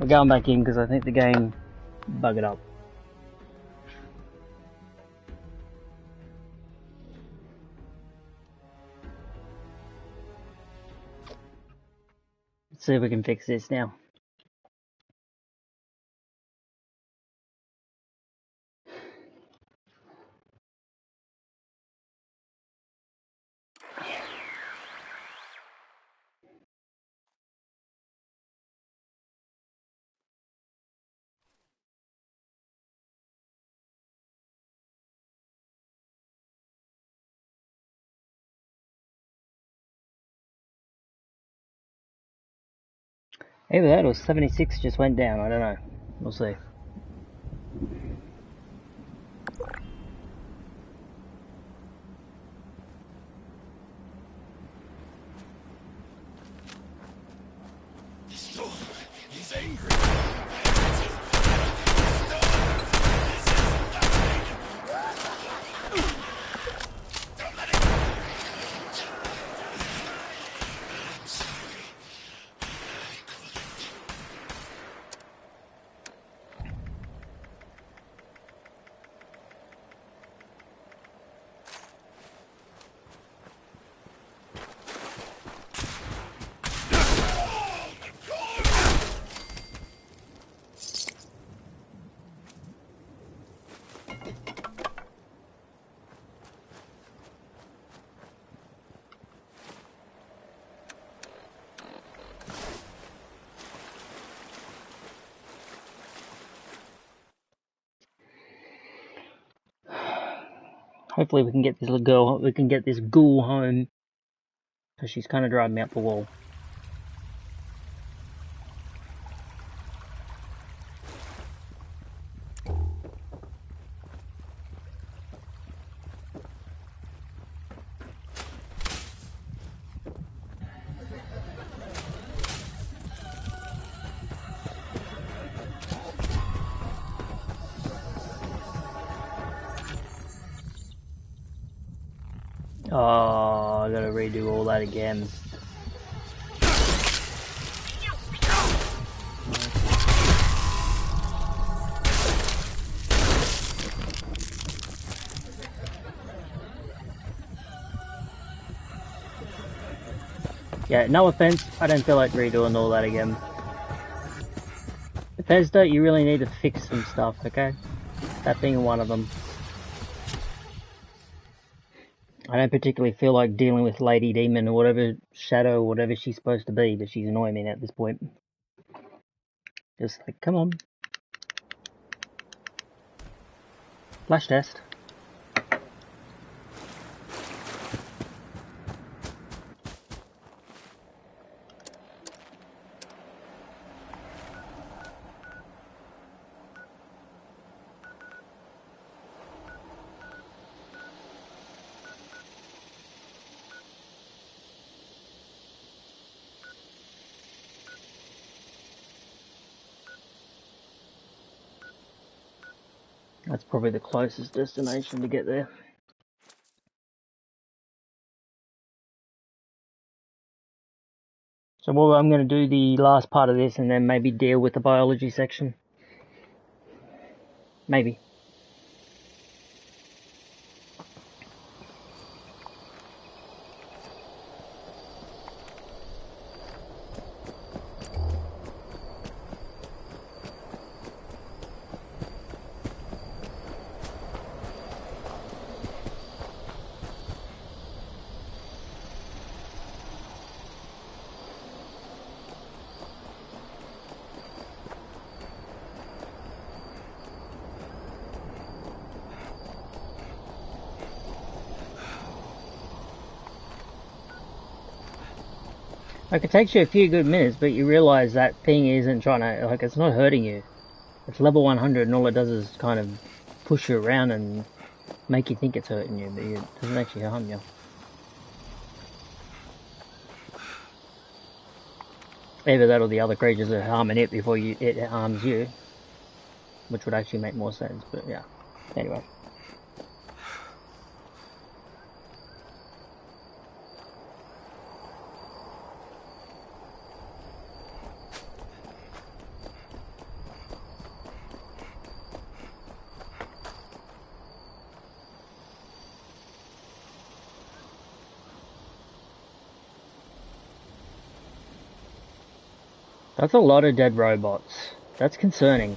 We're going back in because I think the game buggered up. Let's see if we can fix this now. Either that or 76 just went down, I don't know. We'll see. He's angry. Hopefully we can get this little girl, we can get this ghoul home. Because she's kind of driving me up the wall. Oh, I gotta redo all that again. Yeah, no offense, I don't feel like redoing all that again. Bethesda, you really need to fix some stuff, okay? That being one of them. I don't particularly feel like dealing with Lady Demon or whatever shadow or whatever she's supposed to be, but she's annoying me at this point. Just like, come on. Flash test. That's probably the closest destination to get there. So well, I'm going to do the last part of this and then maybe deal with the biology section. Maybe. Like, it takes you a few good minutes, but you realise that thing isn't trying to, like, it's not hurting you. It's level 100 and all it does is kind of push you around and make you think it's hurting you, but it doesn't actually harm you. Either that or the other creatures are harming it before it harms you. Which would actually make more sense, but yeah. Anyway. That's a lot of dead robots. That's concerning.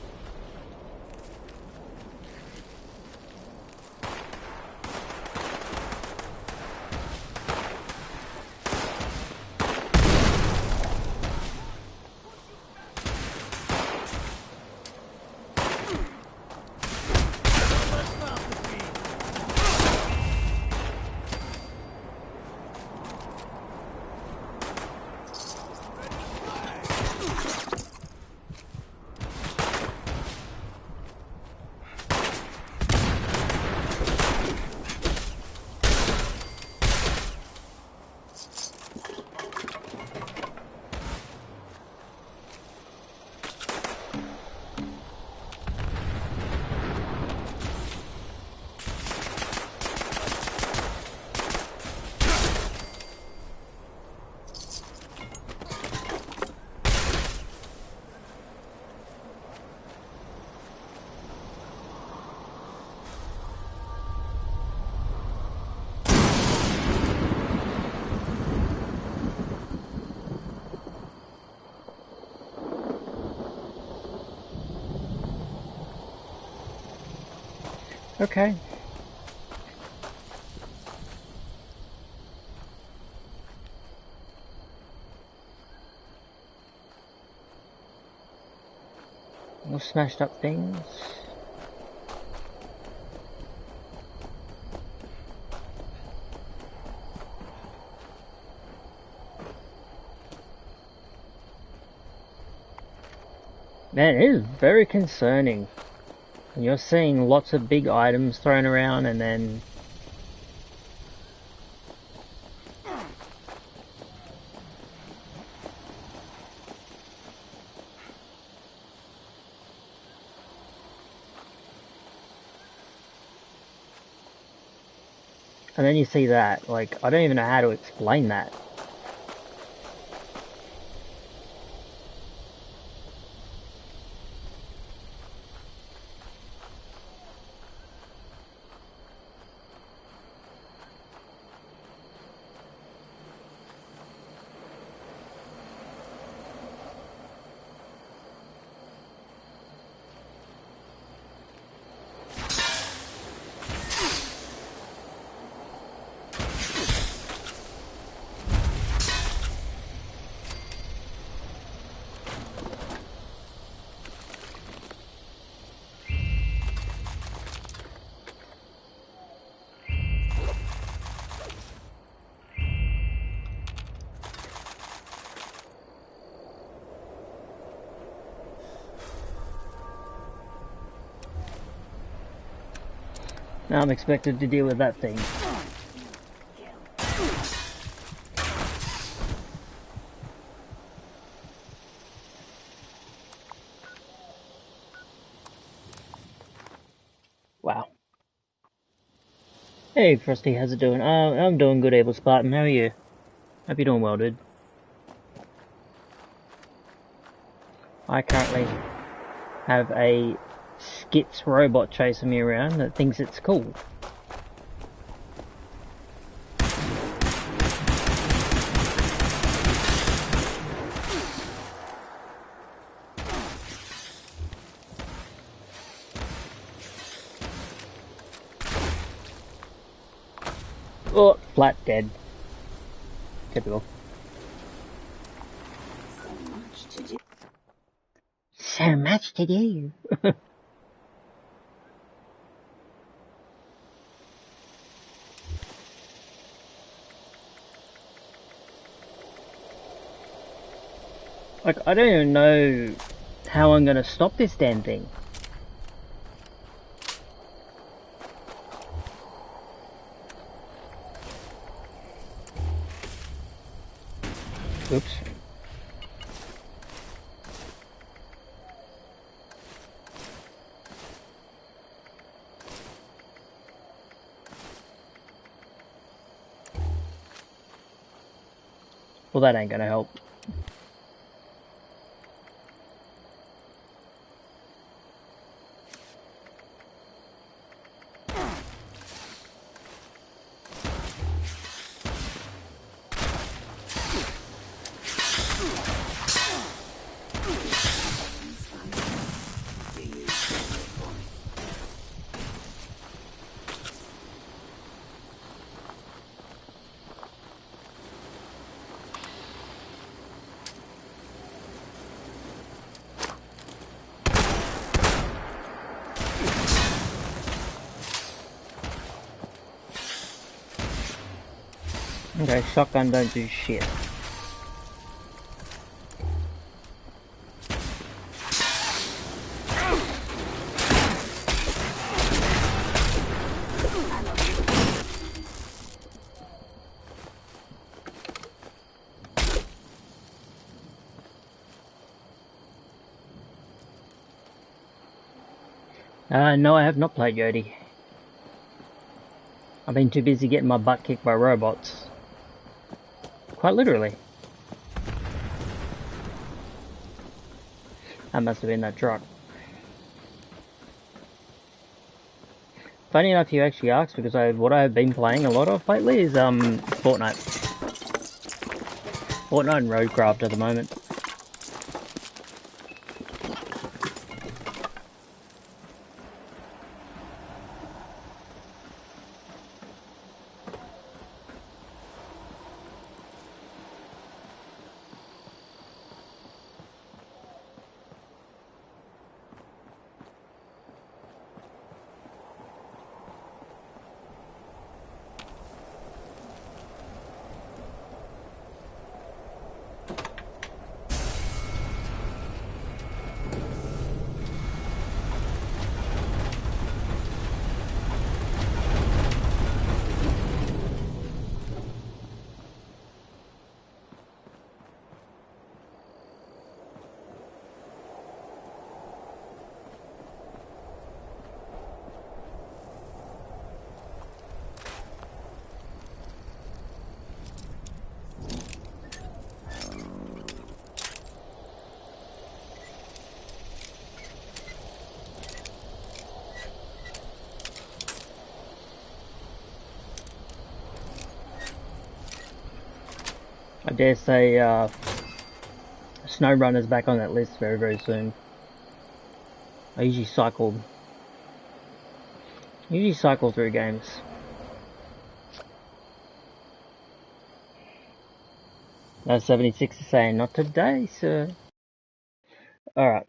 Okay. More smashed up things. Man, it is very concerning. And you're seeing lots of big items thrown around and then... And then you see that, like, I don't even know how to explain that. Now I'm expected to deal with that thing. Wow. Hey Frosty, how's it doing? I'm doing good, Able Spartan. How are you? Hope you're doing well, dude. I currently have a Skits robot chasing me around that thinks it's cool. Oh, flat dead. Typical. So much to do. Like, I don't even know how I'm gonna stop this damn thing. Oops. Well, that ain't gonna help. Okay, shotgun don't do shit. No, I have not played Yodi. I've been too busy getting my butt kicked by robots. Quite literally. That must have been that truck. Funny enough you actually asked, because what I've been playing a lot of lately is Fortnite. Fortnite and Roadcraft at the moment. I dare say SnowRunner's back on that list very, very soon. I usually cycle through games. No, 76 is saying, not today, sir. Alright.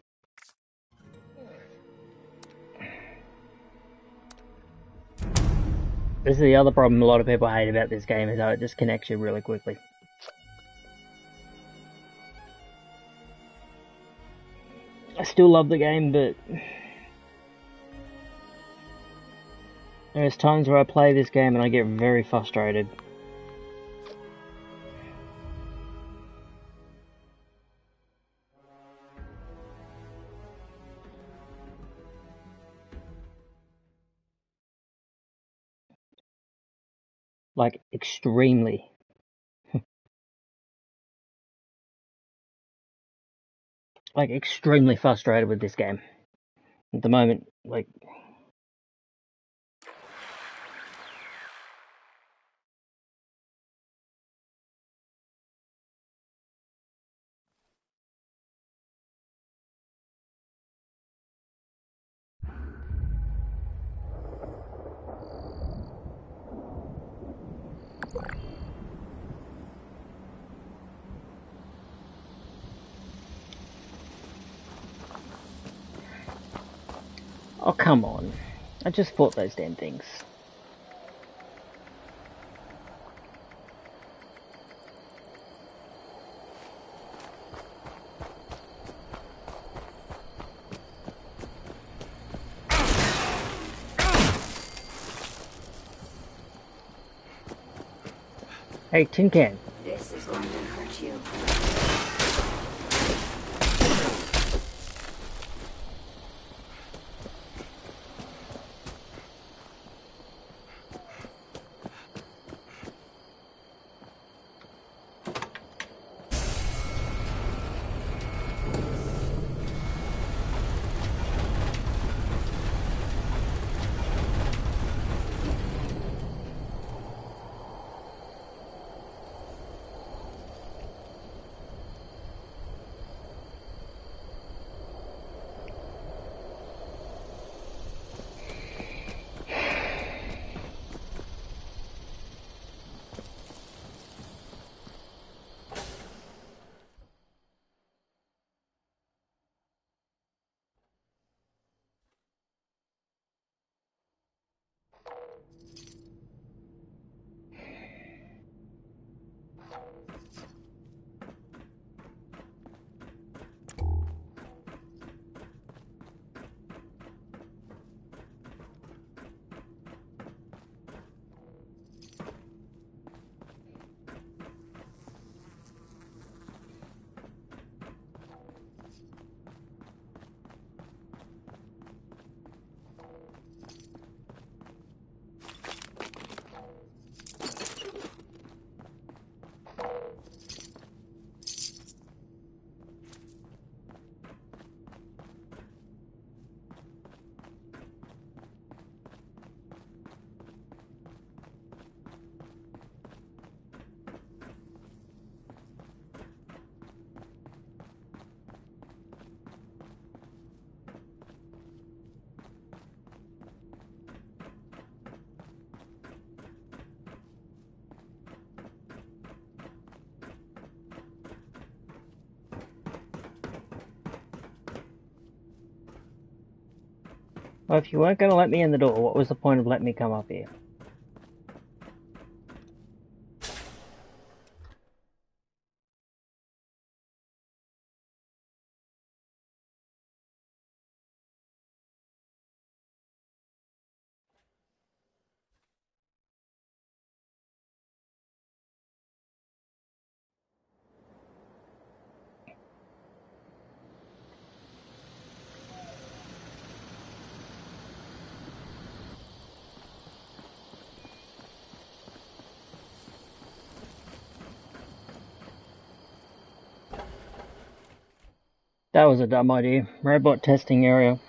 This is the other problem a lot of people hate about this game, is how it disconnects you really quickly. I still love the game, but there's times where I play this game and I get very frustrated. Like, extremely. Like, extremely frustrated with this game. At the moment, like... Oh, come on. I just fought those damn things. Hey, Tin Can. This is going to hurt you. Well, if you weren't going to let me in the door, what was the point of letting me come up here? That was a dumb idea. Robot testing area.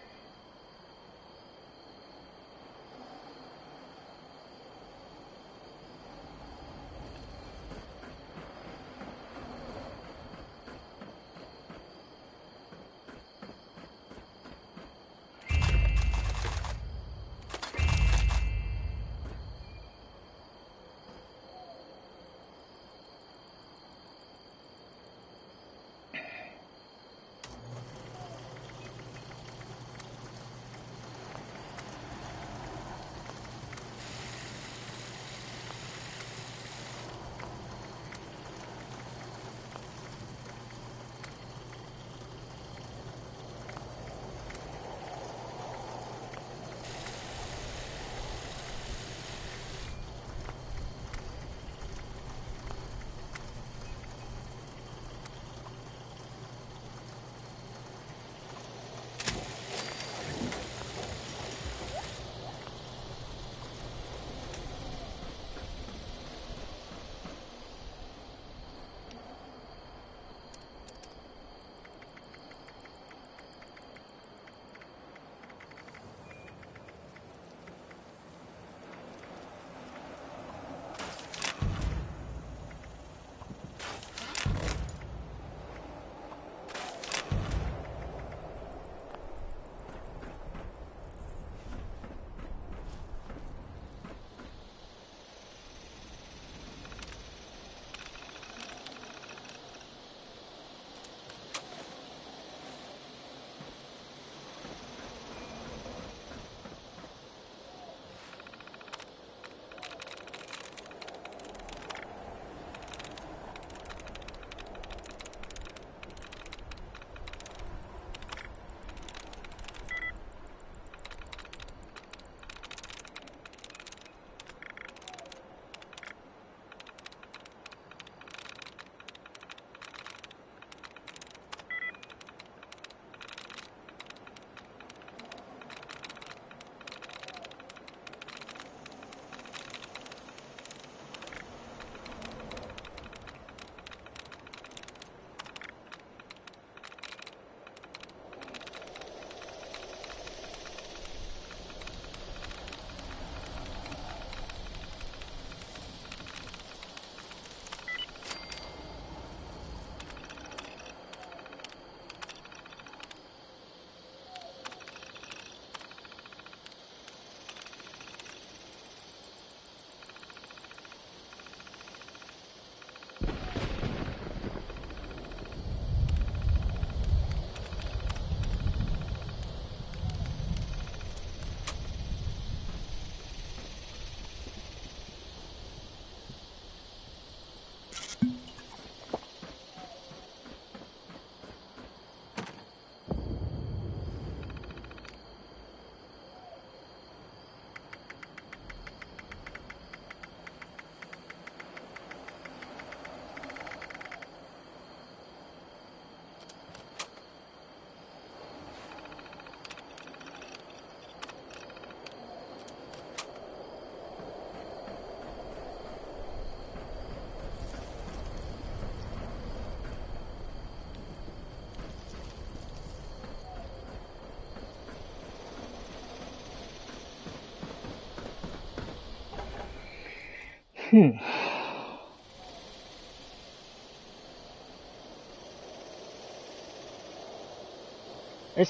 This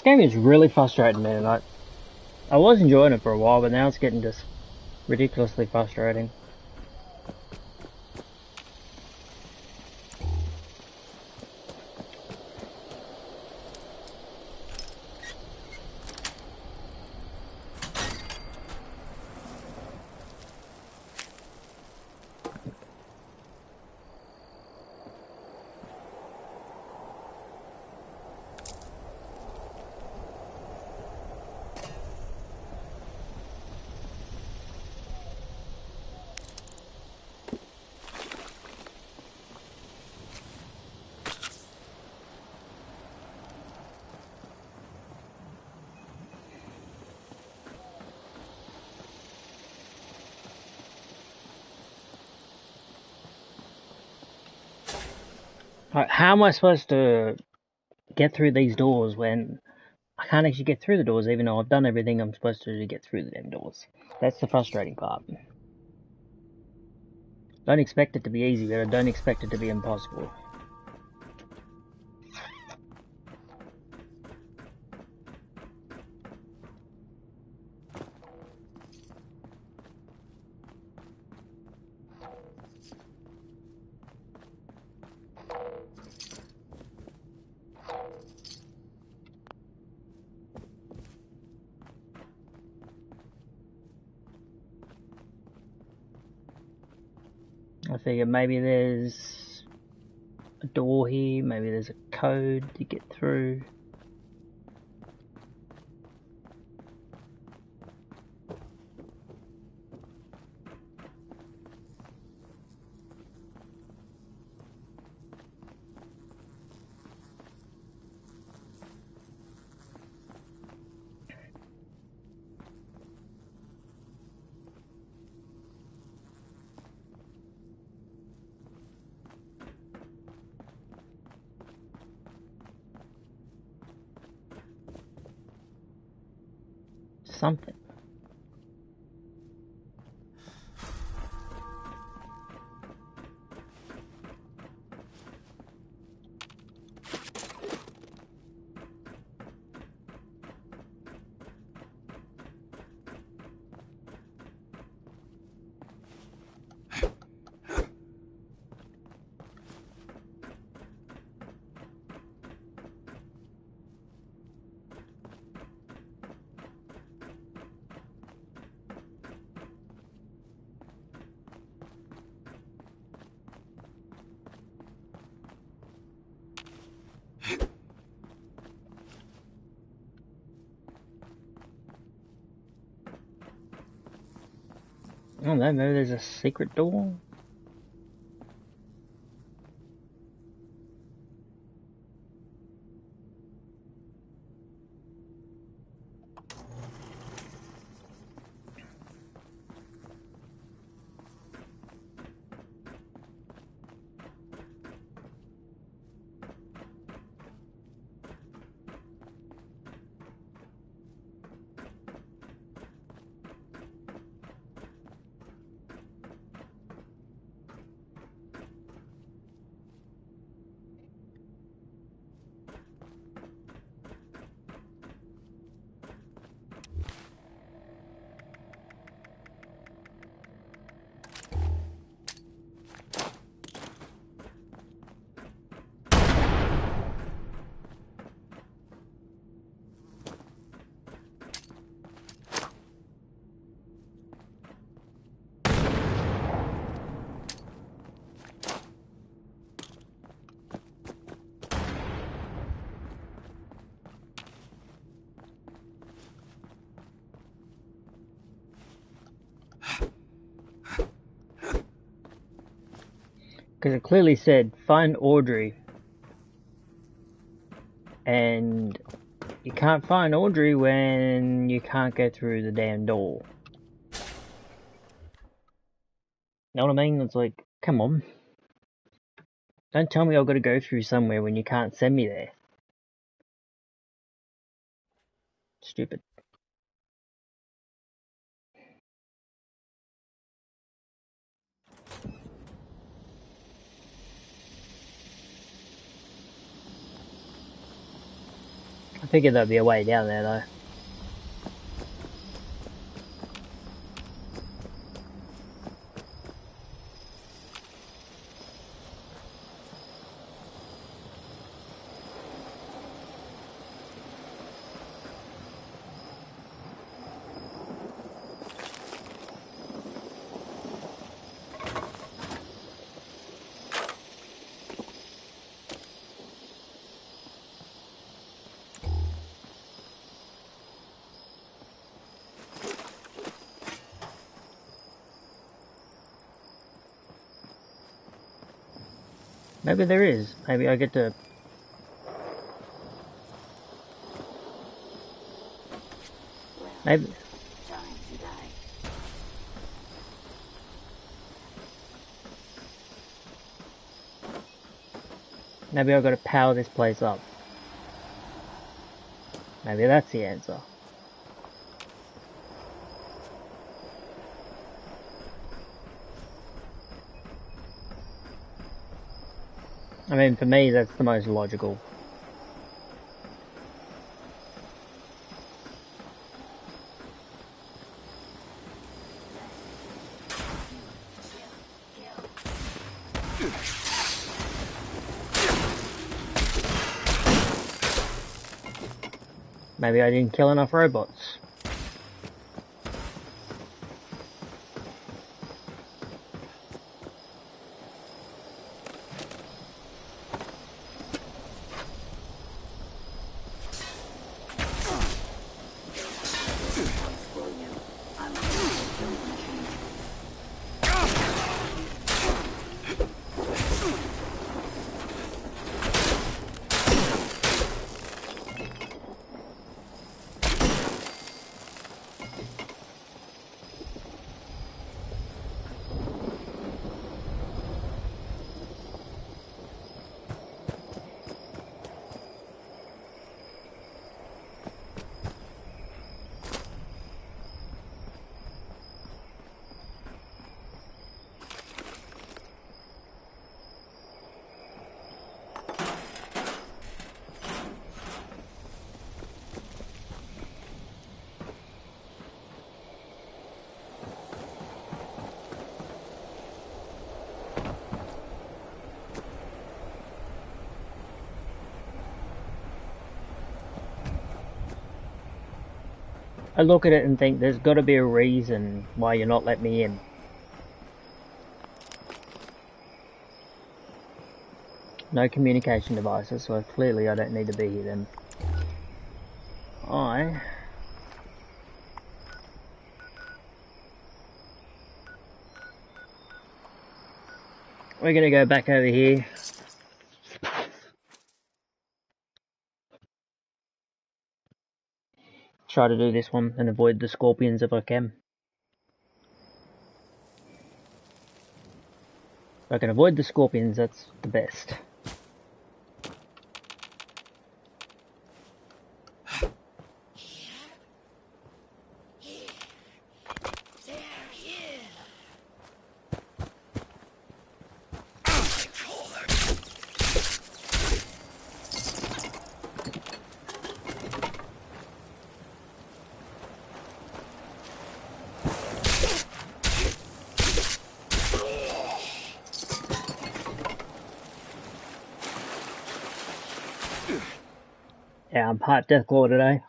game is really frustrating, man. I was enjoying it for a while, but now it's getting just ridiculously frustrating. How am I supposed to get through these doors when I can't actually get through the doors, even though I've done everything I'm supposed to do to get through the damn doors? That's the frustrating part. Don't expect it to be easy, but I don't expect it to be impossible. I figure maybe there's a door here, maybe there's a code to get through. Something. I don't know, maybe there's a secret door? Because it clearly said, find Audrey. And you can't find Audrey when you can't go through the damn door. Know what I mean? It's like, come on. Don't tell me I've got to go through somewhere when you can't send me there. Stupid. I figured there'd be a way down there though. Maybe there is. Maybe I get to... Maybe... Maybe I've got to power this place up. Maybe that's the answer. I mean, for me, that's the most logical. Maybe I didn't kill enough robots. I look at it and think there's got to be a reason why you're not letting me in. No communication devices, so clearly I don't need to be here then. We're gonna go back over here. Try to do this one and avoid the scorpions if I can. If I can avoid the scorpions, that's the best. Yeah, I'm hot deathcore today.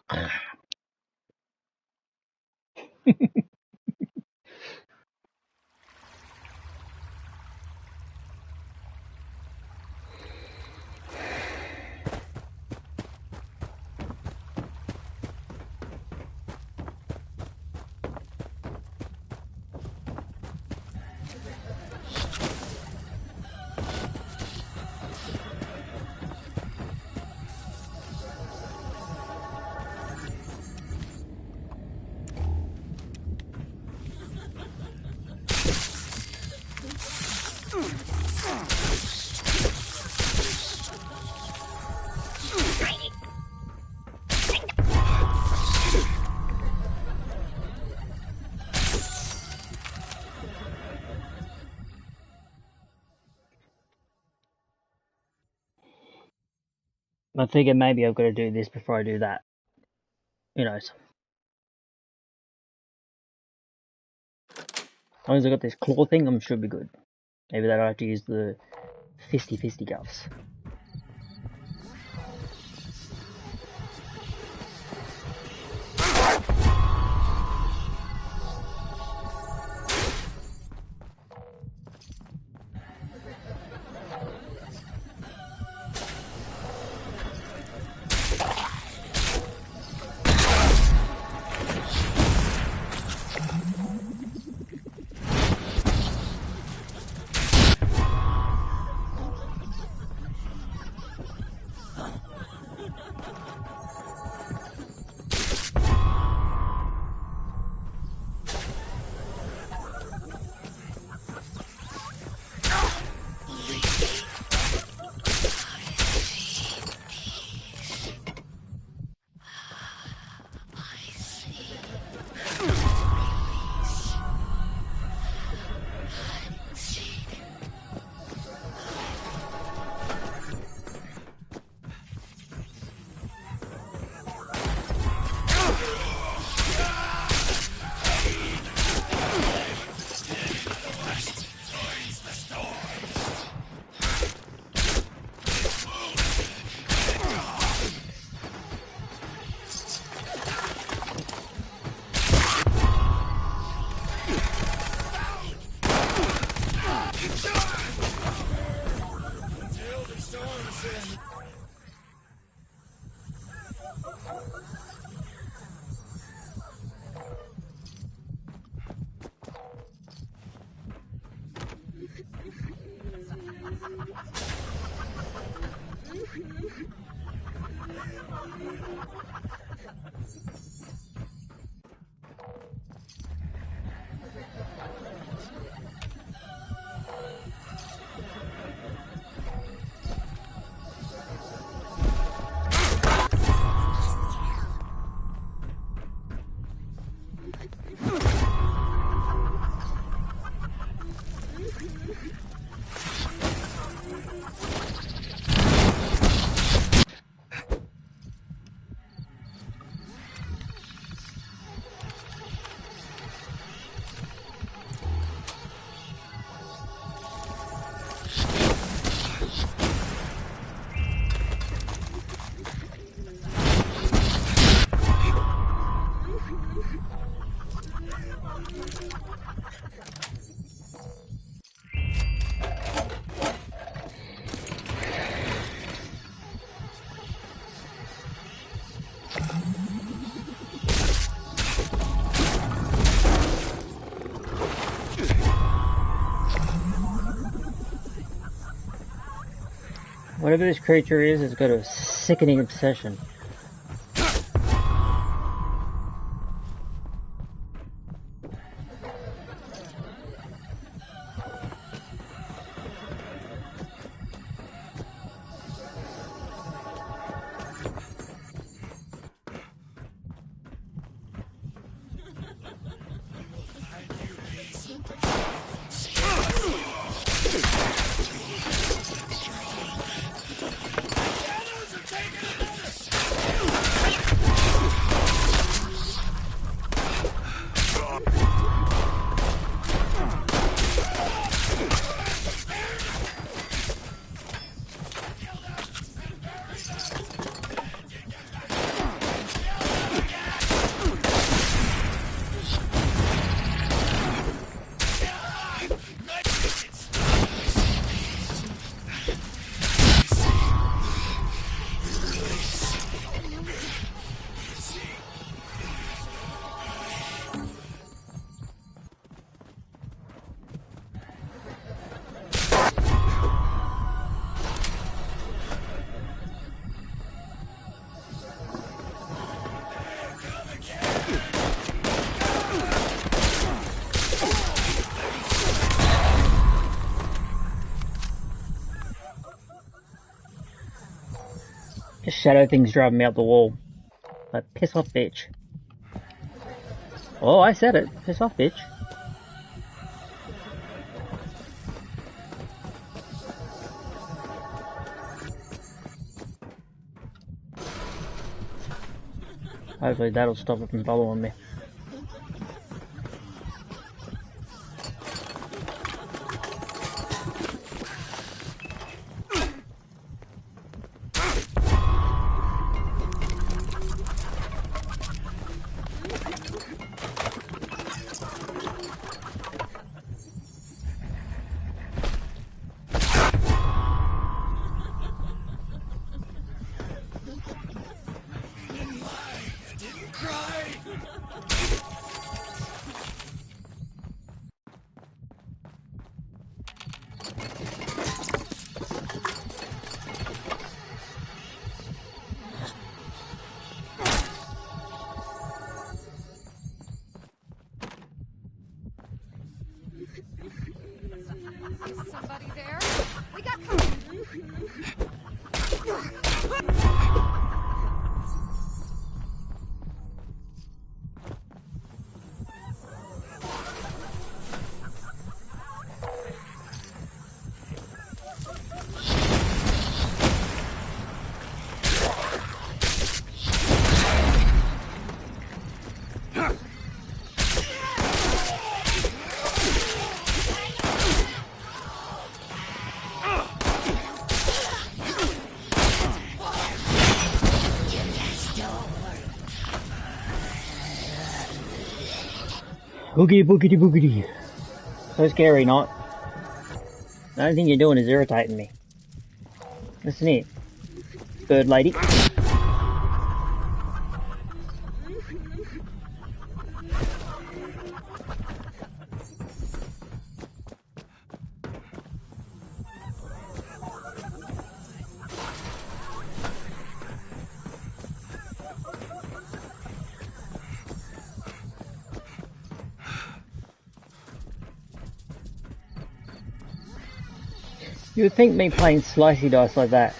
I figure maybe I've got to do this before I do that. Who knows? As long as I got this claw thing, I should be good. Maybe that I have to use the fisty cuffs. Whatever this creature is, it's got a sickening obsession. This shadow thing's driving me up the wall. Like, piss off, bitch. Oh, I said it. Piss off, bitch. Hopefully that'll stop it from following me. Somebody there? We got company. Boogity boogity boogity. So scary, not? The only thing you're doing is irritating me. Listen here, bird lady. You would think me playing slicey dice like that.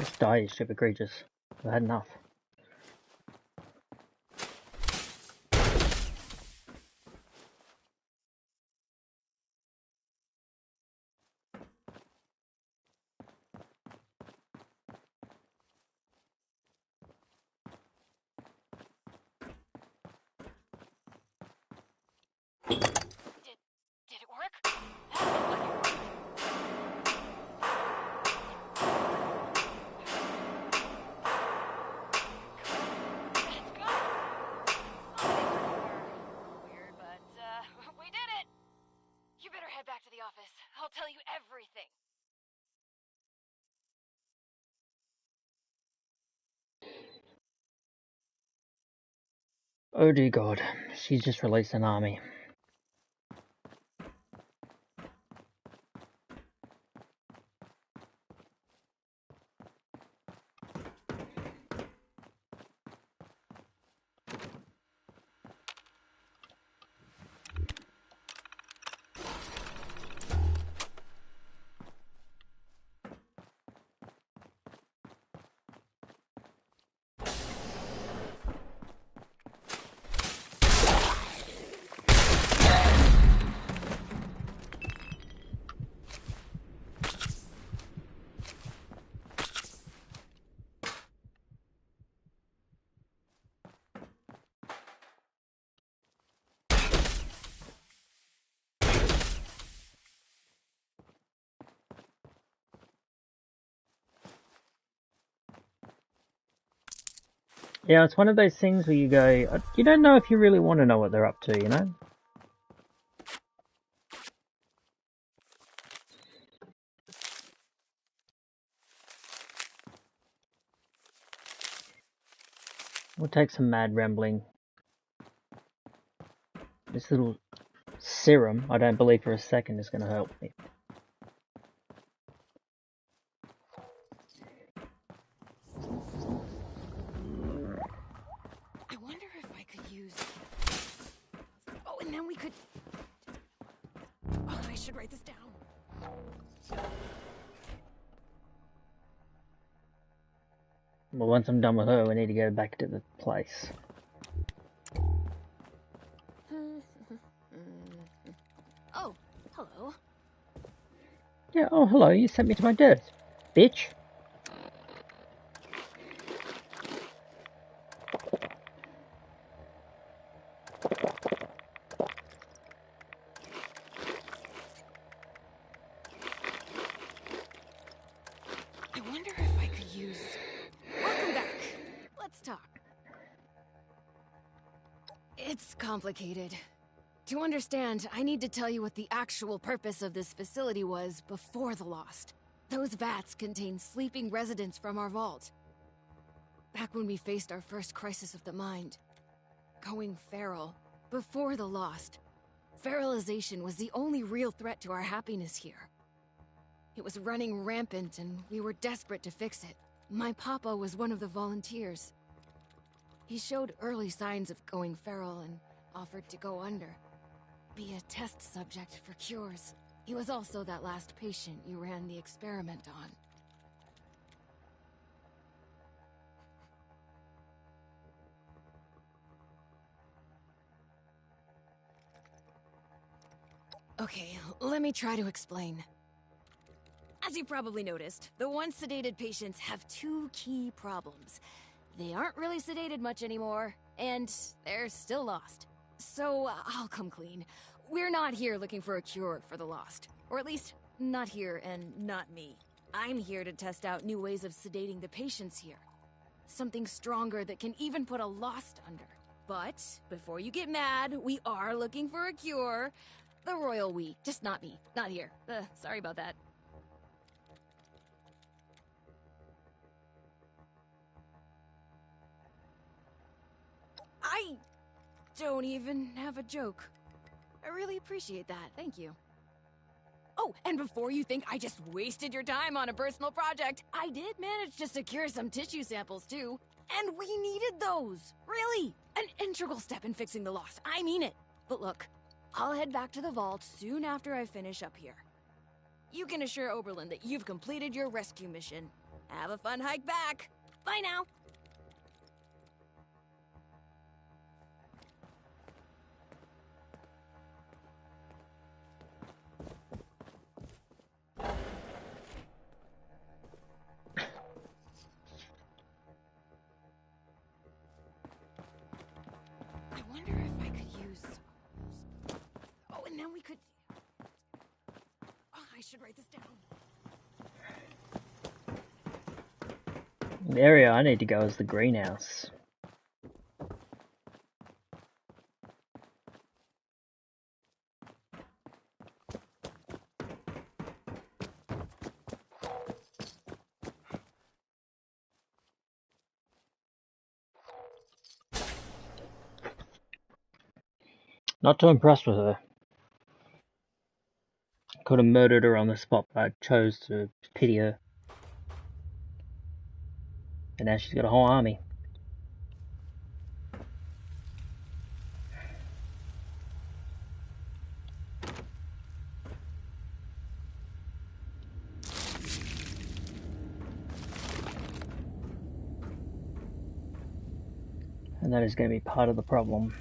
Just die, you stupid creatures. I've had enough. Did it work? Weird, but we did it. You better head back to the office. I'll tell you everything. Oh dear God, she's just released an army. Yeah, it's one of those things where you go, you don't know if you really want to know what they're up to, you know? We'll take some mad rambling. This little serum, I don't believe for a second is going to help me. I wonder if I could use... Oh, and then we could... Oh, I should write this down. Well, once I'm done with her, we need to go back to the place. Oh, hello. Yeah, oh hello, you sent me to my death, bitch. I wonder if I could use... Welcome back. Let's talk. It's complicated. To understand, I need to tell you what the actual purpose of this facility was before the Lost. Those vats contain sleeping residents from our vault. Back when we faced our first crisis of the mind. Going feral, before the Lost. Feralization was the only real threat to our happiness here. It was running rampant and we were desperate to fix it. My papa was one of the volunteers. He showed early signs of going feral and offered to go under. Be a test subject for cures. He was also that last patient you ran the experiment on. Okay, let me try to explain. As you probably noticed, the once sedated patients have two key problems. They aren't really sedated much anymore, and they're still lost. So, I'll come clean. We're not here looking for a cure for the Lost. Or at least, not here and not me. I'm here to test out new ways of sedating the patients here. Something stronger that can even put a Lost under. But, before you get mad, we are looking for a cure. The royal we, just not me. Not here. Sorry about that. I don't even have a joke. I really appreciate that, thank you. Oh, and before you think I just wasted your time on a personal project, I did manage to secure some tissue samples too. And we needed those! Really! An integral step in fixing the Lost, I mean it! But look, I'll head back to the vault soon after I finish up here. You can assure Oberlin that you've completed your rescue mission. Have a fun hike back. Bye now. I wonder if I could use... Oh, and then we could... Oh, I should write this down. The area I need to go is the greenhouse. Not too impressed with her. Could have murdered her on the spot, but I chose to pity her. And now she's got a whole army. And that is going to be part of the problem.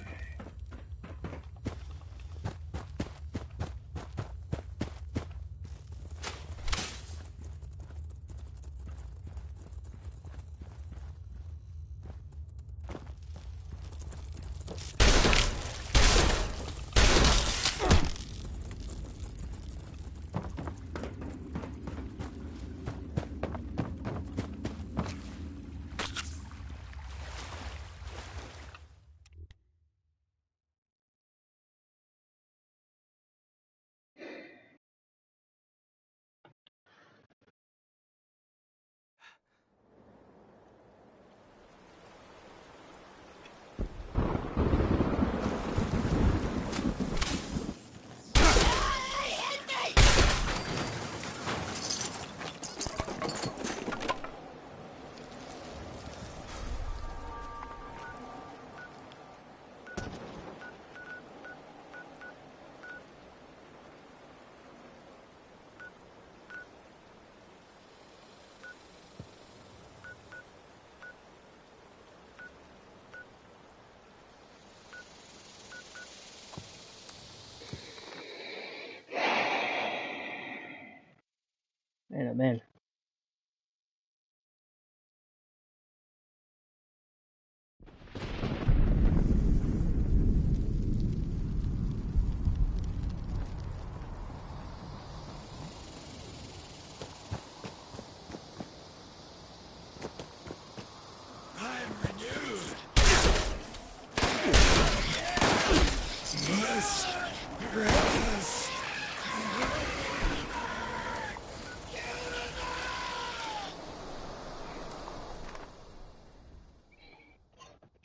Man, oh man.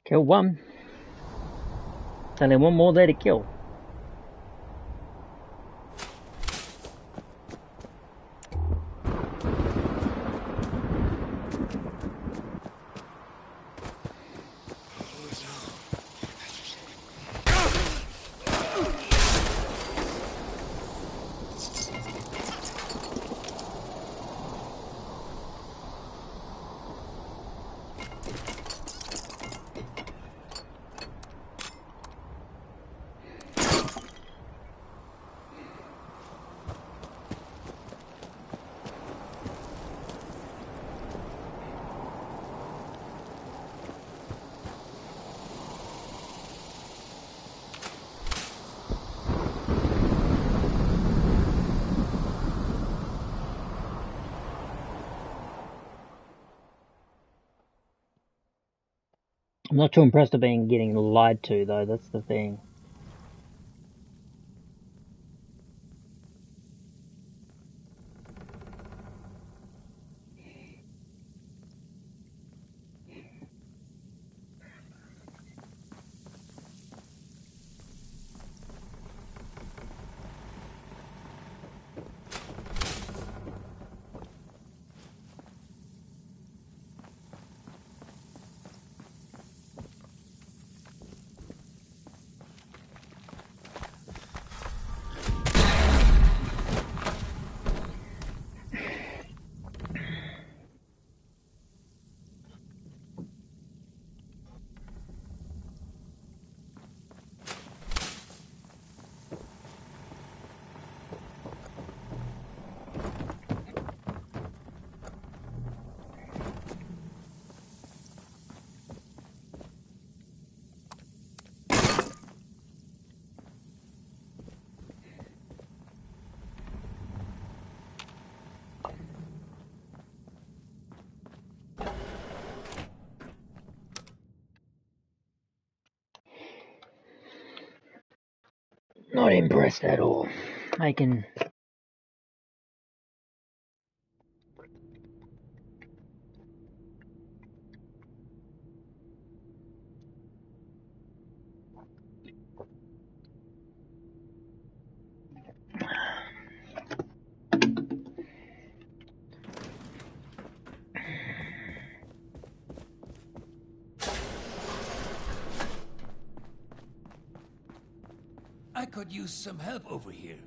Kill one. Only one more there to kill. I'm not too impressed at getting lied to, though. That's the thing. Not impressed at all. Making... I could use some help over here.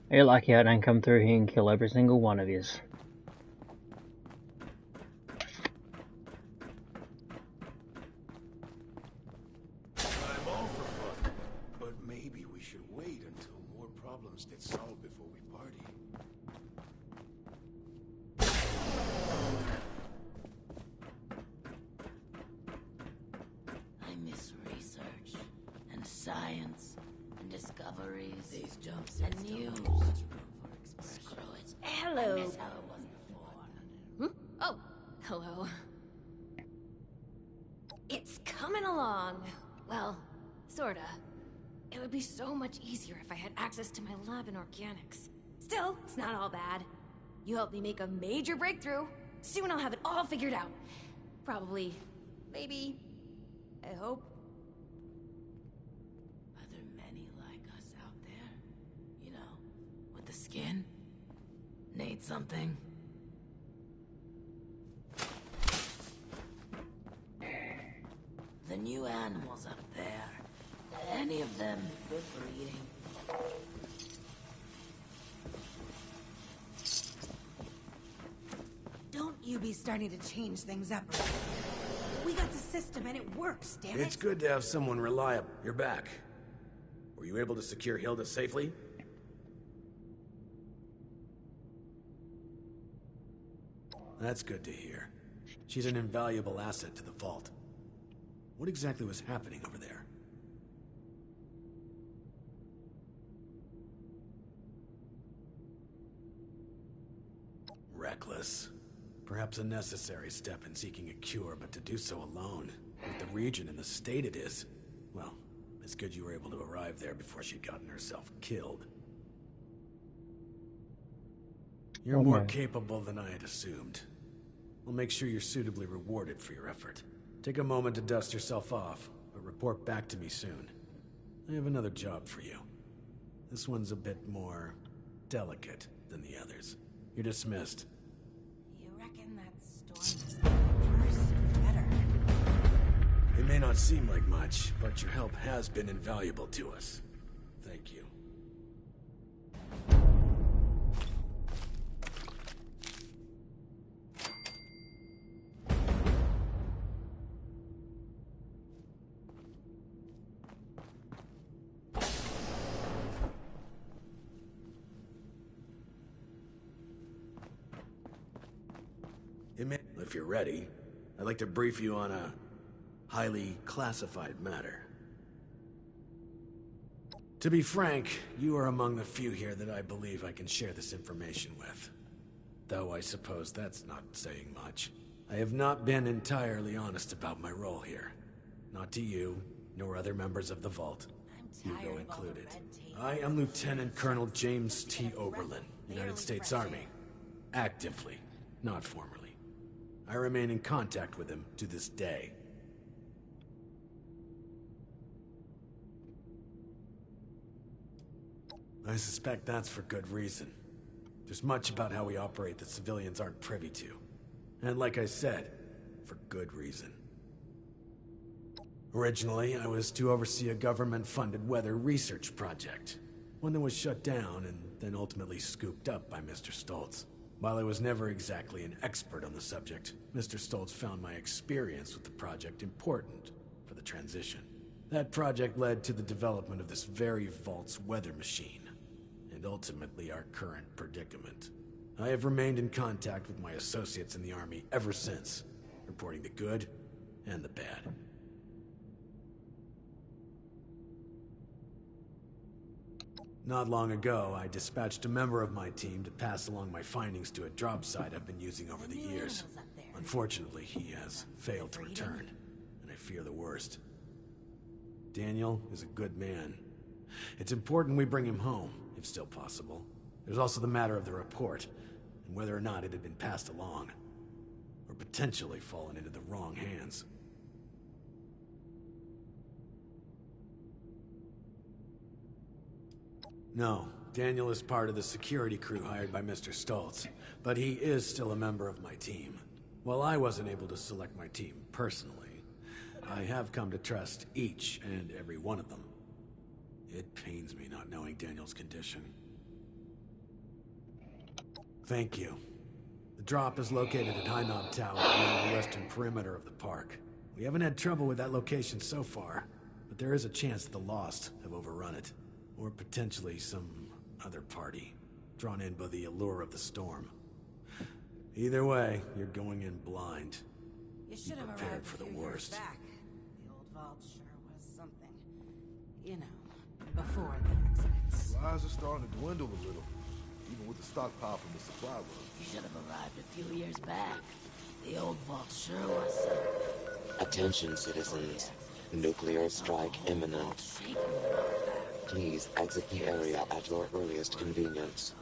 You're lucky I don't come through here and kill every single one of yous. I'm all for fun, but maybe we should wait until more problems get solved before we party. I miss research and science and discoveries. These jumps and news. Screw it. Hello. I miss how it was before. Oh, hello. It's coming along. Well, sorta. It would be so much easier if I had access to my lab in organics. Still, it's not all bad. You helped me make a major breakthrough. Soon I'll have it all figured out. Probably. Maybe. I hope. Are there many like us out there? You know, with the skin? Need something? The new animals up there. Any of them good for eating? Don't you be starting to change things up. We got the system and it works, damn it. It's good to have someone reliable. You're back. Were you able to secure Hilda safely? That's good to hear. She's an invaluable asset to the Vault. What exactly was happening over there? Reckless. Perhaps a necessary step in seeking a cure, but to do so alone, with the region in the state it is, well, it's good you were able to arrive there before she'd gotten herself killed. You're more capable than I had assumed. I'll make sure you're suitably rewarded for your effort. Take a moment to dust yourself off, but report back to me soon. I have another job for you. This one's a bit more delicate than the others. You're dismissed. You reckon that storm is worse or better? It may not seem like much, but your help has been invaluable to us. Thank you. If you're ready, I'd like to brief you on a highly classified matter. To be frank, you are among the few here that I believe I can share this information with. Though I suppose that's not saying much. I have not been entirely honest about my role here. Not to you, nor other members of the Vault, Hugo included. I am Lieutenant Colonel James T. Oberlin, United States Army. Actively, not formally. I remain in contact with him to this day. I suspect that's for good reason. There's much about how we operate that civilians aren't privy to. And like I said, for good reason. Originally, I was to oversee a government-funded weather research project. One that was shut down and then ultimately scooped up by Mr. Stoltz. While I was never exactly an expert on the subject, Mr. Stoltz found my experience with the project important for the transition. That project led to the development of this very Vault's weather machine, and ultimately our current predicament. I have remained in contact with my associates in the Army ever since, reporting the good and the bad. Not long ago, I dispatched a member of my team to pass along my findings to a drop site I've been using over the years. Unfortunately, he has failed to return, and I fear the worst. Daniel is a good man. It's important we bring him home, if still possible. There's also the matter of the report, and whether or not it had been passed along, or potentially fallen into the wrong hands. No, Daniel is part of the security crew hired by Mr. Stoltz, but he is still a member of my team. While I wasn't able to select my team personally, I have come to trust each and every one of them. It pains me not knowing Daniel's condition. Thank you. The drop is located at High Knob Tower along the western perimeter of the park. We haven't had trouble with that location so far, but there is a chance that the Lost have overrun it. Or potentially some other party, drawn in by the allure of the storm. Either way, you're going in blind. You should have prepared arrived for the a few worst. years back. The old vault sure was something. You know, before the accidents. Supplies are starting to dwindle a little, even with the stockpile from the supply run. You should have arrived a few years back. The old vault sure was something. Attention, citizens. Nuclear strike imminent. Please exit the area at your earliest convenience.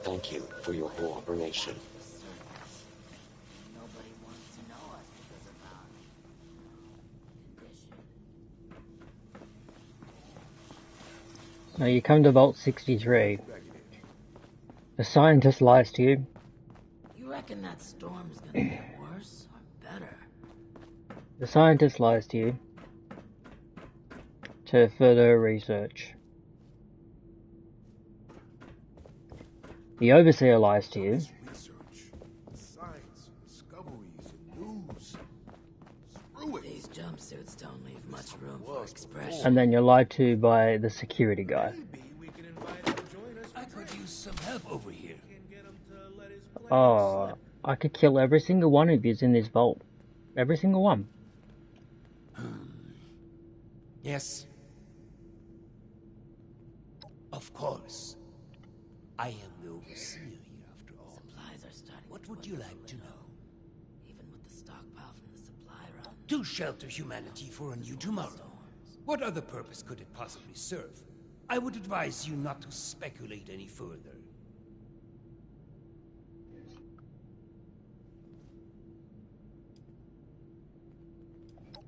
Thank you for your cooperation. Nobody wants to know us because of our condition. Now you come to Vault 63. The scientist lies to you. You reckon that storm's gonna get worse or better? The scientist lies to you. To further research. The overseer lies to you. Research, science, discoveries, and news. Screw it. These jumpsuits don't leave much room for expression. And then you're lied to by the security guy. I could use some help over here. Oh, I could kill every single one of you in this vault. Every single one. Yes. Of course. I am the overseer here after all. Supplies are starting. What would you like to know? Even with the stockpile from the supply run. To shelter humanity for a new tomorrow. What other purpose could it possibly serve? I would advise you not to speculate any further.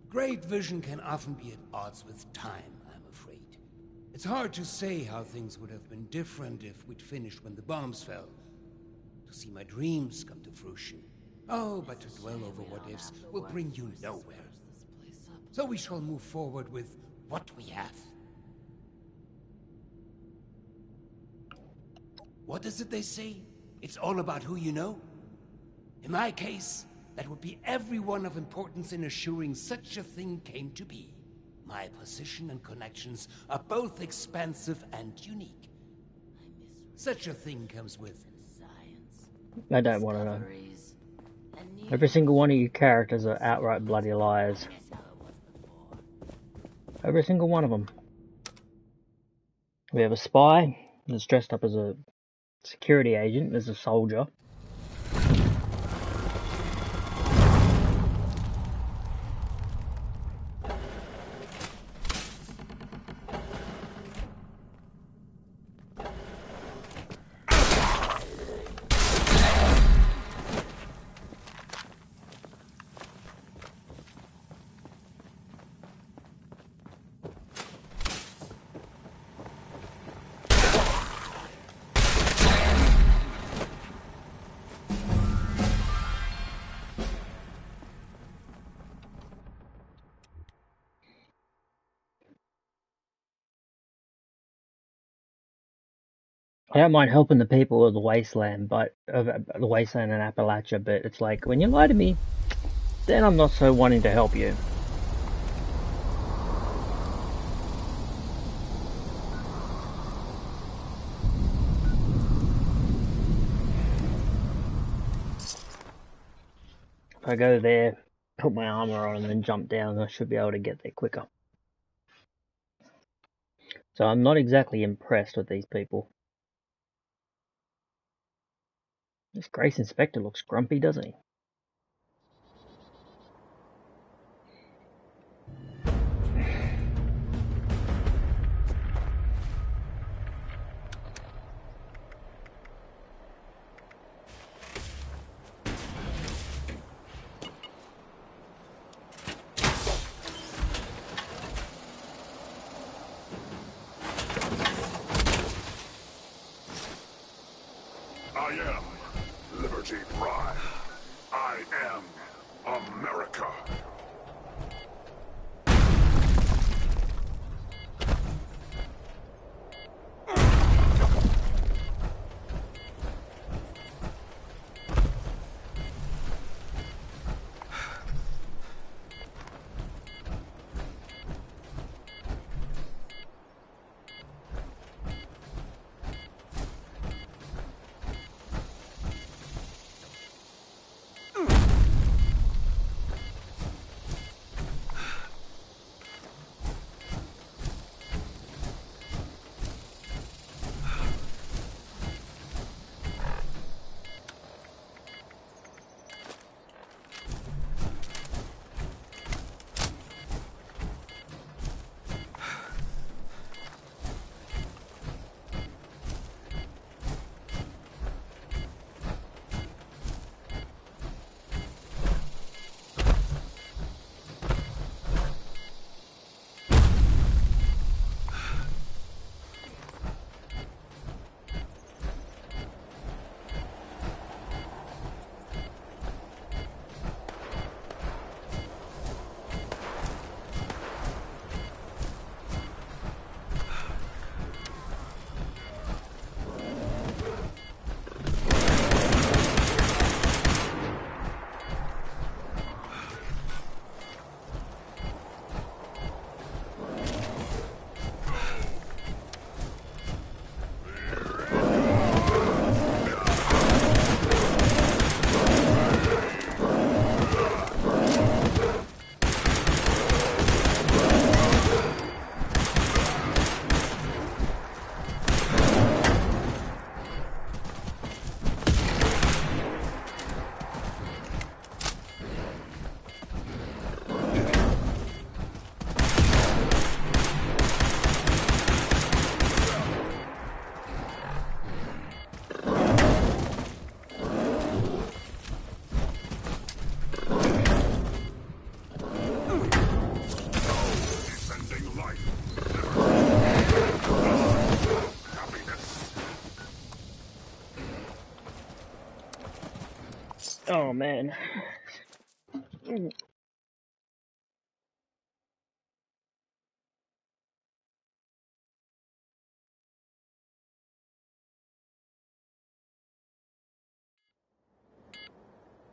Great vision can often be at odds with time, I'm afraid. It's hard to say how things would have been different if we'd finished when the bombs fell. To see my dreams come to fruition. Oh, but to dwell over what ifs will bring you nowhere. So we shall move forward with what we have. What is it they say? It's all about who you know? In my case, that would be everyone of importance in assuring such a thing came to be. My position and connections are both expansive and unique. Such a thing comes with I don't want to know. Every single one of you characters are outright bloody liars. Every single one of them. We have a spy that's dressed up as a security agent, as a soldier. I don't mind helping the people of the wasteland, but of the wasteland and Appalachia, but it's like when you lie to me, then I'm not so wanting to help you. If I go there, put my armor on, and then jump down, I should be able to get there quicker. So I'm not exactly impressed with these people. This Grace Inspector looks grumpy, doesn't he? I am Liberty Prime. I am America. Oh man.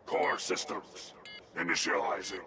Core systems initializing.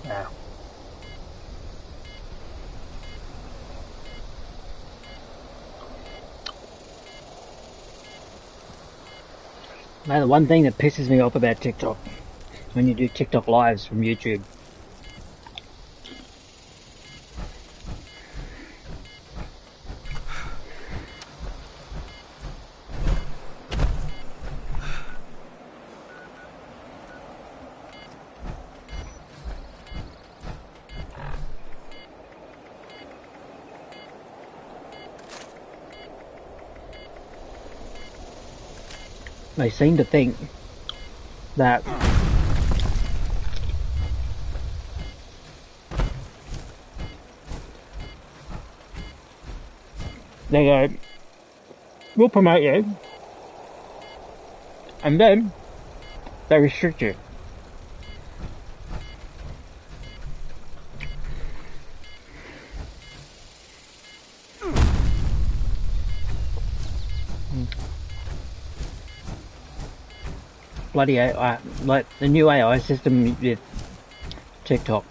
Wow. Now, the one thing that pisses me off about TikTok, when you do TikTok lives from YouTube, they seem to think that they go, we'll promote you, and then they restrict you. Bloody AI, like the new AI system with TikTok.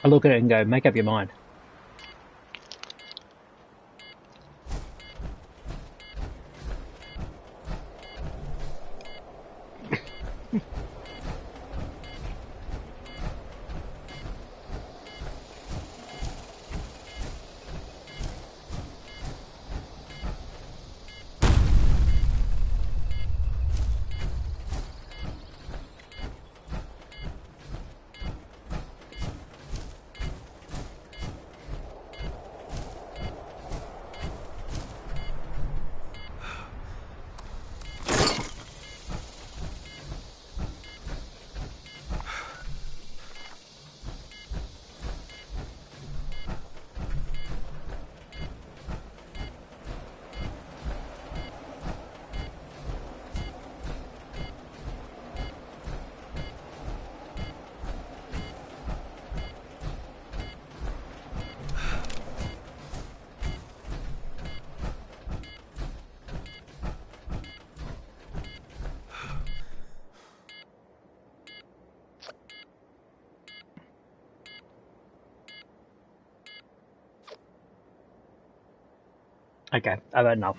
I look at it and go, make up your mind. Okay, I've had enough.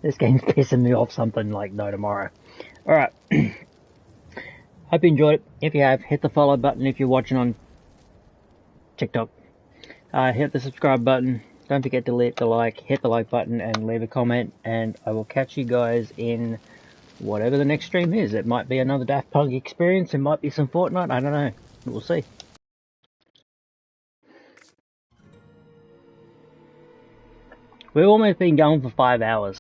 This game's pissing me off something like no tomorrow. Alright. Hope you enjoyed it. If you have, hit the follow button if you're watching on TikTok. Hit the subscribe button. Don't forget to hit the like button and leave a comment. And I will catch you guys in whatever the next stream is. It might be another Daft Punk experience. It might be some Fortnite. I don't know. We'll see. We've almost been going for 5 hours.